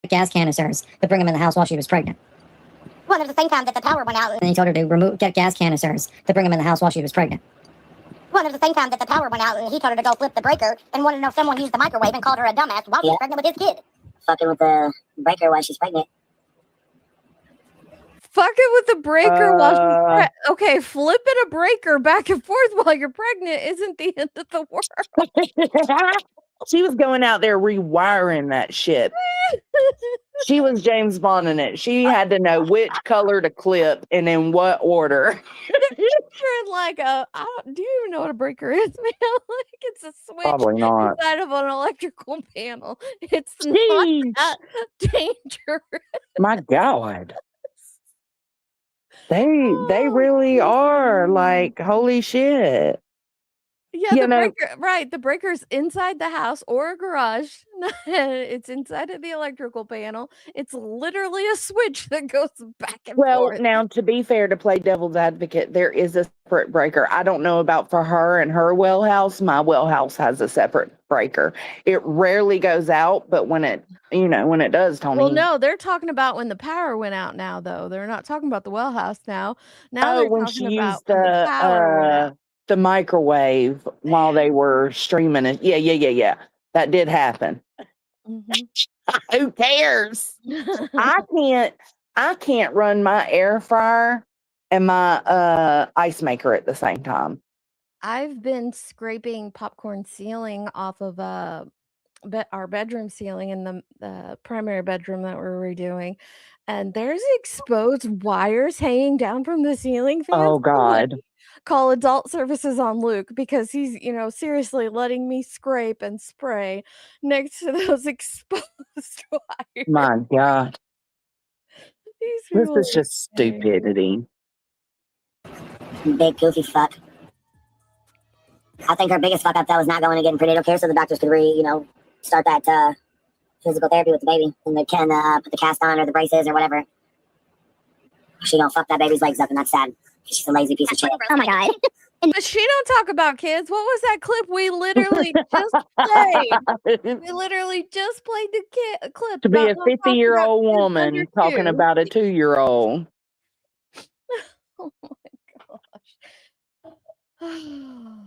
Gas canisters to bring them in the house while she was pregnant. Well, there's the same time that the power went out. And he told her to get gas canisters to bring them in the house while she was pregnant. Well, there's the same time that the power went out, and he told her to go flip the breaker and wanted to know if someone used the microwave and called her a dumbass while she was pregnant with his kid. Fucking with the breaker while she's pregnant. Fucking with the breaker while she's okay, flipping a breaker back and forth while you're pregnant isn't the end of the world. She was going out there rewiring that shit. She was James Bond in it. She had to know which color to clip and in what order. You're like do you even know what a breaker is, man? Like it's a switch Probably not. inside of an electrical panel. It's not that dangerous. My God. They really are like, holy shit. Yeah, You the know, breaker, right? The breaker's inside the house or a garage. It's inside of the electrical panel. It's literally a switch that goes back and well, forth. now to be fair, to play devil's advocate, there is a separate breaker. I don't know about for her and her well house. My well house has a separate breaker. It rarely goes out, but when it does, Tony. Well, no, they're talking about when the power went out now, though. They're not talking about the well house now. Now they're when talking she about used when the power went out. the microwave while they were streaming it. Yeah. That did happen. Who cares? I can't run my air fryer and my ice maker at the same time. I've been scraping popcorn ceiling off of our bedroom ceiling in the primary bedroom that we're redoing, and there's exposed wires hanging down from the ceiling fans. Oh God. Call adult services on Luke because he's, seriously letting me scrape and spray next to those exposed wires. My God. This is just stupidity. Big goofy fuck. I think her biggest fuck up though is not going to get in prenatal care so the doctors could start that physical therapy with the baby and they can put the cast on or the braces or whatever. She don't fuck that baby's legs up and that's sad. She's a lazy piece of shit. Oh my God. But she don't talk about kids. What was that clip we literally just played? We literally just played the clip. To be a about not talking 50-year-old about kids under woman talking 2. about a 2-year-old. Oh my gosh.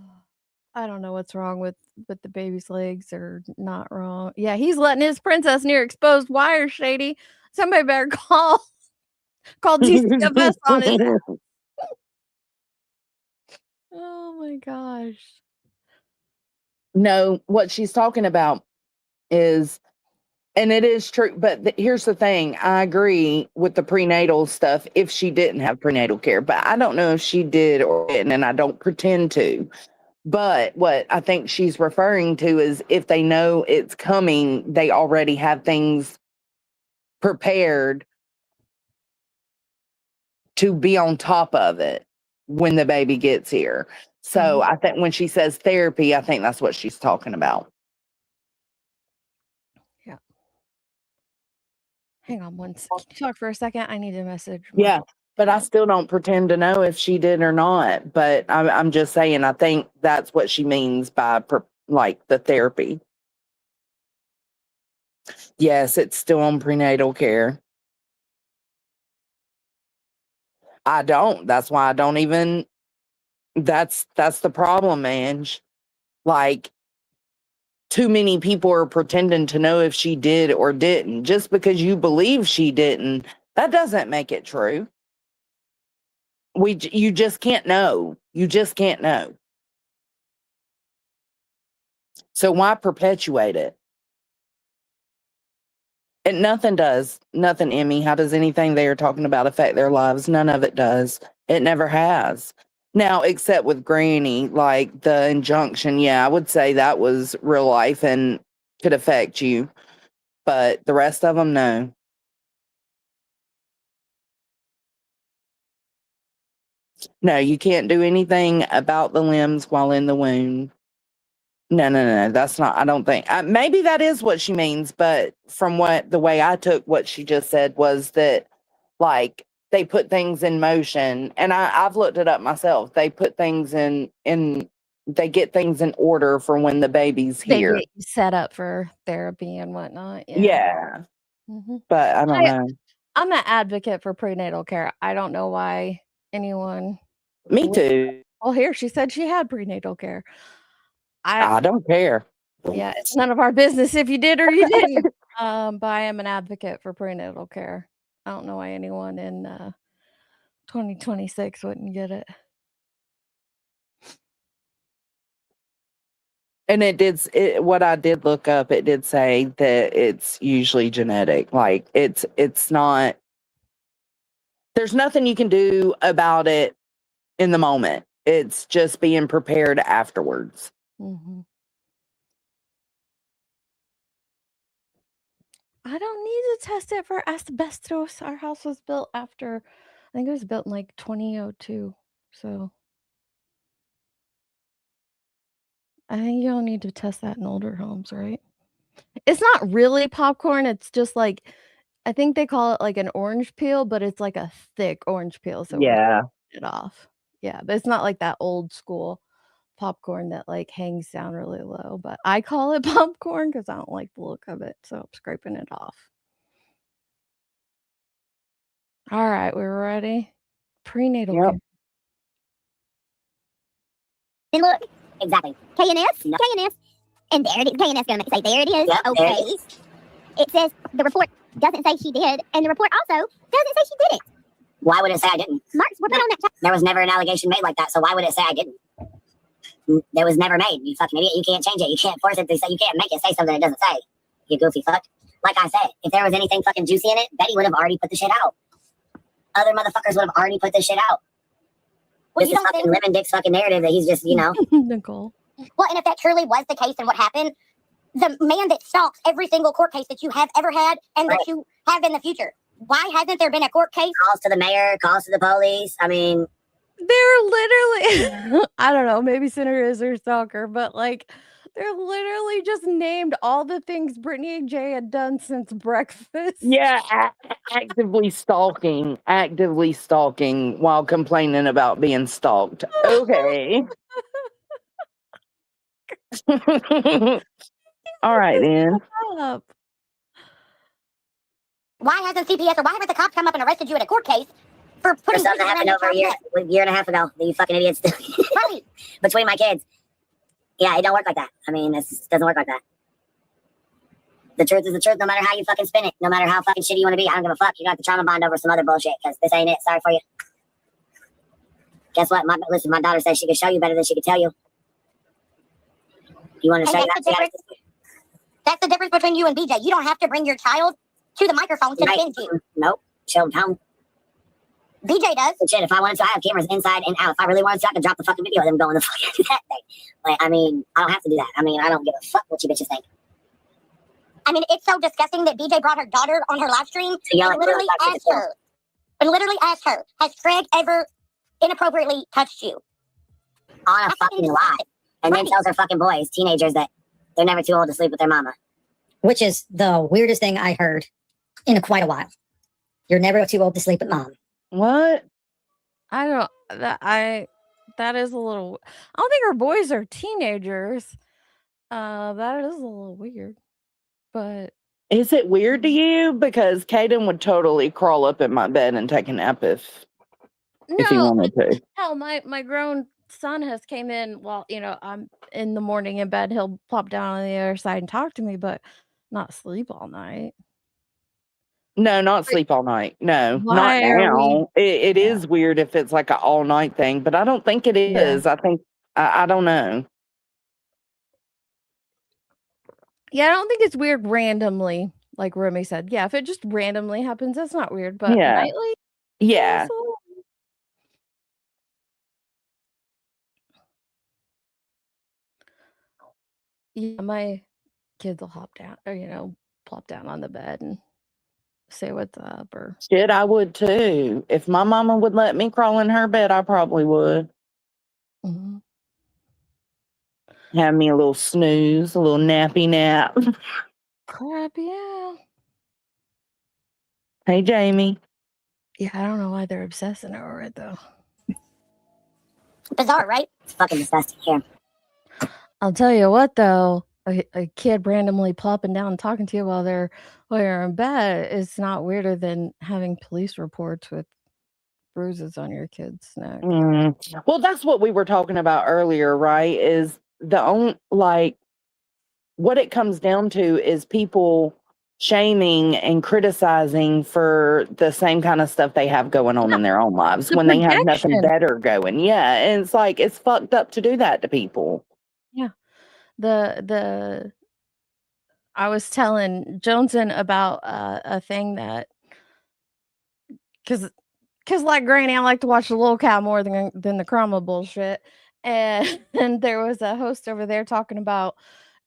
I don't know what's wrong with the baby's legs or not wrong. Yeah, he's letting his princess near exposed wires, Shady. Somebody better call DCFS on it. Oh my gosh. No, what she's talking about is, and it is true, but here's the thing. I agree with the prenatal stuff if she didn't have prenatal care, but I don't know if she did or didn't, and I don't pretend to. But what I think she's referring to is if they know it's coming, they already have things prepared to be on top of it when the baby gets here. So I think when she says therapy, I think that's what she's talking about. Yeah. Hang on one second. Can you talk for a second? I need a message. Yeah, but I still don't pretend to know if she did or not. But I'm just saying, I think that's what she means by the therapy. Yes, it's still on prenatal care. I don't. That's why I don't even. That's the problem, Ange. Like, too many people are pretending to know if she did or didn't. Just because you believe she didn't, that doesn't make it true. You just can't know. You just can't know. So why perpetuate it? And nothing does. Nothing, Emmy. How does anything they are talking about affect their lives? None of it does. It never has. Now, except with Granny, like the injunction, yeah, I would say that was real life and could affect you. But the rest of them, no. No, you can't do anything about the limbs while in the womb. No. That's not, I don't think. Maybe that is what she means, but from the way I took what she just said was that, like, they put things in motion, and I've looked it up myself. They put things in they get things in order for when the baby's here. They get you set up for therapy and whatnot. Yeah. Mm-hmm. But I don't know. I'm an advocate for prenatal care. I don't know why anyone. Me too. Well, here she said she had prenatal care. I don't care. Yeah, it's none of our business if you did or you didn't. But I am an advocate for prenatal care. I don't know why anyone in 2026 wouldn't get it. And what I did look up, it did say that it's usually genetic. Like it's not, there's nothing you can do about it in the moment. It's just being prepared afterwards. Mm-hmm. I don't need to test it for asbestos. Our house was built after, I think it was built in like 2002. So I think you don't need to test that in older homes, right? It's not really popcorn. It's just like, I think they call it like an orange peel, but it's like a thick orange peel. So yeah, it off. Yeah, but it's not like that old school popcorn that like hangs down really low. But I call it popcorn because I don't like the look of it. So I'm scraping it off. All right, we're ready. Prenatal care. And look, exactly. KNS, no. KNS, and there it is. KNS gonna say there it is. Yep, okay. It says the report doesn't say she did, and the report also doesn't say she did it. Why would it say I didn't? Marks were put on that. There was never an allegation made like that, so why would it say I didn't? That was never made. You fucking idiot. You can't change it. You can't force it to say. You can't make it say something it doesn't say. You goofy fuck. Like I said, if there was anything fucking juicy in it, Betty would have already put the shit out. Other motherfuckers would have already put this shit out. Well, this is fucking Lemon Dick's fucking narrative that he's just, Nicole. Well, and if that truly was the case and what happened, the man that stalks every single court case that you have ever had and that you have in the future, Why hasn't there been a court case? Calls to the mayor, calls to the police. I mean, they're literally, I don't know, maybe Sinner is her stalker, but like, they're literally just named all the things Brittany and Jay had done since breakfast. Yeah, actively stalking while complaining about being stalked. Okay. All right, then. Up. Why hasn't CPS or why haven't the cops come up and arrested you in a court case for putting something happened over a year and a half ago? You fucking idiots. Right. Between my kids. Yeah, it don't work like that. I mean, it doesn't work like that. The truth is the truth, no matter how you fucking spin it. No matter how fucking shitty you want to be. I don't give a fuck. You got the trauma bond over some other bullshit, because this ain't it. Sorry for you. Guess what? Listen, my daughter says she can show you better than she can tell you. You want to show you that? That's the difference between you and BJ. You don't have to bring your child to the microphone to defend you. Nope. Chill down. BJ does. Shit, if I wanted to, I have cameras inside and out. If I really wanted to, I could drop the fucking video of them going the fuck into that thing. Like, I mean, I don't have to do that. I mean, I don't give a fuck what you bitches think. I mean, it's so disgusting that BJ brought her daughter on her live stream and literally asked her, has Craig ever inappropriately touched you? On a fucking lie. And then tells her fucking boys, teenagers, that they're never too old to sleep with their mama. Which is the weirdest thing I heard in quite a while. You're never too old to sleep with mom. What? I don't. That is a little. I don't think our boys are teenagers. That is a little weird. But is it weird to you? Because Caden would totally crawl up in my bed and take a nap if he wanted to. Hell, my grown son has came in while I'm in the morning in bed. He'll plop down on the other side and talk to me, but not sleep all night. No, not sleep all night. No, not now. It is weird if it's like an all night thing, but I don't think it is. I think I don't know. Yeah, I don't think it's weird randomly, like Remy said. Yeah, if it just randomly happens, that's not weird. But nightly, yeah. Yeah, my kids will hop down or plop down on the bed and say what's up or shit. I would too. If my mama would let me crawl in her bed, I probably would. Mm-hmm. Have me a little snooze, a little nappy nap. Crap, yeah. Hey, Jamie. Yeah, I don't know why they're obsessing over it though. Bizarre, right? It's fucking disgusting here. I'll tell you what though, a kid randomly plopping down and talking to you while you're in bed is not weirder than having police reports with bruises on your kid's neck. Well, that's what we were talking about earlier, right? Is what it comes down to is people shaming and criticizing for the same kind of stuff they have going on in their own lives when they have nothing better going. Yeah, and it's like it's fucked up to do that to people. Yeah. I was telling Joneson about a thing that because like Granny, I like to watch the Lil Cow more than the Chroma bullshit. And there was a host over there talking about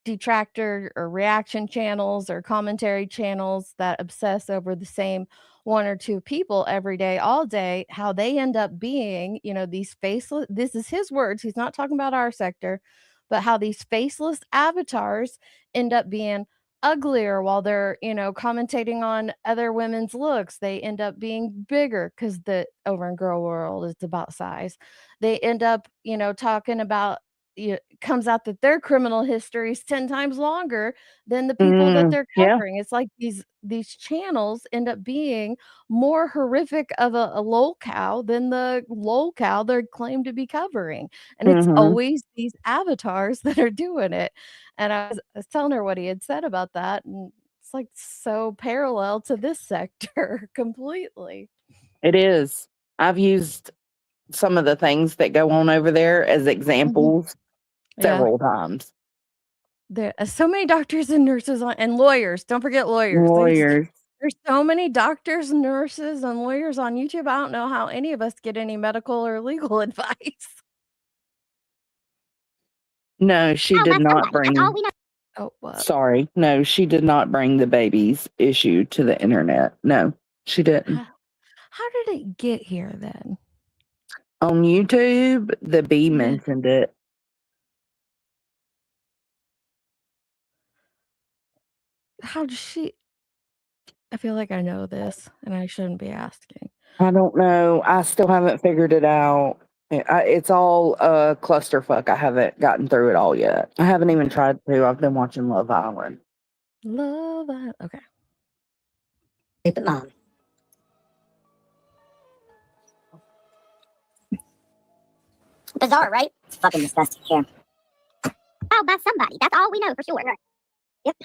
detractor or reaction channels or commentary channels that obsess over the same one or two people every day, all day, how they end up being, these faceless, this is his words, he's not talking about our sector, but how these faceless avatars end up being uglier while they're commentating on other women's looks. They end up being bigger because the over in girl world it's about size. They end up talking about comes out that their criminal history is 10 times longer than the people that they're covering. It's like these channels end up being more horrific of a lol cow than the lol cow they're claimed to be covering. And it's always these avatars that are doing it. And I was telling her what he had said about that. And it's like so parallel to this sector completely. It is. I've used some of the things that go on over there as examples several times. There are so many doctors and nurses and lawyers. Don't forget lawyers. There's so many doctors, nurses, and lawyers on YouTube. I don't know how any of us get any medical or legal advice. No, she did not bring. Oh, what? Sorry. No, she did not bring the baby's issue to the internet. No. She didn't. How did it get here then? On YouTube, the bee Yeah. mentioned it. How does she? I feel like I know this, and I shouldn't be asking. I don't know. I still haven't figured it out. It's all a clusterfuck. I haven't gotten through it all yet. I haven't even tried to. I've been watching Love Island. Love Island. Okay. Stupid mom. Bizarre, right? It's fucking disgusting. Here. Oh, by somebody. That's all we know for sure. Yep.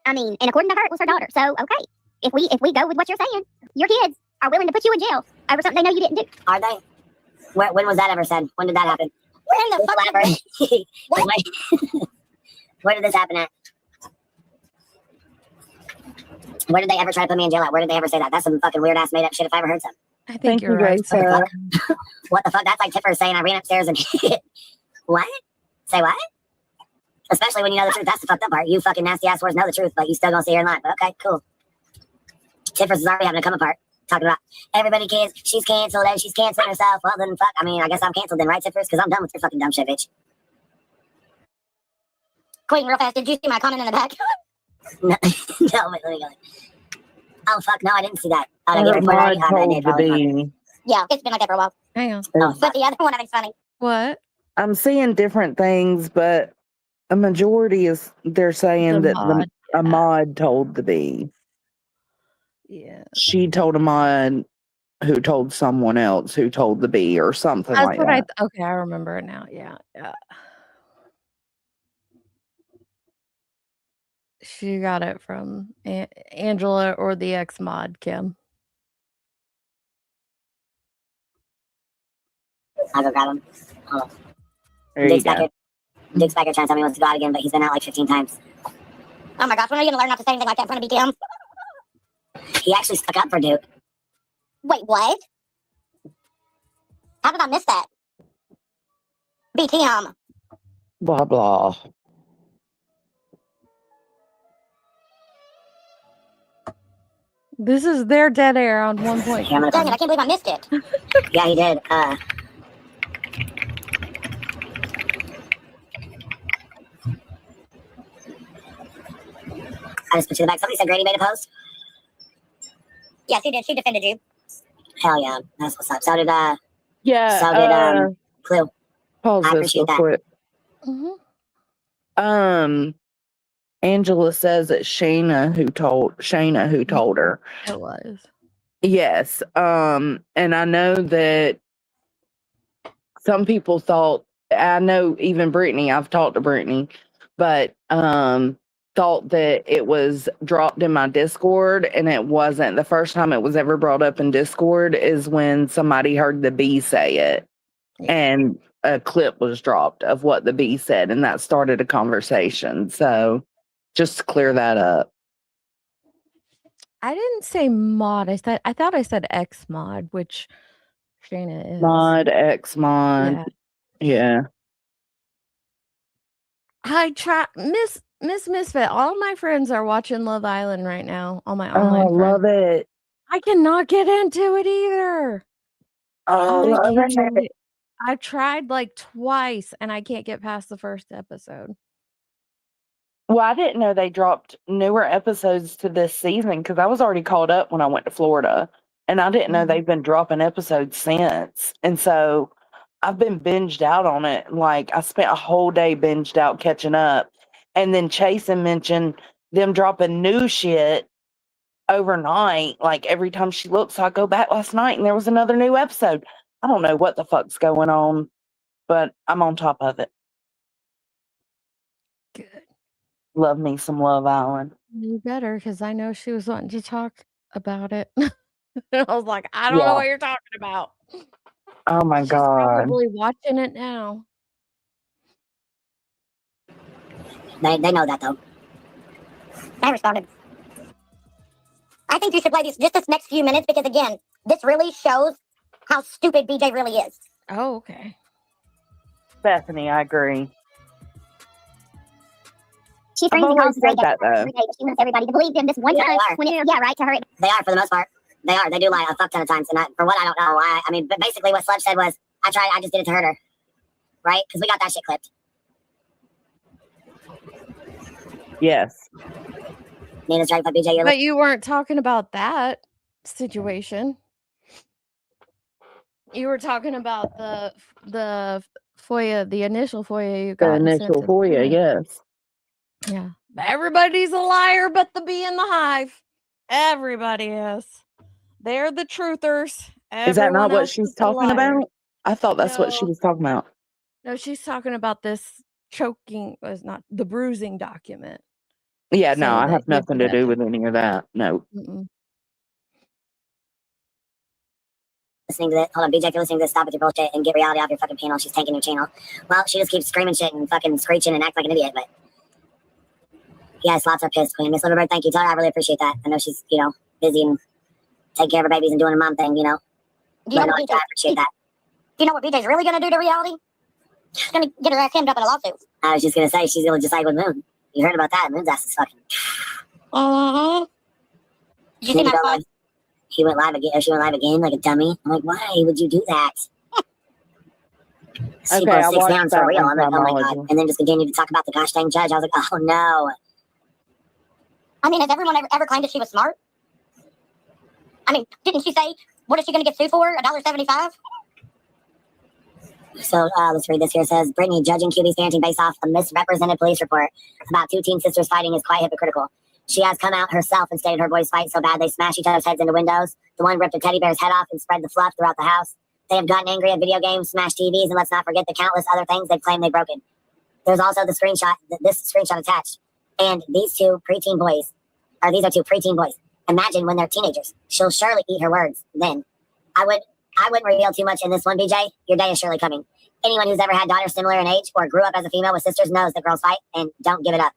I mean, and according to her, it was her daughter. So, okay. If we go with what you're saying, your kids are willing to put you in jail over something they know you didn't do. Are they? When was that ever said? When did that happen? Where in the fuck? Where did this happen at? Where did they ever try to put me in jail at? Where did they ever say that? That's some fucking weird ass made up shit if I ever heard some. I think you're right, Sarah. What the fuck? That's like Tipper saying I ran upstairs and what? Say what? Especially when you know the truth. That's the fucked up part. You fucking nasty ass words know the truth, but you still gonna sit here and lie. But okay, cool. Tiffers is already having to come apart. Talking about everybody kids, she's canceled and she's canceling herself. Well then fuck. I mean, I guess I'm canceled then, right, Tiffers? Because I'm done with your fucking dumb shit, bitch. Queen, real fast, did you see my comment in the back? No, wait, let me go. Oh fuck, no, I didn't see that. Oh, Her mod told the bee. Yeah, it's been like that for a while. Hang on. Oh, but the other one I think's funny. What? I'm seeing different things, but a majority is they're saying The that mod, a mod told the bee. Yeah. She told a mod who told someone else who told the bee or something That's like what that. okay, I remember it now. Yeah. She got it from Angela or the ex mod, Kim. I'll go grab him. Hold on. There you go. Dick's back here trying to tell me he wants to go out again, but he's been out like 15 times. Oh my gosh, when are you going to learn not to say anything like that in front of BTM? He actually stuck up for Duke. Wait, what? How did I miss that? BTM. Blah, blah. This is their dead air on 1 point. Dang it, I can't believe I missed it. Yeah, he did. I just put you in the back. Somebody said Grady made a post. Yes, he did. She defended you. Hell yeah. That's what's up. So did Yeah. So did Clue. Pause I this real appreciate that. quick. Mm-hmm. Angela says it's Shayna who told her. It was. Yes. And I know that some people thought, I know even Brittany, I've talked to Brittany, but thought that it was dropped in my Discord, and it wasn't. The first time it was ever brought up in Discord is when somebody heard the bee say it, and a clip was dropped of what the bee said, and that started a conversation. So just to clear that up. I didn't say mod. I thought I said X mod, which Shayna is. Mod, X mod. Yeah. I try Miss Misfit. All my friends are watching Love Island right now. All my online friends. Love it. I cannot get into it either. I tried like twice and I can't get past the first episode. Well, I didn't know they dropped newer episodes to this season because I was already caught up when I went to Florida, and I didn't know they've been dropping episodes since. And so I've been binged out on it. Like, I spent a whole day binged out catching up. And then Chasen mentioned them dropping new shit overnight. Like, every time she looks, I go back last night and there was another new episode. I don't know what the fuck's going on, but I'm on top of it. Good. Love me some Love Island. You better, because I know she was wanting to talk about it. I was like, I don't know what you're talking about. Oh my God. Probably watching it now. They know that though. I responded. I think you should play this next few minutes because again, this really shows how stupid BJ really is. Oh, okay. Bethany, I agree. She I've always said that though. She wants everybody to believe in this one time. Yeah, right. To her, they are for the most part. They are. They do lie a fuck ton of times. And for what I don't know. I mean, but basically what Sludge said was, I just did it to hurt her. Right? Because we got that shit clipped. Yes. Nina's right, but BJ, But you weren't talking about that situation. You were talking about the FOIA, the initial FOIA you got. The initial FOIA, yes. Yeah. Everybody's a liar but the bee in the hive. Everybody is. They're the truthers. Is that not Everyone what else she's is a talking liar. about? I thought that's what she No. was talking about. No, she's talking about this choking was not the bruising document. Yeah, no, saying I that have he nothing to did do that. with any of that. No. Mm-mm. listening to this. Hold on, BJ, if you're listening to this, stop with your bullshit and get reality off your fucking panel. She's tanking your channel. Well, she just keeps screaming shit and fucking screeching and act like an idiot, but yeah, slots are pissed, Queen. Miss Liverbird, thank you. Tell her I really appreciate that. I know she's, busy and taking care of her babies and doing her mom thing, Do you know what I appreciate that. Do you know what BJ's really going to do to reality? She's going to get her ass hemmed up in a lawsuit. I was just going to say, she's going to just like with Moon. You heard about that. Moon's ass is fucking... Did you see my phone? He went live again. She went live again like a dummy. I'm like, why would you do that? She Okay, goes I 6 watched down that for real. one I'm like, oh my time, God. And then just continued to talk about the gosh dang judge. I was like, oh no. I mean, has everyone ever claimed that she was smart? I mean, didn't she say, what is she going to get sued for? $1.75? So let's read this here. It says, Brittany, judging QB's parenting based off a misrepresented police report about 2 teen sisters fighting is quite hypocritical. She has come out herself and stated her boys fight so bad they smash each other's heads into windows. The one ripped a teddy bear's head off and spread the fluff throughout the house. They have gotten angry at video games, smashed TVs, and let's not forget the countless other things they've claimed they've broken. There's also the screenshot, this screenshot attached. And these are 2 preteen boys. Imagine when they're teenagers. She'll surely eat her words then. I wouldn't reveal too much in this one, BJ. Your day is surely coming. Anyone who's ever had daughters similar in age or grew up as a female with sisters knows that girls fight and don't give it up.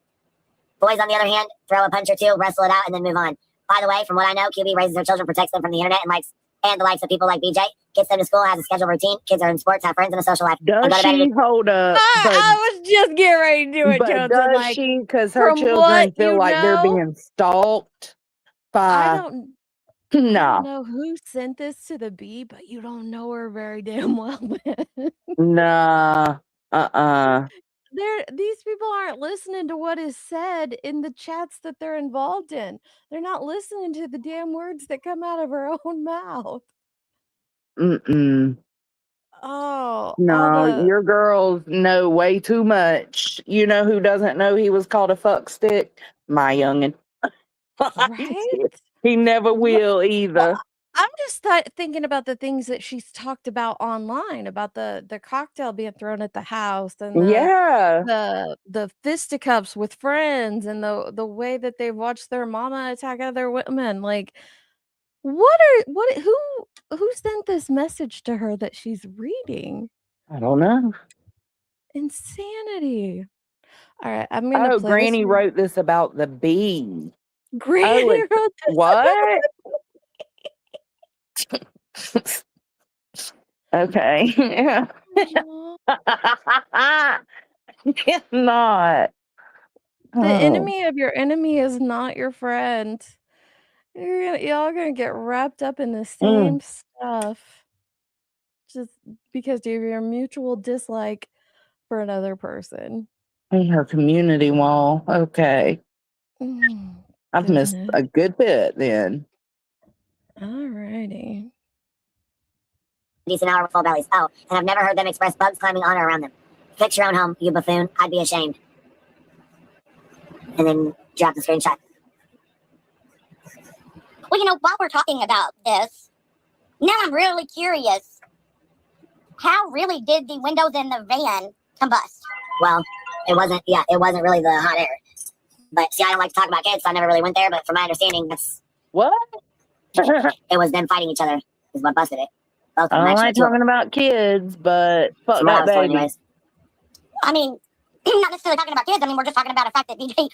Boys, on the other hand, throw a punch or 2, wrestle it out, and then move on. By the way, from what I know, QB raises her children, protects them from the internet, and the likes of people like BJ, gets them to school, has a scheduled routine, kids are in sports, have friends, and a social life. Does she hold up? I was just getting ready to do it, But Jones. does Like, she? Because her from children what feel you like they're know, being stalked I by. don't No, know who sent this to the bee, but you don't know her very damn well. nah, These people aren't listening to what is said in the chats that they're involved in. They're not listening to the damn words that come out of her own mouth. Mm-mm. Oh, No, your girls know way too much. You know who doesn't know he was called a fuck stick? My youngin'. right? He never will either. I'm just thinking about the things that she's talked about online, about the cocktail being thrown at the house and the fisticuffs with friends and the way that they've watched their mama attack other women. Like, who sent this message to her that she's reading? I don't know. Insanity. All right, I'm gonna play Granny this. wrote this about the bee. Granny wrote this. What? Okay. Yeah. Not. The enemy of your enemy is not your friend. Y'all gonna get wrapped up in the same stuff just because of your mutual dislike for another person. Her community wall. Okay. I've missed a good bit then. Alrighty. Decent hour with full bellies. Oh, and I've never heard them express bugs climbing on or around them. Fix your own home, you buffoon. I'd be ashamed. And then drop the screenshot. Well, while we're talking about this, now I'm really curious. How really did the windows in the van combust? Well, it wasn't really the hot air. But see, I don't like to talk about kids, so I never really went there, but from my understanding, that's... What? It was them fighting each other is what busted it. I don't like talking about kids, but fuck that baby. I mean, not necessarily talking about kids. I mean, we're just talking about a fact that BJ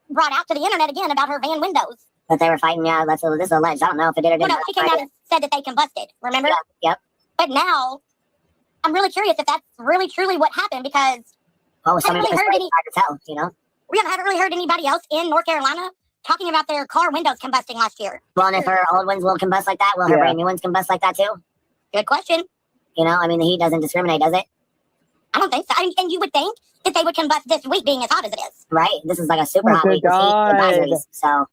brought out to the internet again about her van windows. That they were fighting, yeah, this is alleged. I don't know if it did or didn't. Well, no, she came out and said that they combusted, remember? Yeah, yep. But now, I'm really curious if that's really, truly what happened, because I haven't really heard hard to tell, we haven't really heard anybody else in North Carolina talking about their car windows combusting last year. Well, and if her old ones will combust like that, will her brand new ones combust like that too? Good question. You know, I mean, the heat doesn't discriminate, does it? I don't think so. And you would think that they would combust this week being as hot as it is. Right? This is like a super hot good week with heat God. advisories. So,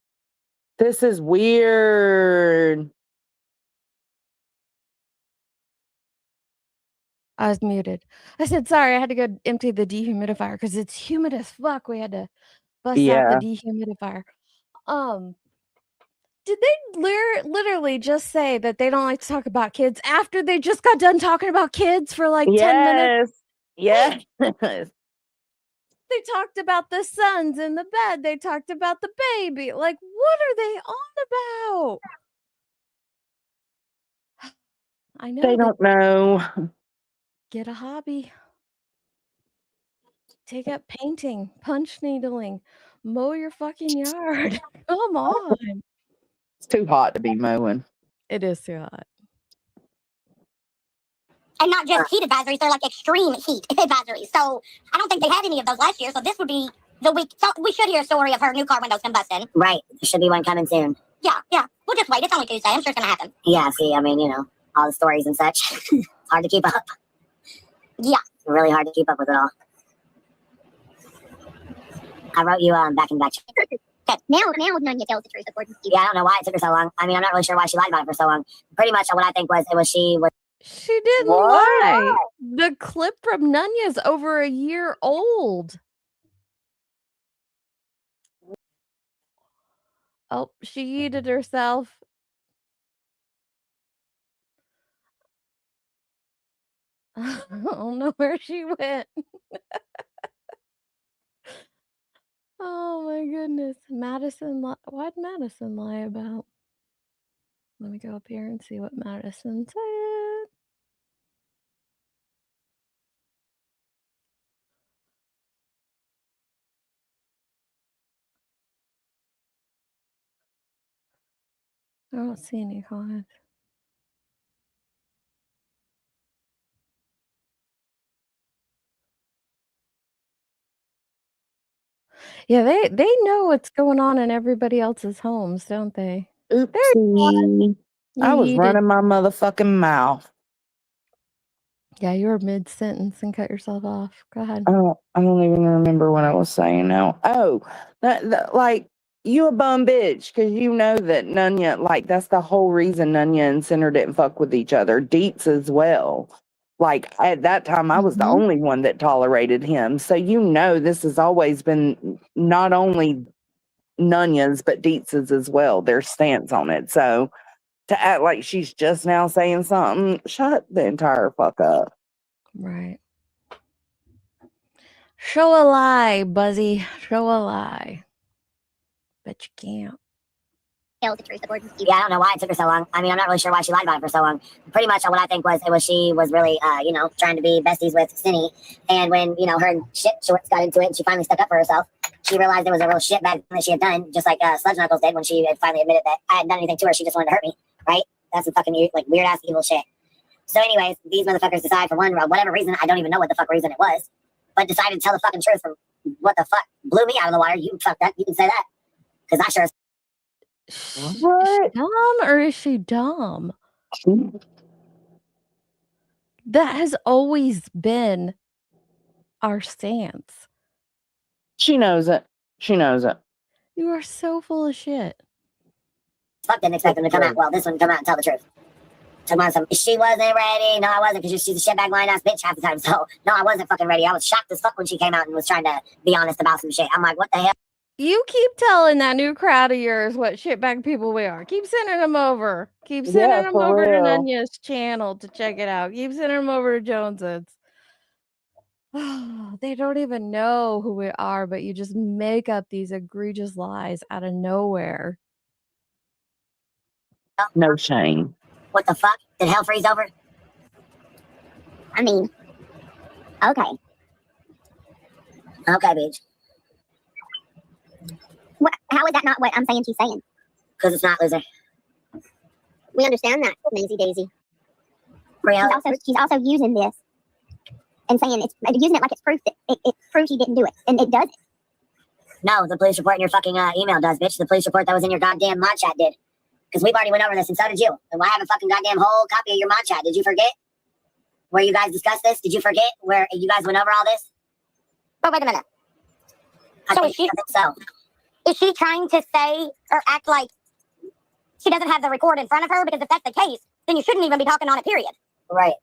This is weird. I was muted. I said, sorry, I had to go empty the dehumidifier because it's humid as fuck. We had to bust out the dehumidifier. Did they literally just say that they don't like to talk about kids after they just got done talking about kids for like 10 minutes? Yes. They talked about the sons in the bed. They talked about the baby. Like, what are they on about? I know. They don't know. Get a hobby. Take up painting, punch needling, mow your fucking yard. Come on. It's too hot to be mowing. It is too hot. And not just heat advisories, they're like extreme heat advisories. So I don't think they had any of those last year. So this would be the week. So we should hear a story of her new car windows combusting. right. There should be one coming soon. Yeah. We'll just wait. It's only Tuesday. I'm sure it's going to happen. Yeah, see, I mean, you know, all the stories and such. It's hard to keep up. Yeah. It's really hard to keep up with it all. I wrote you back in back. Okay. Now none you tells the truth according to you. Yeah, I don't know why it took her so long. I mean, I'm not really sure why she lied about it for so long. Pretty much what I think was she didn't lie. The clip from Nunya's over a year old. Oh, she yeeted herself. I don't know where she went. Oh my goodness. Madison, why'd Madison lie about? Let me go up here and see what Madison said. I don't see any comments. Yeah, they know what's going on in everybody else's homes, don't they? Oopsie. I was running my motherfucking mouth. Yeah, you were mid-sentence and cut yourself off. Go ahead. I don't even remember what I was saying now. Oh, that like, you a bum bitch, because you know that Nunya, like, that's the whole reason Nunya and Cinder didn't fuck with each other. Deets as well. Like, at that time, I was the only one that tolerated him. So you know this has always been not only Nunya's, but Deets's as well, their stance on it. So to act like she's just now saying something, shut the entire fuck up. Right. Show a lie, Buzzy. Show a lie. But you can't. Tell the truth according to you. Yeah, I don't know why it took her so long. I mean, I'm not really sure why she lied about it for so long. Pretty much what I think was she was really, you know, trying to be besties with Cindy. And when, you know, her and shit shorts got into it and she finally stuck up for herself, she realized it was a real shit bag that she had done, just like Sludge Knuckles did when she had finally admitted that I hadn't done anything to her. She just wanted to hurt me, right? That's some fucking like weird ass evil shit. So anyways, these motherfuckers decide for whatever reason, I don't even know what the fuck reason it was, but decided to tell the fucking truth from what the fuck blew me out of the water. You fucked up. You can say that. Because I sure as Is she dumb or is she dumb? That has always been our stance. She knows it. She knows it. You are so full of shit. fuck didn't expect them to come out. Well, this one come out and tell the truth. Took on some, she wasn't ready. No, I wasn't, because she's a shitbag lying ass bitch half the time. So, no, I wasn't fucking ready. I was shocked as fuck when she came out and was trying to be honest about some shit. I'm like, what the hell? You keep telling that new crowd of yours what shitbag people we are. Keep sending them over. Keep sending them over to Nunya's channel to check it out. Keep sending them over to Jones's. They don't even know who we are, but you just make up these egregious lies out of nowhere. No shame. What the fuck? Did hell freeze over? I mean, okay. Okay, bitch. What, how is that not what I'm saying she's saying? Because it's not, loser. We understand that, Maisie Daisy. Real. She's also using this and saying it's using it like it's proof that it proves she didn't do it, and it doesn't. No, the police report in your fucking email does, bitch. The police report that was in your goddamn mod chat did. Because we've already went over this, and so did you. And I have a fucking goddamn whole copy of your mod chat. Did you forget where you guys discussed this? Did you forget where you guys went over all this? But wait a minute. So is she trying to say or act like she doesn't have the report in front of her? Because if that's the case, then you shouldn't even be talking on it, period. Right.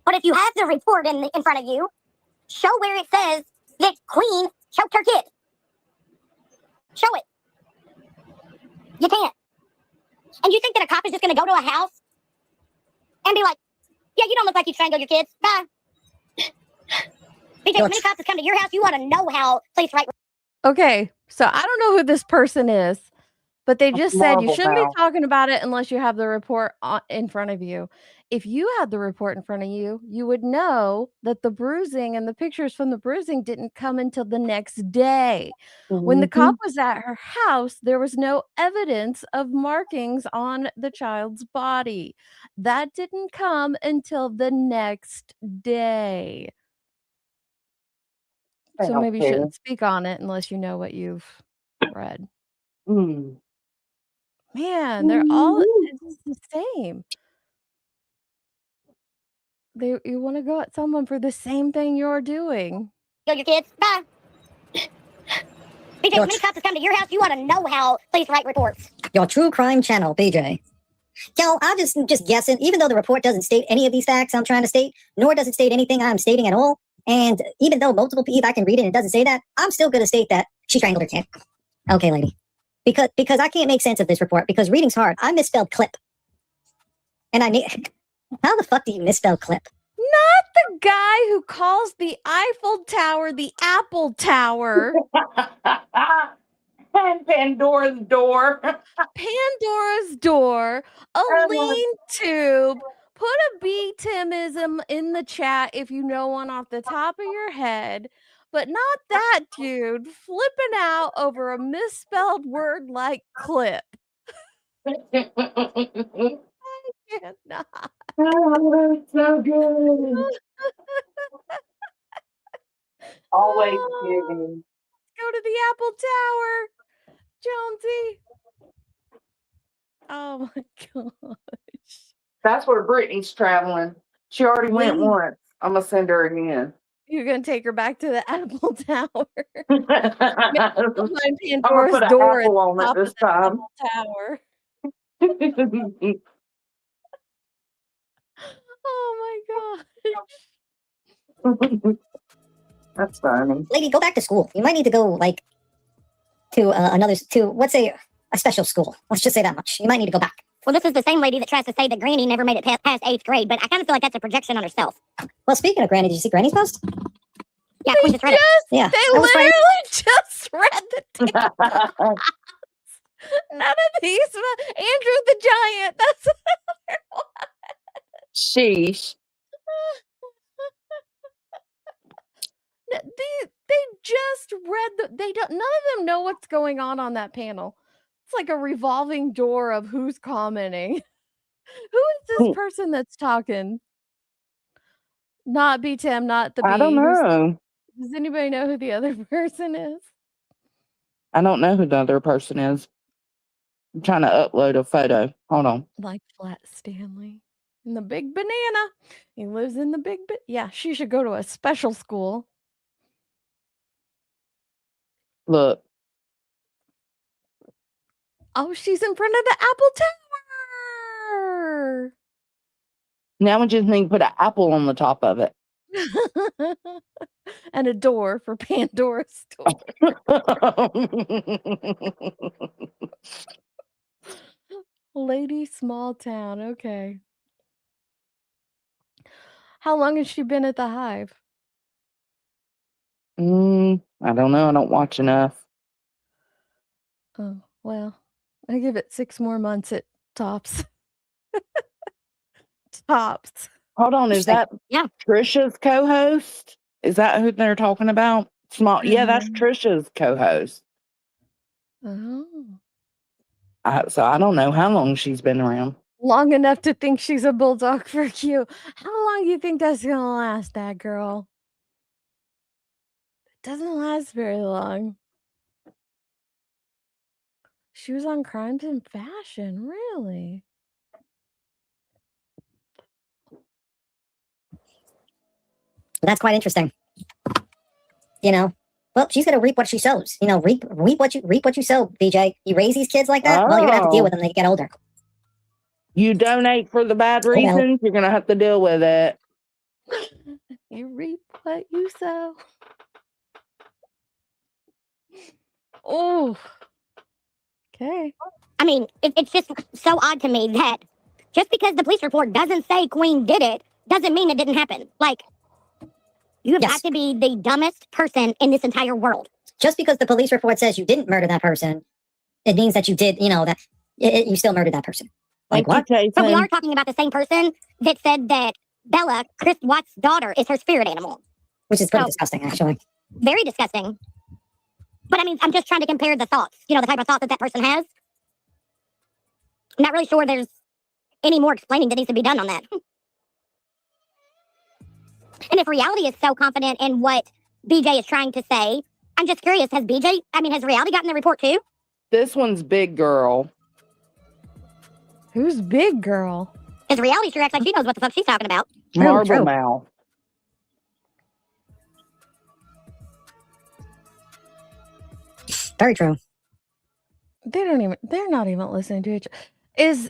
But if you have the report in front of you, show where it says that Queen choked her kid. Show it. You can't. And you think that a cop is just going to go to a house and be like, yeah, you don't look like you strangled your kids. Bye. Because many cops have come to your house, you want to know how police right. Okay, so I don't know who this person is, but they just said you shouldn't be talking about it unless you have the report in front of you. If you had the report in front of you, you would know that the bruising and the pictures from the bruising didn't come until the next day. When the cop was at her house, there was no evidence of markings on the child's body. That didn't come until the next day. So maybe you shouldn't speak on it unless you know what you've read. Man, they're all it's the same. You want to go at someone for the same thing you're doing. Kill your kids. Bye. Because many cops have come to your house, you want to know how police write reports. Your true crime channel, BJ. Yo, I'm just guessing. Even though the report doesn't state any of these facts I'm trying to state, nor does it state anything I'm stating at all. And even though multiple people, I can read it and it doesn't say that, I'm still going to state that she strangled her kid. Okay, lady. Because I can't make sense of this report because reading's hard. I misspelled clip. And I need... How the fuck do you misspell clip? Not the guy who calls the Eiffel Tower the Apple Tower. And Pandora's door. Pandora's door. A lean tube. Put a B-Timism in the chat if you know one off the top of your head. But not that dude flipping out over a misspelled word like clip. I cannot. Oh, that's so good. Always kidding. Go to the Apple Tower, Jonesy. Oh my gosh. That's where Brittany's traveling. She already went once. I'm going to send her again. You're going to take her back to the Apple Tower. I'm going to put an apple on it this time. Tower. Oh my gosh. That's funny. Lady, go back to school. You might need to go, like, to let's say, a special school. Let's just say that much. You might need to go back. Well, this is the same lady that tries to say that Granny never made it past 8th grade, but I kind of feel like that's a projection on herself. Well, speaking of Granny, did you see Granny's post? Yeah, we just read it. Yeah. They literally just read the TikTok. None of these. Andrew the Giant. That's another one. Sheesh. They just read none of them know what's going on that panel. It's like a revolving door of who's commenting. Who is this person that's talking? Not B-Tim, not the B. I don't know. Does anybody know who the other person is? I don't know who the other person is. I'm trying to upload a photo. Hold on. Like Flat Stanley. And the big banana. He lives in the big yeah, she should go to a special school. Look. Oh, she's in front of the Apple Tower. Now we just need to put an apple on the top of it. And a door for Pandora's door. Lady Small Town. Okay. How long has she been at the Hive? I don't know. I don't watch enough. Oh, well, I give it 6 more months at tops. Tops. Hold on. Is that Trisha's co-host? Is that who they're talking about? Yeah, that's Trisha's co-host. Oh. So I don't know how long she's been around. Long enough to think she's a bulldog for Q. How long do you think that's going to last, that girl? It doesn't last very long. She was on Crimes and Fashion, really? That's quite interesting. You know, well, she's gonna reap what she sows. You know, reap what you sow, BJ. You raise these kids like that, well, you're gonna have to deal with them when they get older. You donate for the bad well. reasons, you're gonna have to deal with it. You reap what you sow. Oh. Okay. I mean, it's just so odd to me that just because the police report doesn't say Queen did it, doesn't mean it didn't happen. Like, you have got to be the dumbest person in this entire world. Just because the police report says you didn't murder that person, it means that you did, you know, that you still murdered that person. Like what? But we are talking about the same person that said that Bella, Chris Watts' daughter, is her spirit animal. Which is pretty disgusting, actually. Very disgusting. But I mean, I'm just trying to compare the thoughts, you know, the type of thoughts that that person has. I'm not really sure there's any more explaining that needs to be done on that. And if reality is so confident in what BJ is trying to say, I'm just curious, has reality gotten the report too? This one's Big Girl. Who's Big Girl? Because reality sure acts like she knows what the fuck she's talking about. Marble Mouth. Very true. They're not even listening to each other. Is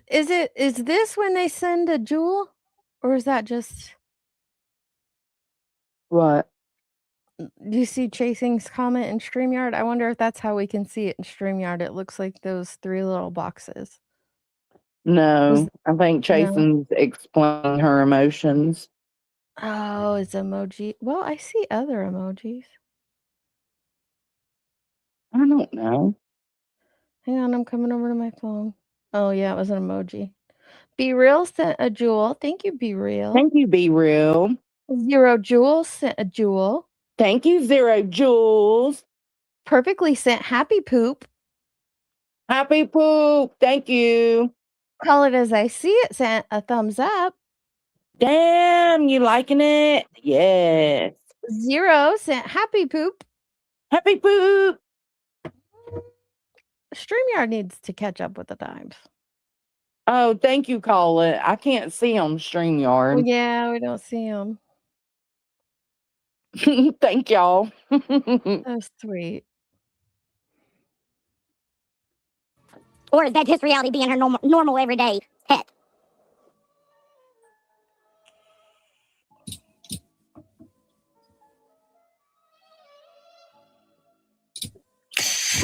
this when they send a jewel? Or is that just what? Do you see Chasing's comment in StreamYard? I wonder if that's how we can see it in StreamYard. It looks like those 3 little boxes. No, I think Chasing's explaining her emotions. Oh, it's emoji. Well, I see other emojis. I don't know. Hang on, I'm coming over to my phone. Oh, yeah, it was an emoji. Be Real sent a jewel. Thank you, Be Real. Thank you, Be Real. Zero Jewels sent a jewel. Thank you, Zero Jules. Perfectly sent Happy Poop. Happy Poop. Thank you. Call It As I See It sent a thumbs up. Damn, you liking it? Yes. Zero sent Happy Poop. Happy Poop. StreamYard needs to catch up with the times. Oh, thank you, Call It. I can't see on StreamYard. Yeah, we don't see them. Thank y'all. So sweet. Or is that just reality being her normal everyday pet?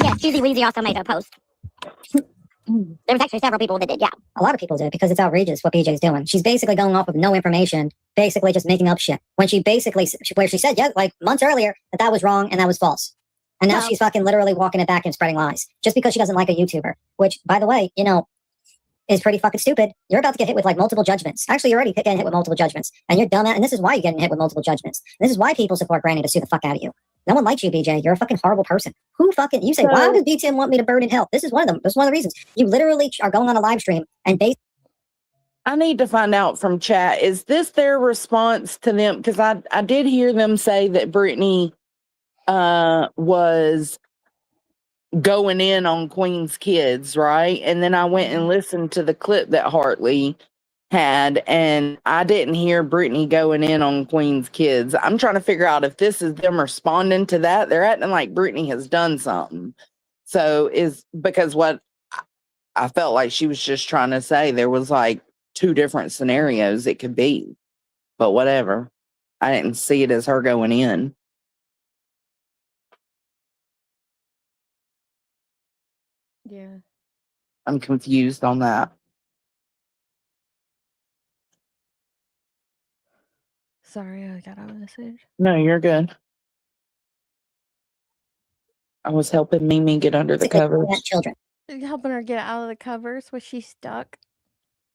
Yeah, Cheesy Weezy also made a post. There was actually several people that did, yeah. A lot of people did because it's outrageous what BJ's doing. She's basically going off of no information, basically just making up shit. When she basically, where she said, yeah, like months earlier, that was wrong and that was false. And now she's fucking literally walking it back and spreading lies just because she doesn't like a YouTuber, which, by the way, you know, is pretty fucking stupid. You're about to get hit with like multiple judgments. Actually, you're already getting hit with multiple judgments. And you're dumb. And this is why you're getting hit with multiple judgments. This is why people support Granny to sue the fuck out of you. No one likes you, BJ. You're a fucking horrible person. You say, why does BTM want me to burn in hell? This is one of them. This is one of the reasons. You literally are going on a live stream and I need to find out from chat. Is this their response to them? Because I did hear them say that Brittany was going in on Queen's kids, right? And then I went and listened to the clip that Hartley had, and I didn't hear Brittany going in on Queen's kids. I'm trying to figure out if this is them responding to that. They're acting like Brittany has done something. So is because what I felt like she was just trying to say, there was like 2 different scenarios it could be, but whatever. I didn't see it as her going in. Yeah. I'm confused on that. Sorry, I got a message. No, you're good. I was helping Mimi get under the covers. Children. Helping her get out of the covers. Was she stuck?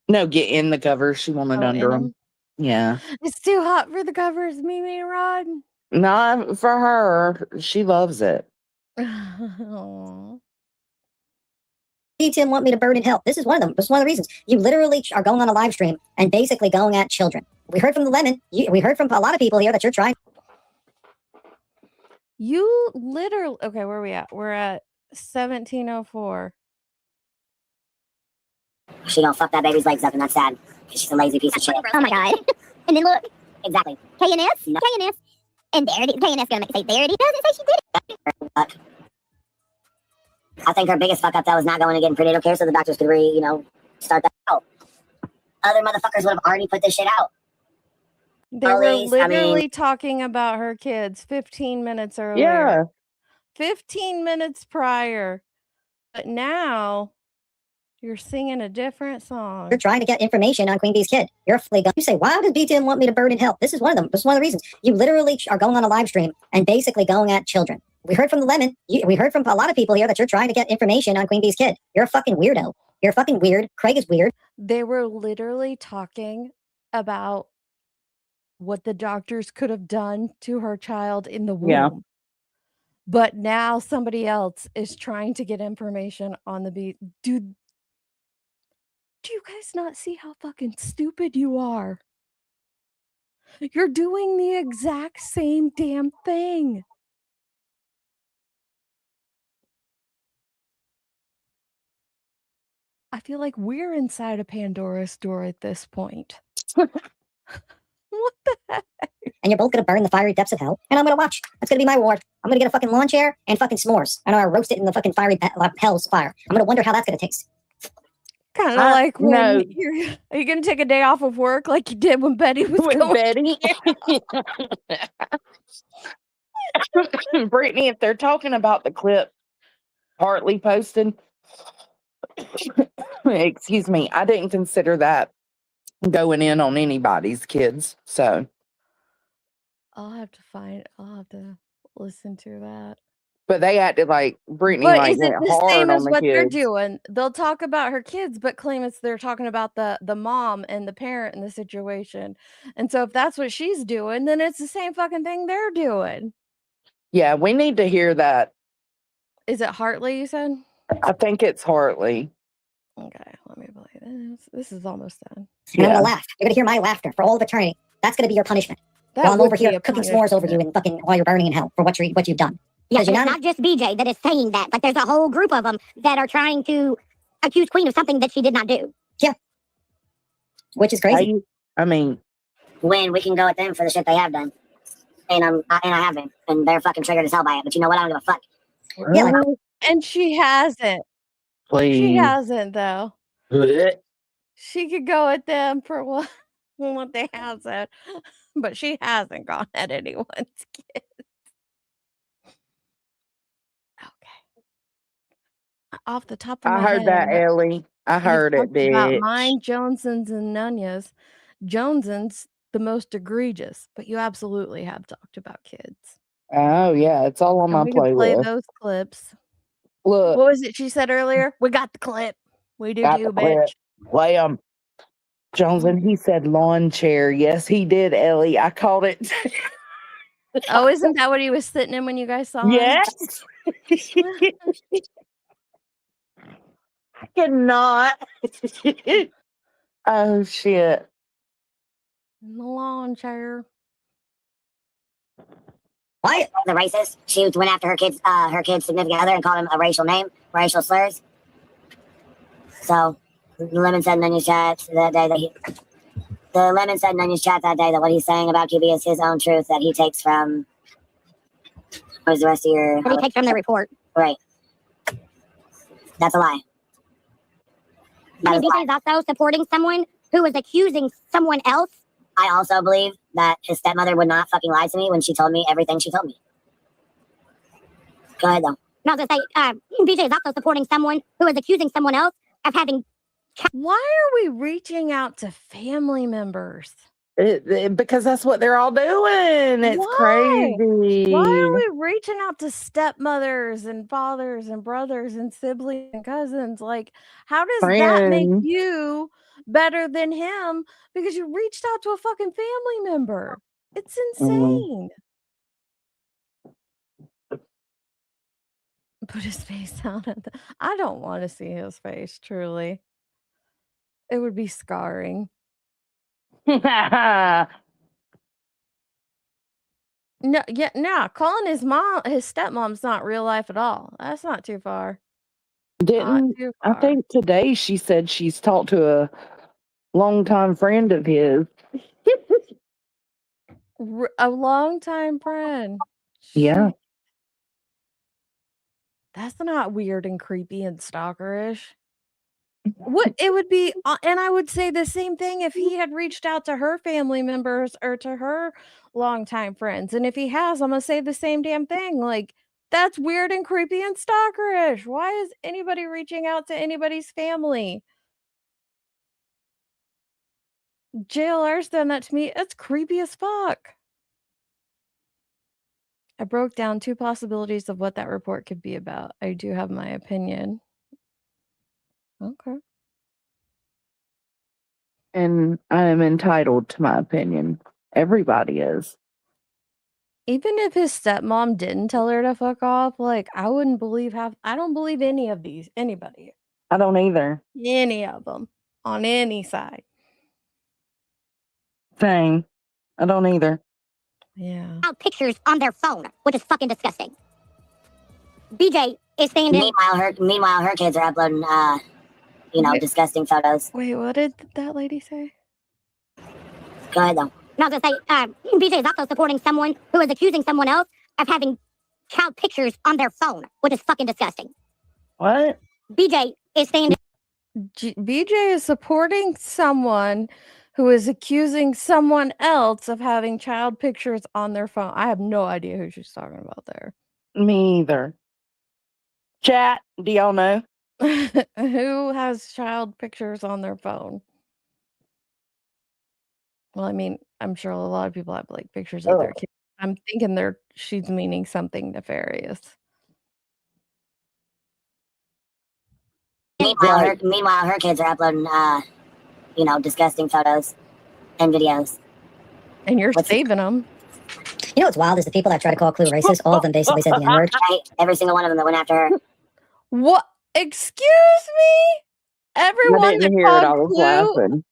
No, get in the covers. She wanted under them. Yeah. It's too hot for the covers, Mimi and Rod. Not for her. She loves it. Aww. BTM want me to burn in hell. This is one of them. This is one of the reasons. You literally are going on a live stream and basically going at children. We heard from the Lemon. We heard from a lot of people here that you're trying. You literally... Okay, where are we at? We're at 1704. She gonna fuck that baby's legs up, and that's sad. Because she's a lazy piece of shit. Oh my god. And then look, Exactly. KNS, No. KNS, and there it is. KNS gonna make say there it is. Doesn't say she did it. Fuck. I think her biggest fuck up though was not going to get in prenatal care so the doctors could start that out. Other motherfuckers would have already put this shit out. They were Police, I literally mean, talking about her kids 15 minutes earlier. Yeah. 15 minutes prior. But now you're singing a different song. You're trying to get information on Queen Bee's kid. You're fully going. You say, why does BTN want me to burn in hell? This is one of them. This is one of the reasons. You literally are going on a live stream and basically going at children. We heard from the Lemon. We heard from a lot of people here that you're trying to get information on Queen Bee's kid. You're a fucking weirdo. You're fucking weird. Craig is weird. They were literally talking about what the doctors could have done to her child in the womb. Yeah. But now somebody else is trying to get information on the beat. Dude, do you guys not see how fucking stupid you are? You're doing the exact same damn thing. I feel like we're inside a Pandora's door at this point. What the heck? And you're both going to burn in the fiery depths of hell. And I'm going to watch. That's going to be my reward. I'm going to get a fucking lawn chair and fucking s'mores. And I'm going to roast it in the fucking fiery hell's fire. I'm going to wonder how that's going to taste. Kind of like when are you going to take a day off of work like you did when Betty was going? Betty. Brittany, if they're talking about the clip Hartley posted, excuse me, I didn't consider that going in on anybody's kids. So I'll have to listen to that. but they acted like Brittany But like is it went the hard same on as the what they're kids. doing? They'll talk about her kids, but claim they're talking about the mom and the parent in the situation. And so if that's what she's doing, then it's the same fucking thing they're doing. Yeah, we need to hear that. Is it Hartley, you said? I think it's Hartley. Okay, let me play this. This is almost done. And I'm going to laugh. You're going to hear my laughter for all of eternity. That's going to be your punishment. That While I'm would over be here a cooking s'mores over you and fucking while you're burning in hell for what you've done. Yeah, Because it's you're not just BJ that is saying that, but there's a whole group of them that are trying to accuse Queen of something that she did not do. Yeah. Which is crazy. I mean, when we can go at them for the shit they have done. And I have been. And they're fucking triggered as hell by it. But you know what? I don't give a fuck. Yeah, like, And she hasn't. please. She hasn't, though. She could go at them for what they have said, but she hasn't gone at anyone's kids. Okay. Off the top of my I heard head, that, Ellie. I heard it, talked about bitch. mine, Joneson's, and Nunez. Joneson's the most egregious, but you absolutely have talked about kids. Oh yeah, it's all on And my we can play playlist. those clips. Look, What was it she said earlier? We got the clip. We do got too, the clip. bitch. Play 'em. Johnson, he said lawn chair. Yes, he did, Ellie. I called it. Oh, isn't that what he was sitting in when you guys saw him? Yes. I cannot. Oh shit. In the lawn chair. Why? The racist. She went after her kid's significant other and called him a racial name, racial slurs. So, Lemon said in Nunez chat that day that what he's saying about QB is his own truth that he takes from. What was the rest of your? That he takes from the report. Right. That's a lie. I mean, BJ is also supporting someone who is accusing someone else. I also believe that his stepmother would not fucking lie to me when she told me everything she told me. Go ahead, though. No, I was going to say, BJ is also supporting someone who is accusing someone else of having... Why are we reaching out to family members? Because that's what they're all doing. It's crazy. Why are we reaching out to stepmothers and fathers and brothers and siblings and cousins? Like, how does that make Friends. you better than him? Because you reached out to a fucking family member. It's insane. Put his face out at I don't want to see his face, truly. It would be scarring. No, calling his stepmom's not real life at all. That's not too far. Didn't too I far. think today she said she's talked to a longtime friend of his. A longtime friend. Yeah. Shit. That's not weird and creepy and stalkerish. What it would be, and I would say the same thing if he had reached out to her family members or to her longtime friends. And if he has, I'm gonna say the same damn thing. Like, that's weird and creepy and stalkerish. Why is anybody reaching out to anybody's family? JLR's done that to me. It's creepy as fuck. I broke down 2 possibilities of what that report could be about. I do have my opinion. Okay. And I am entitled to my opinion. Everybody is. Even if his stepmom didn't tell her to fuck off, like, I wouldn't believe I don't believe anybody. I don't either. Any of them on any side. Same. I don't either. Yeah. Out pictures on their phone, which is fucking disgusting. BJ is saying Meanwhile, her kids are uploading, disgusting photos. Wait, what did that lady say? Go ahead, though. No, I was gonna say, BJ is also supporting someone who is accusing someone else of having child pictures on their phone, which is fucking disgusting. What? BJ is saying BJ is supporting someone who is accusing someone else of having child pictures on their phone. I have no idea who she's talking about there. Me either. Chat, do y'all know? Who has child pictures on their phone? Well, I mean, I'm sure a lot of people have like pictures of their kids. I'm thinking she's meaning something nefarious. Meanwhile, her kids are uploading, disgusting photos and videos. And you're saving them. You know what's wild is the people that try to call Clue racist, all of them basically said the N-word. Right? Every single one of them that went after her. What? Excuse me? Everyone that called Clue, laughing.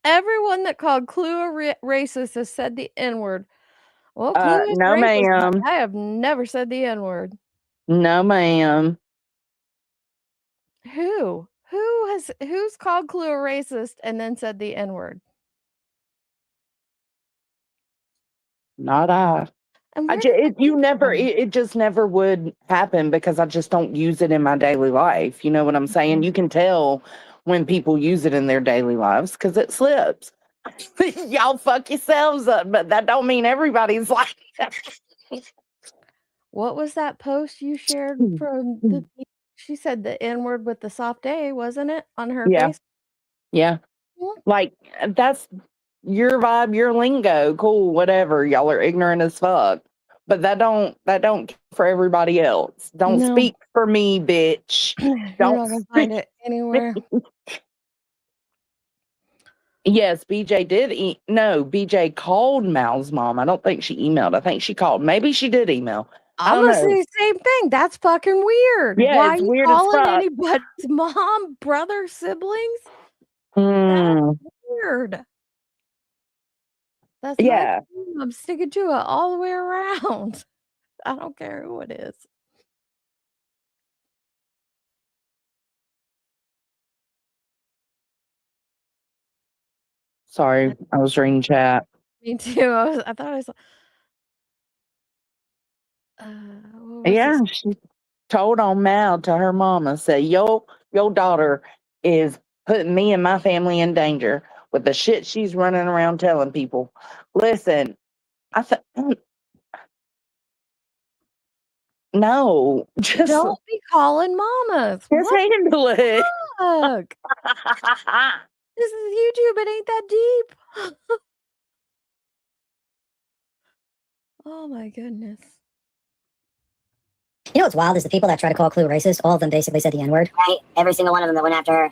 everyone that called Clue a racist has said the N-word. Well, Clue is No, racist. ma'am. I have never said the N-word. No, ma'am. Who's called Clue a racist and then said the N-word? Not I. It just never would happen because I just don't use it in my daily life. You know what I'm saying? You can tell when people use it in their daily lives because it slips. Y'all fuck yourselves up, but that don't mean everybody's like that. What was that post you shared from the? She said the N-word with the soft A, wasn't it, on her face? Yeah. Like, that's your vibe, your lingo. Cool, whatever. Y'all are ignorant as fuck. But that don't count for everybody else. Don't speak for me, bitch. You're not gonna find it anywhere. Yes, BJ did. BJ called Mal's mom. I don't think she emailed. I think she called. Maybe she did email. I I'm don't gonna know. say the same thing. That's fucking weird. Yeah, Why it's are you weird as calling fuck. anybody's mom, brother, siblings? Mm. That's weird. That's Yeah. I'm sticking to it all the way around. I don't care who it is. Sorry, I was reading chat. Me too. I thought I saw. Yeah, she told on Mal to her mama, say, your daughter is putting me and my family in danger with the shit she's running around telling people. Listen, no, just don't be calling mamas. Just handle it. Fuck? This is YouTube. It ain't that deep. Oh my goodness. You know what's wild is the people that try to call Clue racist, all of them basically said the N-word. Right? Every single one of them that went after her.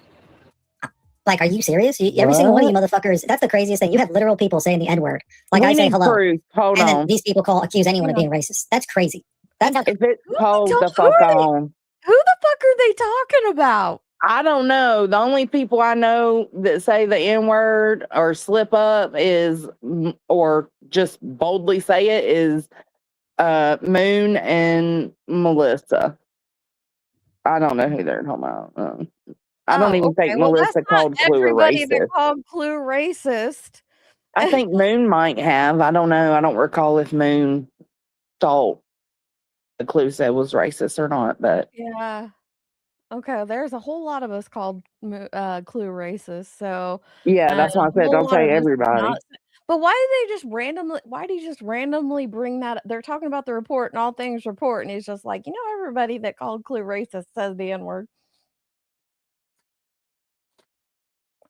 Like, are you serious? Every single one of you motherfuckers, that's the craziest thing. You have literal people saying the N-word. Like, I say hello. Hold and on. then these people accuse anyone of being racist. That's crazy. If it hold the fuck on. Who the fuck are they talking about? I don't know. The only people I know that say the N-word or slip up or just boldly say it is Moon and Melissa. I don't know who they're talking about. I don't Oh, even okay. think Well, that's Melissa not called Clue a everybody that racist. called Clue racist. I think Moon might have. I don't know. I don't recall if Moon thought the Clue said was racist or not, but Yeah. Okay, there's a whole lot of us called Clue racist. So, yeah, a that's why I said whole don't lot say of us did everybody. not. But why do they just randomly? Why do you just randomly bring that? They're talking about the report and all things report, and he's just like, everybody that called Clue racist says the N word.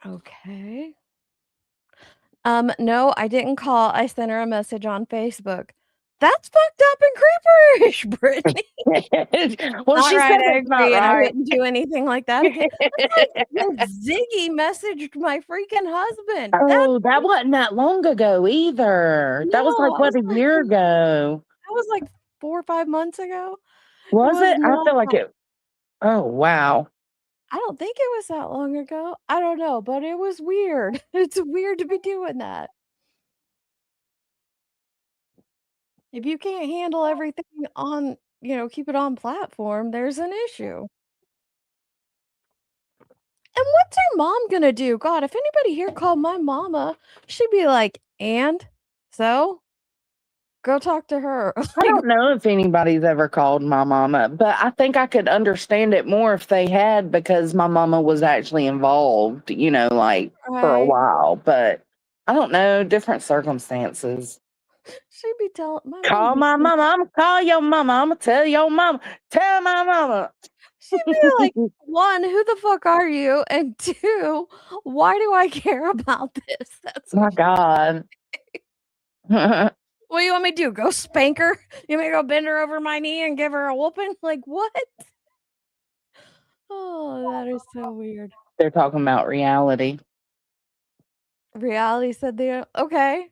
Okay. No, I didn't call. I sent her a message on Facebook. That's fucked up and creeperish, Brittany. Well, Not she right, said I it's not agree, and I right. wouldn't do anything like that again. That's like when Ziggy messaged my freaking husband. Oh, that wasn't that long ago either. That was like, No, what, a year ago? that was like 4 or 5 months ago. Was was it? I feel like not. it. Oh, wow. I don't think it was that long ago. I don't know, but it was weird. It's weird to be doing that. If you can't handle everything on, keep it on platform, there's an issue. And what's her mom gonna do? God, if anybody here called my mama, she'd be like, "And so, go talk to her." I Like, don't know if anybody's ever called my mama, but I think I could understand it more if they had because my mama was actually involved, like for a right? while. But I don't know, different circumstances. She'd be telling my mom. Call my mama. I'm gonna call your mama. I'm gonna tell your mama. Tell my mama. She'd be like, 1, who the fuck are you? And 2, why do I care about this? That's My what God. What do you want me to do? Go spank her? You want me to go bend her over my knee and give her a whooping? Like, what? Oh, that is so weird. They're talking about reality. Reality said okay.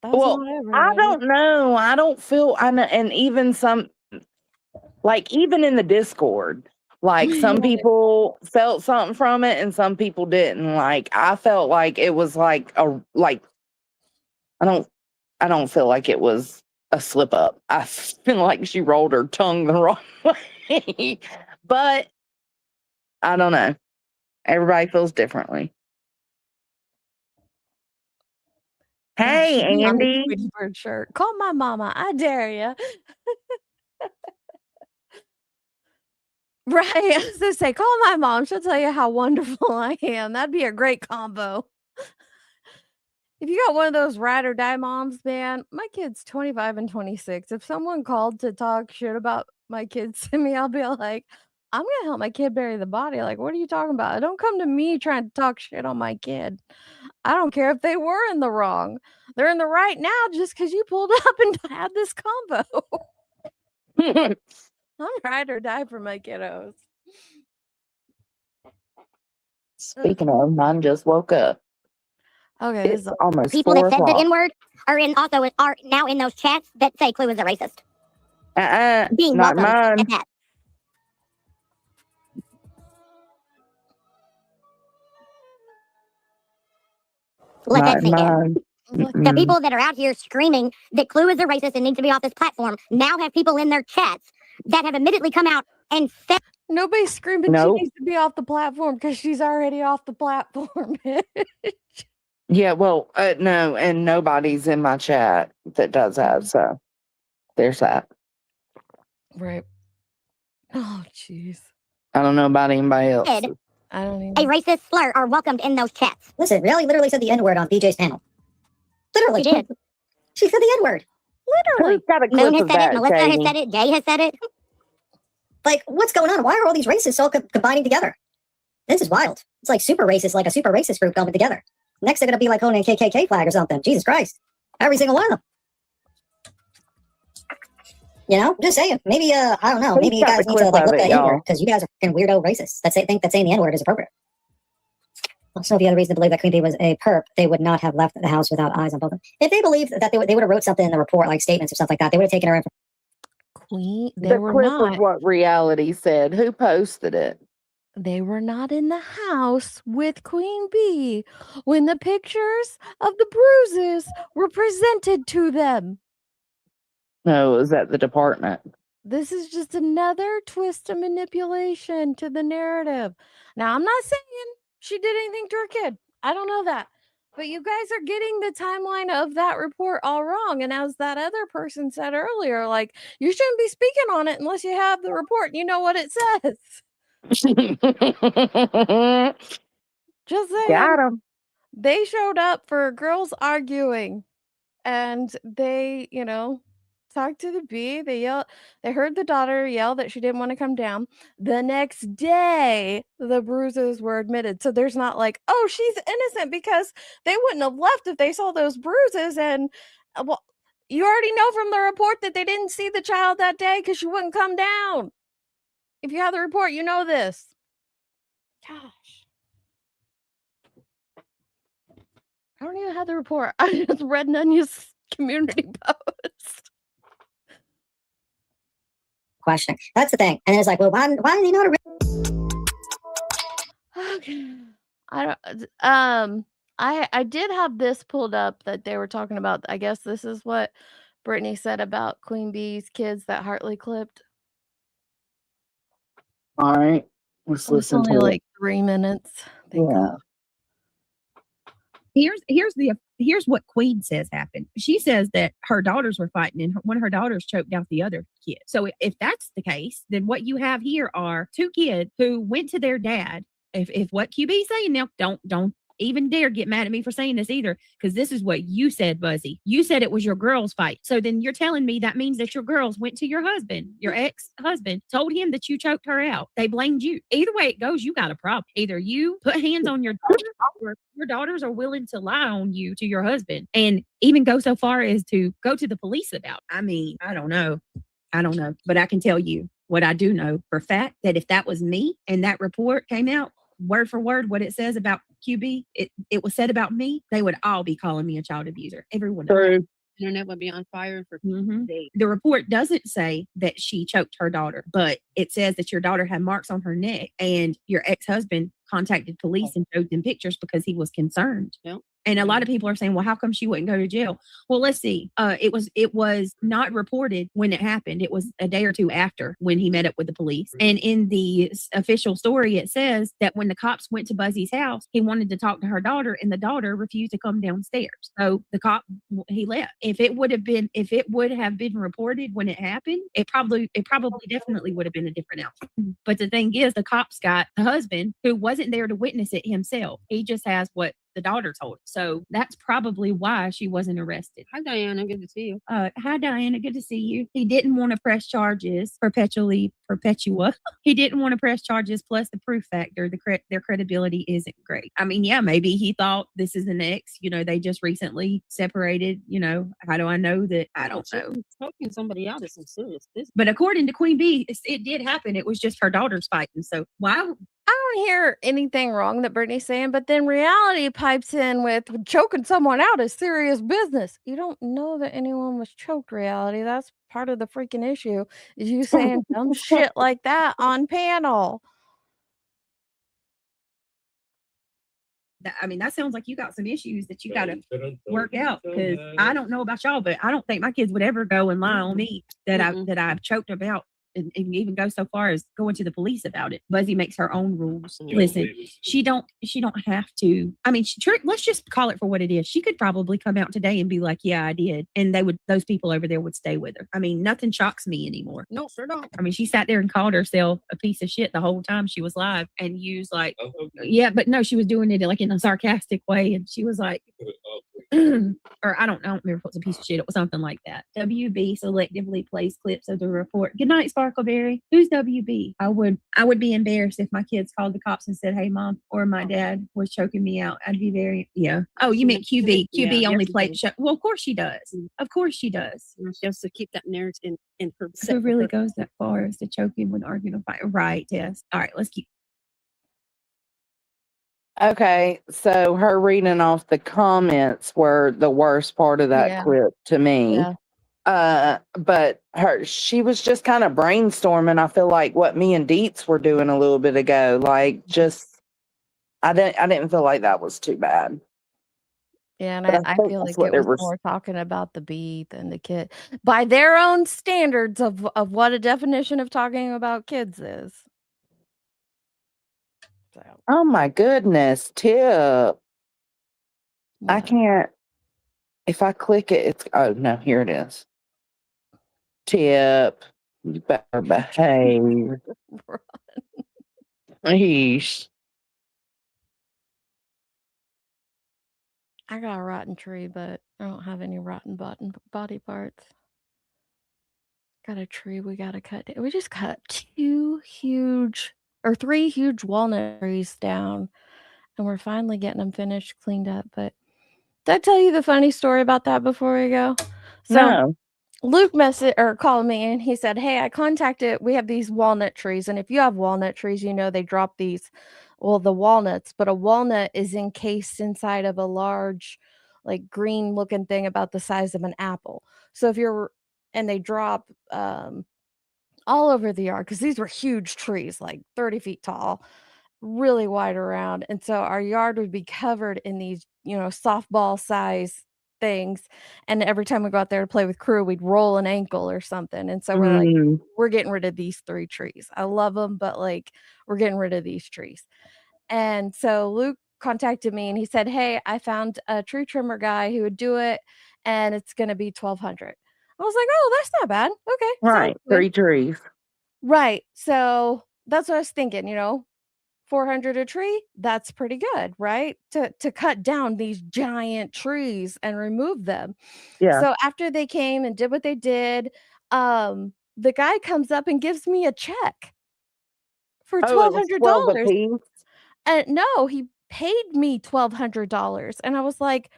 That's Well, not I everybody. don't know. I don't feel, and even even in the Discord, like some people felt something from it and some people didn't. Like I felt like it was like I don't feel like it was a slip up. I feel like she rolled her tongue the wrong way. But I don't know. Everybody feels differently. Hey, She'd be on a Andy. Tweety Bird shirt. Call my mama. I dare you. Right. I was gonna say, call my mom. She'll tell you how wonderful I am. That'd be a great combo. If you got one of those ride or die moms, man, my kid's 25 and 26. If someone called to talk shit about my kids to me, I'll be like, I'm gonna help my kid bury the body. Like, what are you talking about? Don't come to me trying to talk shit on my kid. I don't care if they were in the wrong. They're in the right now just because you pulled up and had this combo. I'm ride or die for my kiddos. Speaking of, mine just woke up. Okay, this It's is almost People 4 that said the o'clock. N-word are now in those chats that say Clue is a racist. Being Not welcomed mine. at that. Let Not that sink in. mine. The people that are out here screaming that Clue is a racist and needs to be off this platform now have people in their chats that have admittedly come out and said nobody's screaming Nope. she needs to be off the platform because she's already off the platform. Yeah, well, no, and nobody's in my chat that does that. So there's that. Right. Oh, jeez. I don't know about anybody else. I don't even. a racist slur are welcomed in those chats. Listen, Rally literally said the N-word on BJ's panel. Literally. She did. She said the N-word. Literally. Who's got a Moon clip has of said that, it. Melissa has Shady? said it. Jay has said it. Like, what's going on? Why are all these racists all combining together? This is wild. It's like super racist, like a super racist group coming together. Next, they're going to be like holding a KKK flag or something. Jesus Christ. Every single one of them. You know, just saying. Maybe, I don't know. Maybe you guys need to like look that in because you guys are fucking weirdo racists that think that saying the N-word is appropriate. Also, if you had a reason to believe that Queen Bee was a perp, they would not have left the house without eyes on both of them. If they believed that they would have wrote something in the report, like statements or stuff like that, they would have taken her in. Queen, The clip of what reality said. Who posted it? They were not in the house with Queen Bee when the pictures of the bruises were presented to them. No, it was at the department. This is just another twist of manipulation to the narrative. Now, I'm not saying she did anything to her kid. I don't know that. But you guys are getting the timeline of that report all wrong. And as that other person said earlier, like, you shouldn't be speaking on it unless you have the report and you know what it says. Just saying. Got him. They showed up for girls arguing, and they, talked to the bee. They heard the daughter yell that she didn't want to come down. The next day, the bruises were admitted. So there's not like, oh, she's innocent, because they wouldn't have left if they saw those bruises. And well, you already know from the report that they didn't see the child that day because she wouldn't come down. If you have the report, you know this. Gosh. I don't even have the report. I just read Nunya's community post. Question. That's the thing. And it's like, well, why did he not? Okay. I did have this pulled up that they were talking about. I guess this is what Brittany said about Queen Bee's kids that Hartley clipped. All right. Let's It's listen only to like 3 minutes. Thank God. Here's what Queen says happened. She says that her daughters were fighting and one of her daughters choked out the other kid. So if that's the case, then what you have here are two kids who went to their dad. If what QB's saying now, don't even dare get mad at me for saying this either, because this is what you said, Buzzy. You said it was your girls' fight. So then you're telling me that means that your girls went to your husband, your ex-husband, told him that you choked her out. They blamed you. Either way it goes, you got a problem. Either you put hands on your daughter, or your daughters are willing to lie on you to your husband and even go so far as to go to the police about it. I mean, I don't know. But I can tell you what I do know for a fact, that if that was me and that report came out, word for word, what it says about QB, it was said about me, they would all be calling me a child abuser. Everyone. True. Internet would be on fire for days. The report doesn't say that she choked her daughter, but it says that your daughter had marks on her neck and your ex-husband contacted police and showed them pictures because he was concerned. Yep. And a lot of people are saying, well, how come she wouldn't go to jail? Well, let's see. It was not reported when it happened. It was a day or two after when he met up with the police. And in the official story, it says that when the cops went to Buzzy's house, he wanted to talk to her daughter and the daughter refused to come downstairs. So the cop, he left. If it would have been reported when it happened, it probably definitely would have been a different outcome. But the thing is, the cops got the husband who wasn't there to witness it himself. He just has what the daughter told him. So that's probably why she wasn't arrested. Hi, Diana. Good to see you. Hi, Diana. Good to see you. He didn't want to press charges Perpetua. He didn't want to press charges, plus the proof factor. Their credibility isn't great. I mean, yeah, maybe he thought this is an ex. They just recently separated. How do I know that? I don't know. Choking somebody out is some serious business. But according to Queen Bee, it did happen. It was just her daughter's fighting. So why? I don't hear anything wrong that Brittany's saying, but then reality pipes in with choking someone out is serious business. You don't know that anyone was choked, reality. That's part of the freaking issue, is you saying dumb shit like that on panel. That sounds like you got some issues that you got to work out, because I don't know about y'all, but I don't think my kids would ever go and lie on me that I've choked about. And even go so far as going to the police about it. Buzzy makes her own rules. Listen, she don't have to. Let's just call it for what it is. She could probably come out today and be like, "Yeah, I did," and those people over there would stay with her. Nothing shocks me anymore. No, sure don't. She sat there and called herself a piece of shit the whole time she was live, and used like, yeah, but no, she was doing it like in a sarcastic way, and she was like. Or I don't remember if it was a piece of shit. It was something like that. WB selectively plays clips of the report. Good night, Sparkleberry. Who's WB? I would be embarrassed if my kids called the cops and said, "Hey, mom," or "My dad was choking me out." I'd be very Oh, you meant QB? QB only played show. Well, of course she does. Of course she does. She has to keep that narrative in her. Who really goes that far as to choke him when arguing a fight? Right? Yes. All right. Let's keep. Okay, so her reading off the comments were the worst part of that clip to me. Yeah. But she was just kind of brainstorming. I feel like what me and Deets were doing a little bit ago. Like, just I didn't feel like that was too bad. Yeah, and But I think feel that's like what it they was were. more talking about the bee than the kid. By their own standards of what a definition of talking about kids is. So Oh my goodness, Tip. I what? can't. If I click it, it's. Oh no, here it is. Tip, you better behave. Yeesh. I got a rotten tree, but I don't have any rotten body parts. Got a tree we gotta cut. We just cut 3 huge walnut trees down, and we're finally getting them finished, cleaned up. But did I tell you the funny story about that before we go? So No. Luke called me and he said, "Hey, we have these walnut trees, and if you have walnut trees, you know they drop the walnuts, but a walnut is encased inside of a large, like green looking thing about the size of an apple. So and they drop all over the yard because these were huge trees, like 30 feet tall, really wide around. And so our yard would be covered in these, softball size things. And every time we go out there to play with crew, we'd roll an ankle or something. And so we're like, Mm. we're getting rid of these 3 trees. I love them, but like, we're getting rid of these trees. And so Luke contacted me and he said, "Hey, I found a tree trimmer guy who would do it, and it's going to be 1,200." I was like, "Oh, that's not bad. Okay, sounds Right, good." 3 trees. Right. So that's what I was thinking, 400 a tree, that's pretty good, right? To cut down these giant trees and remove them. Yeah. So after they came and did what they did, the guy comes up and gives me a check for Oh, it was 12 $1,200. apiece? No, he paid me $1,200, and I was like,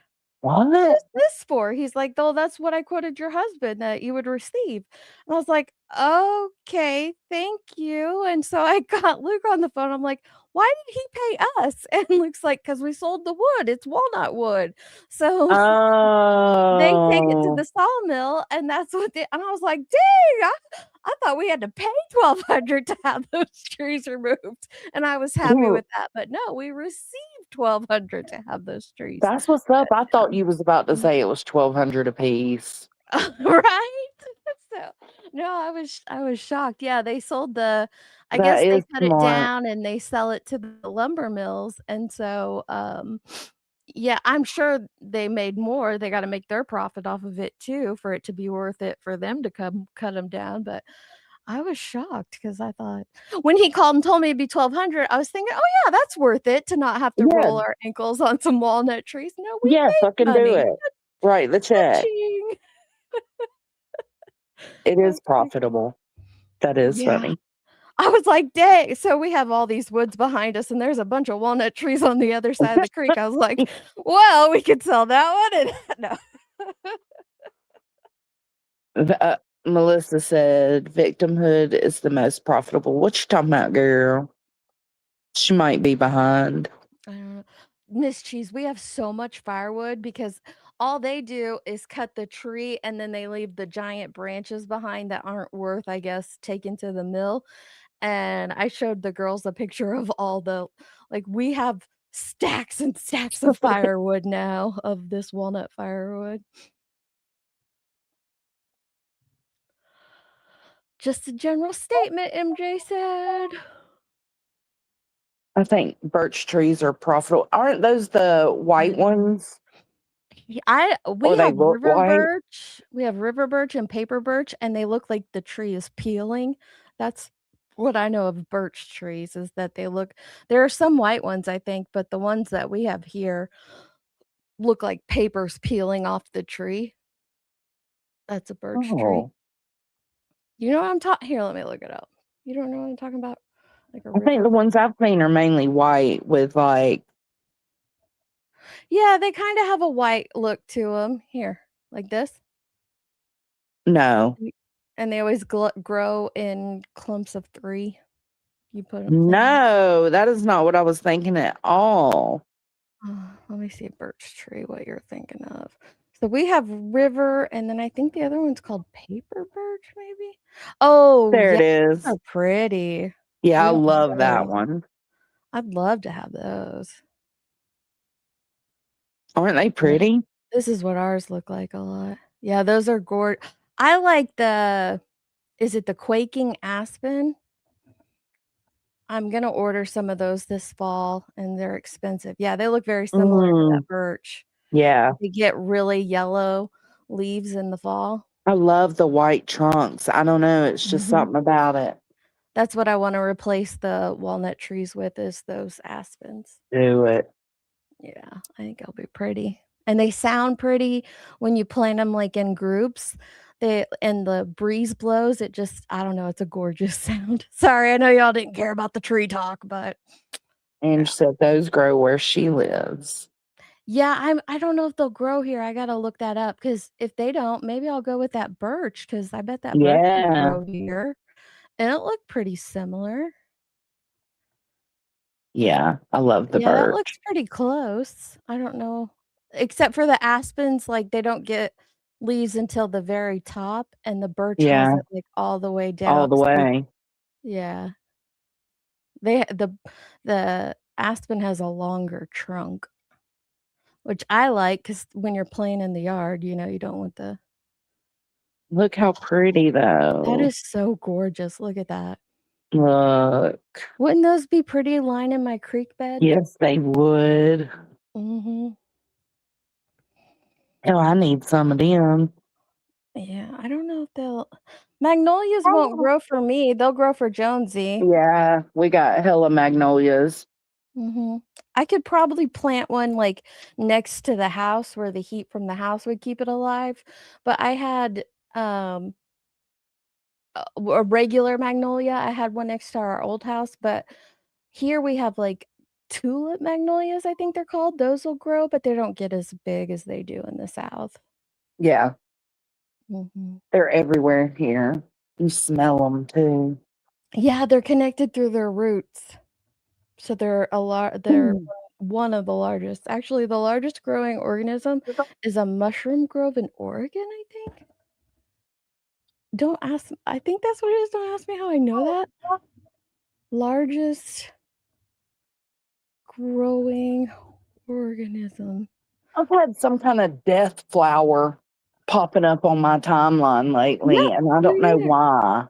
"What What? is this for?" He's like, "Oh, that's what I quoted your husband that you would receive." And I was like, "Okay, thank you." And so I got Luke on the phone. I'm like, "Why did he pay us?" And Luke's like, "'Cause we sold the wood. It's walnut wood." So they take it to Oh. the sawmill, and that's what they and I was like, "Dang, I thought we had to pay 1,200 to have those trees removed." And I was happy Ooh. with that, but no, we received 1,200 to have those trees That's what's up. I cut thought you was about to down. say it was 1,200 apiece. Right? So, no, I was shocked. Yeah, they sold I That guess they is cut it smart. down and they sell it to the lumber mills, and so, yeah, I'm sure they made more. They gotta make their profit off of it too for it to be worth it for them to come cut them down, but I was shocked because I thought when he called and told me it'd be 1,200, I was thinking, "Oh, yeah, that's worth it to not have to Yeah. roll our ankles on some walnut trees." No, we Yeah, made fucking do money. it. Write the check. Cha-ching. It is That's pretty cool. profitable. That is Yeah. funny. I was like, "Dang." So we have all these woods behind us, and there's a bunch of walnut trees on the other side of the creek. I was like, "Well, we could sell that one and" no. Melissa said victimhood is the most profitable. What you talking about, girl? She might be behind. Miss Cheese, we have so much firewood because all they do is cut the tree and then they leave the giant branches behind that aren't worth, I guess, taken to the mill. And I showed the girls a picture of we have stacks and stacks of firewood now of this walnut firewood. Just a general statement, MJ said. I think birch trees are profitable. Aren't those the white ones? We Or they have look river white? birch. We have river birch and paper birch, and they look like the tree is peeling. That's what I know of birch trees is that there are some white ones, I think, but the ones that we have here look like papers peeling off the tree. That's a birch tree. Oh. You know what I'm talking here, let me look it up. You don't know what I'm talking about? Like a I think river the birch? ones I've seen are mainly white with like Yeah, they kinda have a white look to them. Here, like this. no. And they always grow in clumps of 3. You put them. No, that is not what I was thinking at all. Let me see a birch tree, what you're thinking of. So we have river, and then I think the other one's called paper birch, maybe? Oh, There yeah, it is. those are pretty. Yeah, We I don't love have that those. one. I'd love to have those. Aren't they pretty? This is what ours look like a lot. Yeah, those are gorgeous. I like is it the quaking aspen? I'm gonna order some of those this fall, and they're expensive. Yeah, they look very similar to that birch. Yeah. They get really yellow leaves in the fall. I love the white trunks. I don't know, it's just something about it. That's what I wanna replace the walnut trees with, is those aspens. Do it. Yeah, I think it'll be pretty. And they sound pretty when you plant them, like, in groups. And the breeze blows, it just I don't know, it's a gorgeous sound. Sorry, I know y'all didn't care about the tree talk, but And said those grow where she lives. yeah, I don't know if they'll grow here. I gotta look that up, because if they don't, maybe I'll go with that birch, because I bet that birch will Yeah. grow here. And it looked pretty similar. Yeah, I love the Yeah, that birch. looks pretty close. I don't know. Except for the aspens, like, they don't get leaves until the very top, and the birch has Yeah. it, like, all the way All down. the So way. yeah. The aspen has a longer trunk, which I like, because when you're playing in the yard, you know, you don't want the Look how pretty, That though. is so gorgeous, look at that. Look. Wouldn't those be pretty lining my creek bed? Yes, they would. Mhm. Oh, I need some of them. Yeah, I don't know if they'll magnolias won't grow for me, they'll grow for Jonesy. Yeah, we got hella magnolias. Mhm. I could probably plant one, like, next to the house where the heat from the house would keep it alive, but I had, a regular magnolia, I had one next to our old house, but here we have, like, tulip magnolias, I think they're called, those will grow, but they don't get as big as they do in the South. Yeah. Mhm. They're everywhere here. You smell them too. Yeah, they're connected through their roots. So they're one of the largest. Actually, the largest growing organism is a mushroom grove in Oregon, I think. Don't ask I think that's what it is, don't ask me how I know that. Largest growing organism. I've had some kind of death flower popping up on my timeline lately, Yeah, and I don't me know either. why.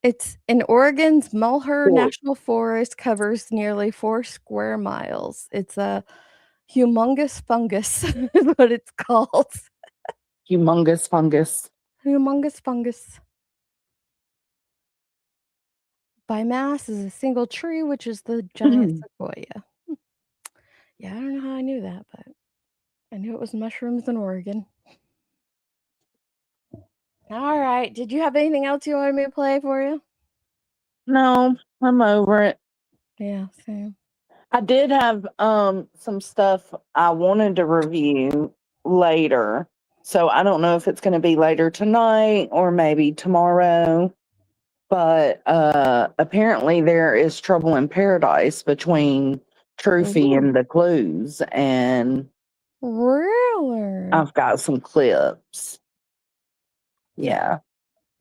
It's in Oregon's Mulher Cool. National Forest covers nearly 4 square miles. It's a humongous fungus is what it's called. Humongous fungus. Humongous fungus. By mass is a single tree, which is the giant sequoia. Yeah, I don't know how I knew that, but I knew it was mushrooms in Oregon. All right. Did you have anything else you wanted me to play for you? No, I'm over it. Yeah, same. I did have some stuff I wanted to review later. So I don't know if it's going to be later tonight or maybe tomorrow. But apparently there is trouble in paradise between Truffy and the Clues, and Really? I've got some clips. Yeah.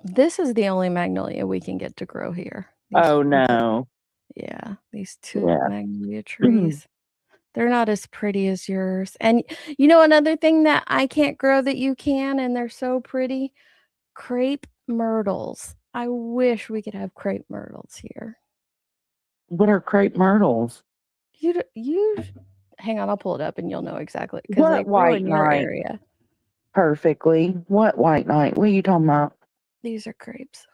This is the only magnolia we can get to grow here. Oh no. Yeah, these two Yeah. magnolia trees. They're not as pretty as yours. And you know another thing that I can't grow that you can, and they're so pretty? Crepe myrtles. I wish we could have crepe myrtles here. What are crepe myrtles? You hang on, I'll pull it up and you'll know exactly because they What grow white in your knight? area. Perfectly. What white knight? What are you talking about? These are crepes.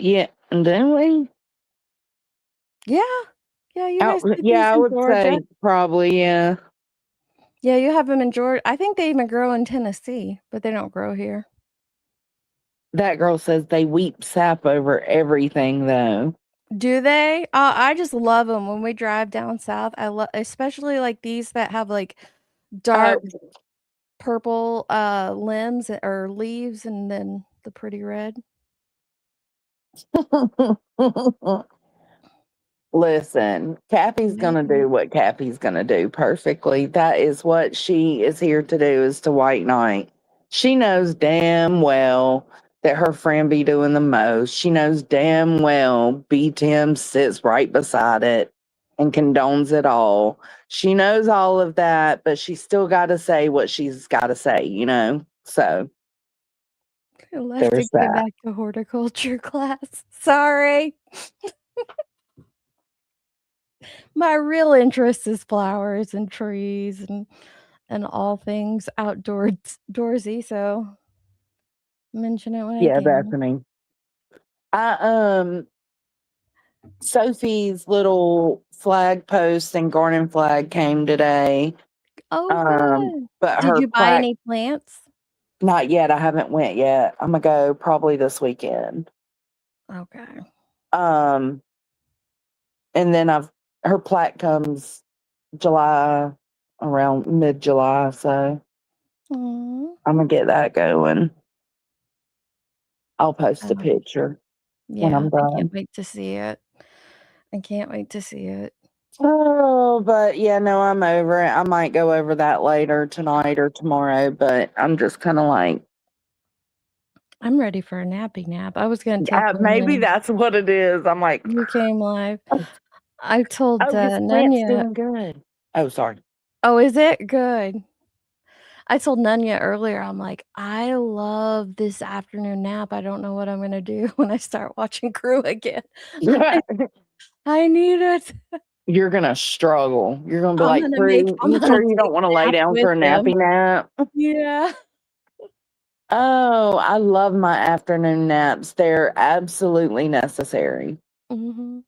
Yeah. Do we? Yeah. Yeah, you guys get these Yeah, I in would Georgia. say probably, yeah. Yeah, you have them in Georgia. I think they even grow in Tennessee, but they don't grow here. That girl says they weep sap over everything, though. Do they? I just love them when we drive down south. I love, especially like these that have like dark purple limbs or leaves, and then the pretty red. Listen, Cappy's gonna do what Cappy's gonna do perfectly. That is what she is here to do, is to white knight. She knows damn well that her friend be doing the most. She knows damn well B-Tim sits right beside it and condones it all. She knows all of that, but she's still got to say what she's got to say, you know? So Let's there's get that. back to horticulture class. Sorry. My real interest is flowers and trees and all things outdoorsy, so mention it when I Yeah, can. Bethany. Sophie's little flag post and garden flag came today. Oh, good. But Did her you buy plaque, any plants? not yet. I haven't went yet. I'm gonna go probably this weekend. Okay. And then her plaque comes July, around mid-July, so Aw. I'm gonna get that going. I'll post a Oh. picture when Yeah, I'm I can't done. wait to see it. I can't wait to see it. Oh, but yeah, no, I'm over it. I might go over that later tonight or tomorrow, but I'm just kind of like, I'm ready for a nappy nap. I was gonna take yeah, one maybe when that's what it is. I'm like, you came live. I told oh, his plant's Nunya. doing good. Oh, sorry. Oh, is it good? I told Nunya earlier, I'm like, I love this afternoon nap. I don't know what I'm gonna do when I start watching Crew again. I need it. You're gonna struggle. You're gonna be like, I'm Prue, you gonna sure you don't take want to a lay nap down with for a him. nappy nap? Yeah. Oh, I love my afternoon naps. They're absolutely necessary. Mhm.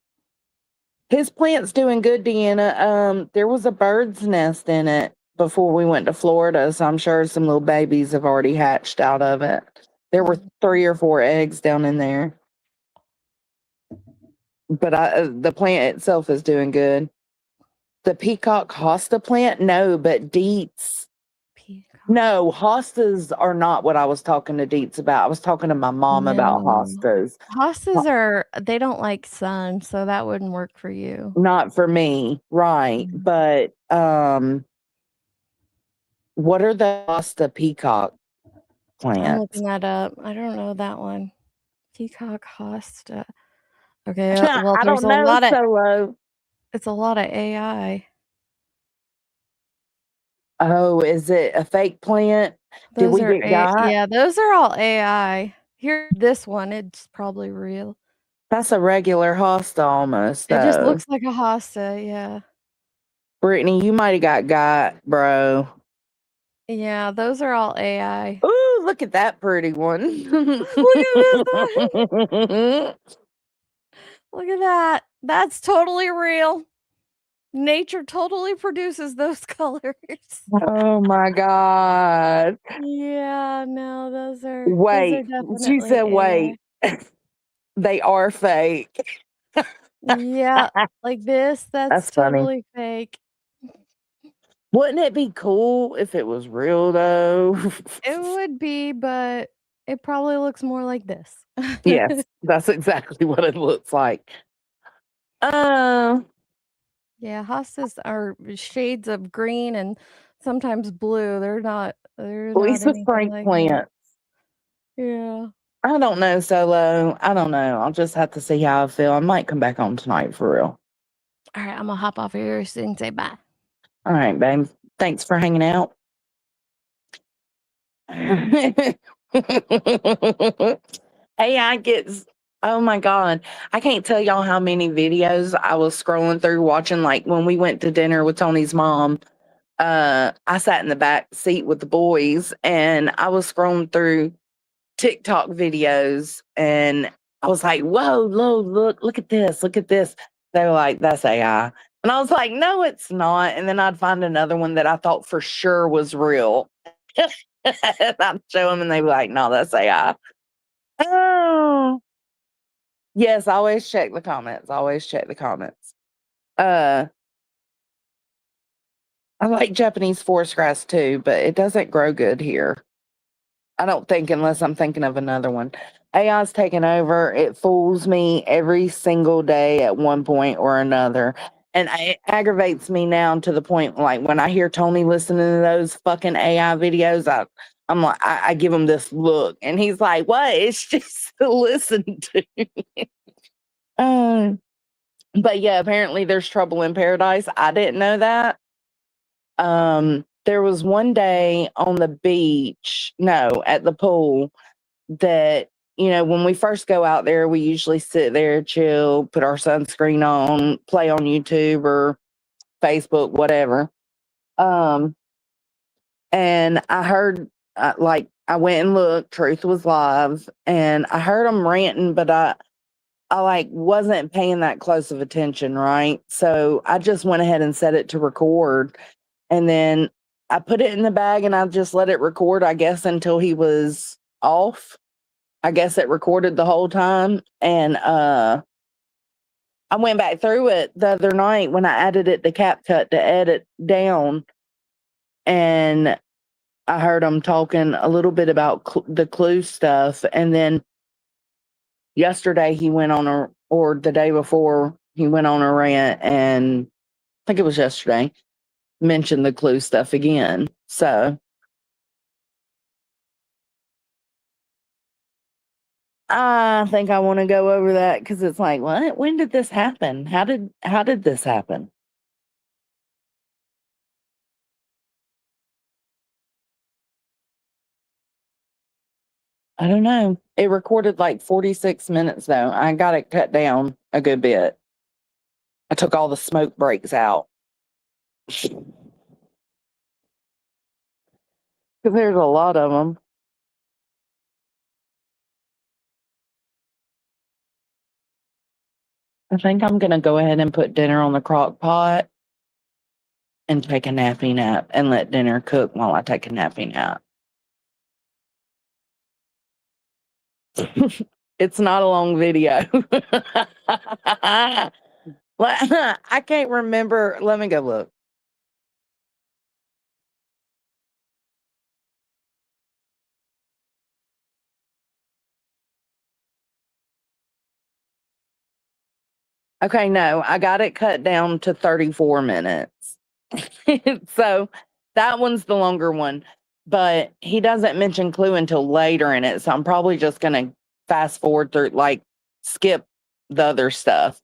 His plant's doing good, Deanna. There was a bird's nest in it before we went to Florida, so I'm sure some little babies have already hatched out of it. There were 3 or 4 eggs down in there. But the plant itself is doing good. The peacock hosta plant, no, but Deets. No, hostas are not what I was talking to Deets about. I was talking to my mom about No. hostas. Hostas they don't like sun, so that wouldn't work for you. Not for me, right? But what are the hosta peacock I'm plants? looking that up. I don't know that one. Peacock hosta. Okay, well, I there's don't a know, lot of Solo. it's a lot of AI. Oh, is it a fake plant? Did Those we are get got? yeah, those are all AI. Here, this one, it's probably real. That's a regular hosta almost, It just though. looks like a hosta, yeah. Brittany, you might have got, bro. Yeah, those are all AI. Ooh, look at that pretty one. Look at that. Look at that. That's totally real. Nature totally produces those colors. Oh my God. Yeah, no, those are Wait, she definitely said, AI. wait, they are fake. Yeah, like this, that's That's funny. totally fake. Wouldn't it be cool if it was real, though? It would be, but it probably looks more like this. Yes, that's exactly what it looks like. Uh, Yeah, hostas are shades of green and sometimes blue. They're not Lisa anything Frank like that. plants. Yeah. I don't know, Solo. I don't know. I'll just have to see how I feel. I might come back on tonight for real. All right, I'm gonna hop off of here soon and say bye. All right, babe. Thanks for hanging out. AI gets, oh my God. I can't tell y'all how many videos I was scrolling through watching. Like when we went to dinner with Tony's mom, I sat in the back seat with the boys and I was scrolling through TikTok videos and I was like, whoa, look at this, look at this. They were like, that's AI. And I was like, no, it's not. And then I'd find another one that I thought for sure was real. I'd show them and they'd be like, no, that's AI. Oh, yes, always check the comments. Always check the comments. I like Japanese forest grass too, but it doesn't grow good here. I don't think, unless I'm thinking of another one. AI's taken over. It fools me every single day at one point or another. And it aggravates me now to the point, like, when I hear Tony listening to those fucking AI videos, I'm like, I give him this look, and he's like, what? It's just to listen to. But yeah, apparently there's trouble in paradise. I didn't know that. There was one day on the beach, no, at the pool, that, when we first go out there, we usually sit there, chill, put our sunscreen on, play on YouTube or Facebook, whatever. And I heard, I went and looked, Truth was live, and I heard them ranting, but I wasn't paying that close of attention, right? So I just went ahead and set it to record, and then I put it in the bag and I just let it record, I guess, until he was off. I guess it recorded the whole time. And I went back through it the other night when I added it to CapCut to edit down, and I heard him talking a little bit about the clue stuff. And then yesterday he went on or the day before, he went on a rant, and I think it was yesterday, mentioned the clue stuff again. So I think I want to go over that, because it's like, what? When did this happen? How did this happen? I don't know. It recorded like 46 minutes though. I got it cut down a good bit. I took all the smoke breaks out. Because there's a lot of them. I think I'm going to go ahead and put dinner on the crock pot and take a nappy nap and let dinner cook while I take a nappy nap. It's not a long video. I can't remember. Let me go look. Okay, no, I got it cut down to 34 minutes. So that one's the longer one, but he doesn't mention clue until later in it. So I'm probably just going to fast forward through, skip the other stuff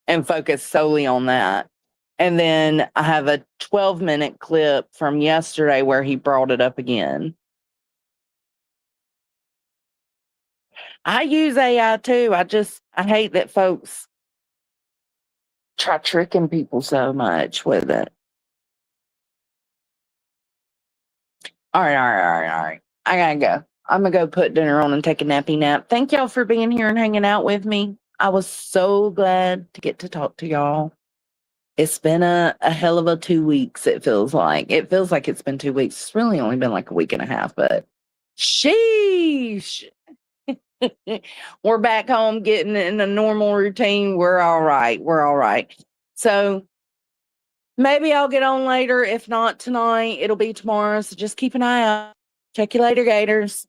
and focus solely on that. And then I have a 12-minute clip from yesterday where he brought it up again. I use AI too. I hate that folks try tricking people so much with it. All right. I gotta go. I'm gonna go put dinner on and take a nappy nap. Thank y'all for being here and hanging out with me. I was so glad to get to talk to y'all. It's been a hell of a 2 weeks, it feels like. It feels like it's been 2 weeks. It's really only been like a week and a half, but sheesh. We're back home getting in a normal routine. We're all right. So maybe I'll get on later. If not tonight, it'll be tomorrow. So just keep an eye out. Check you later, Gators.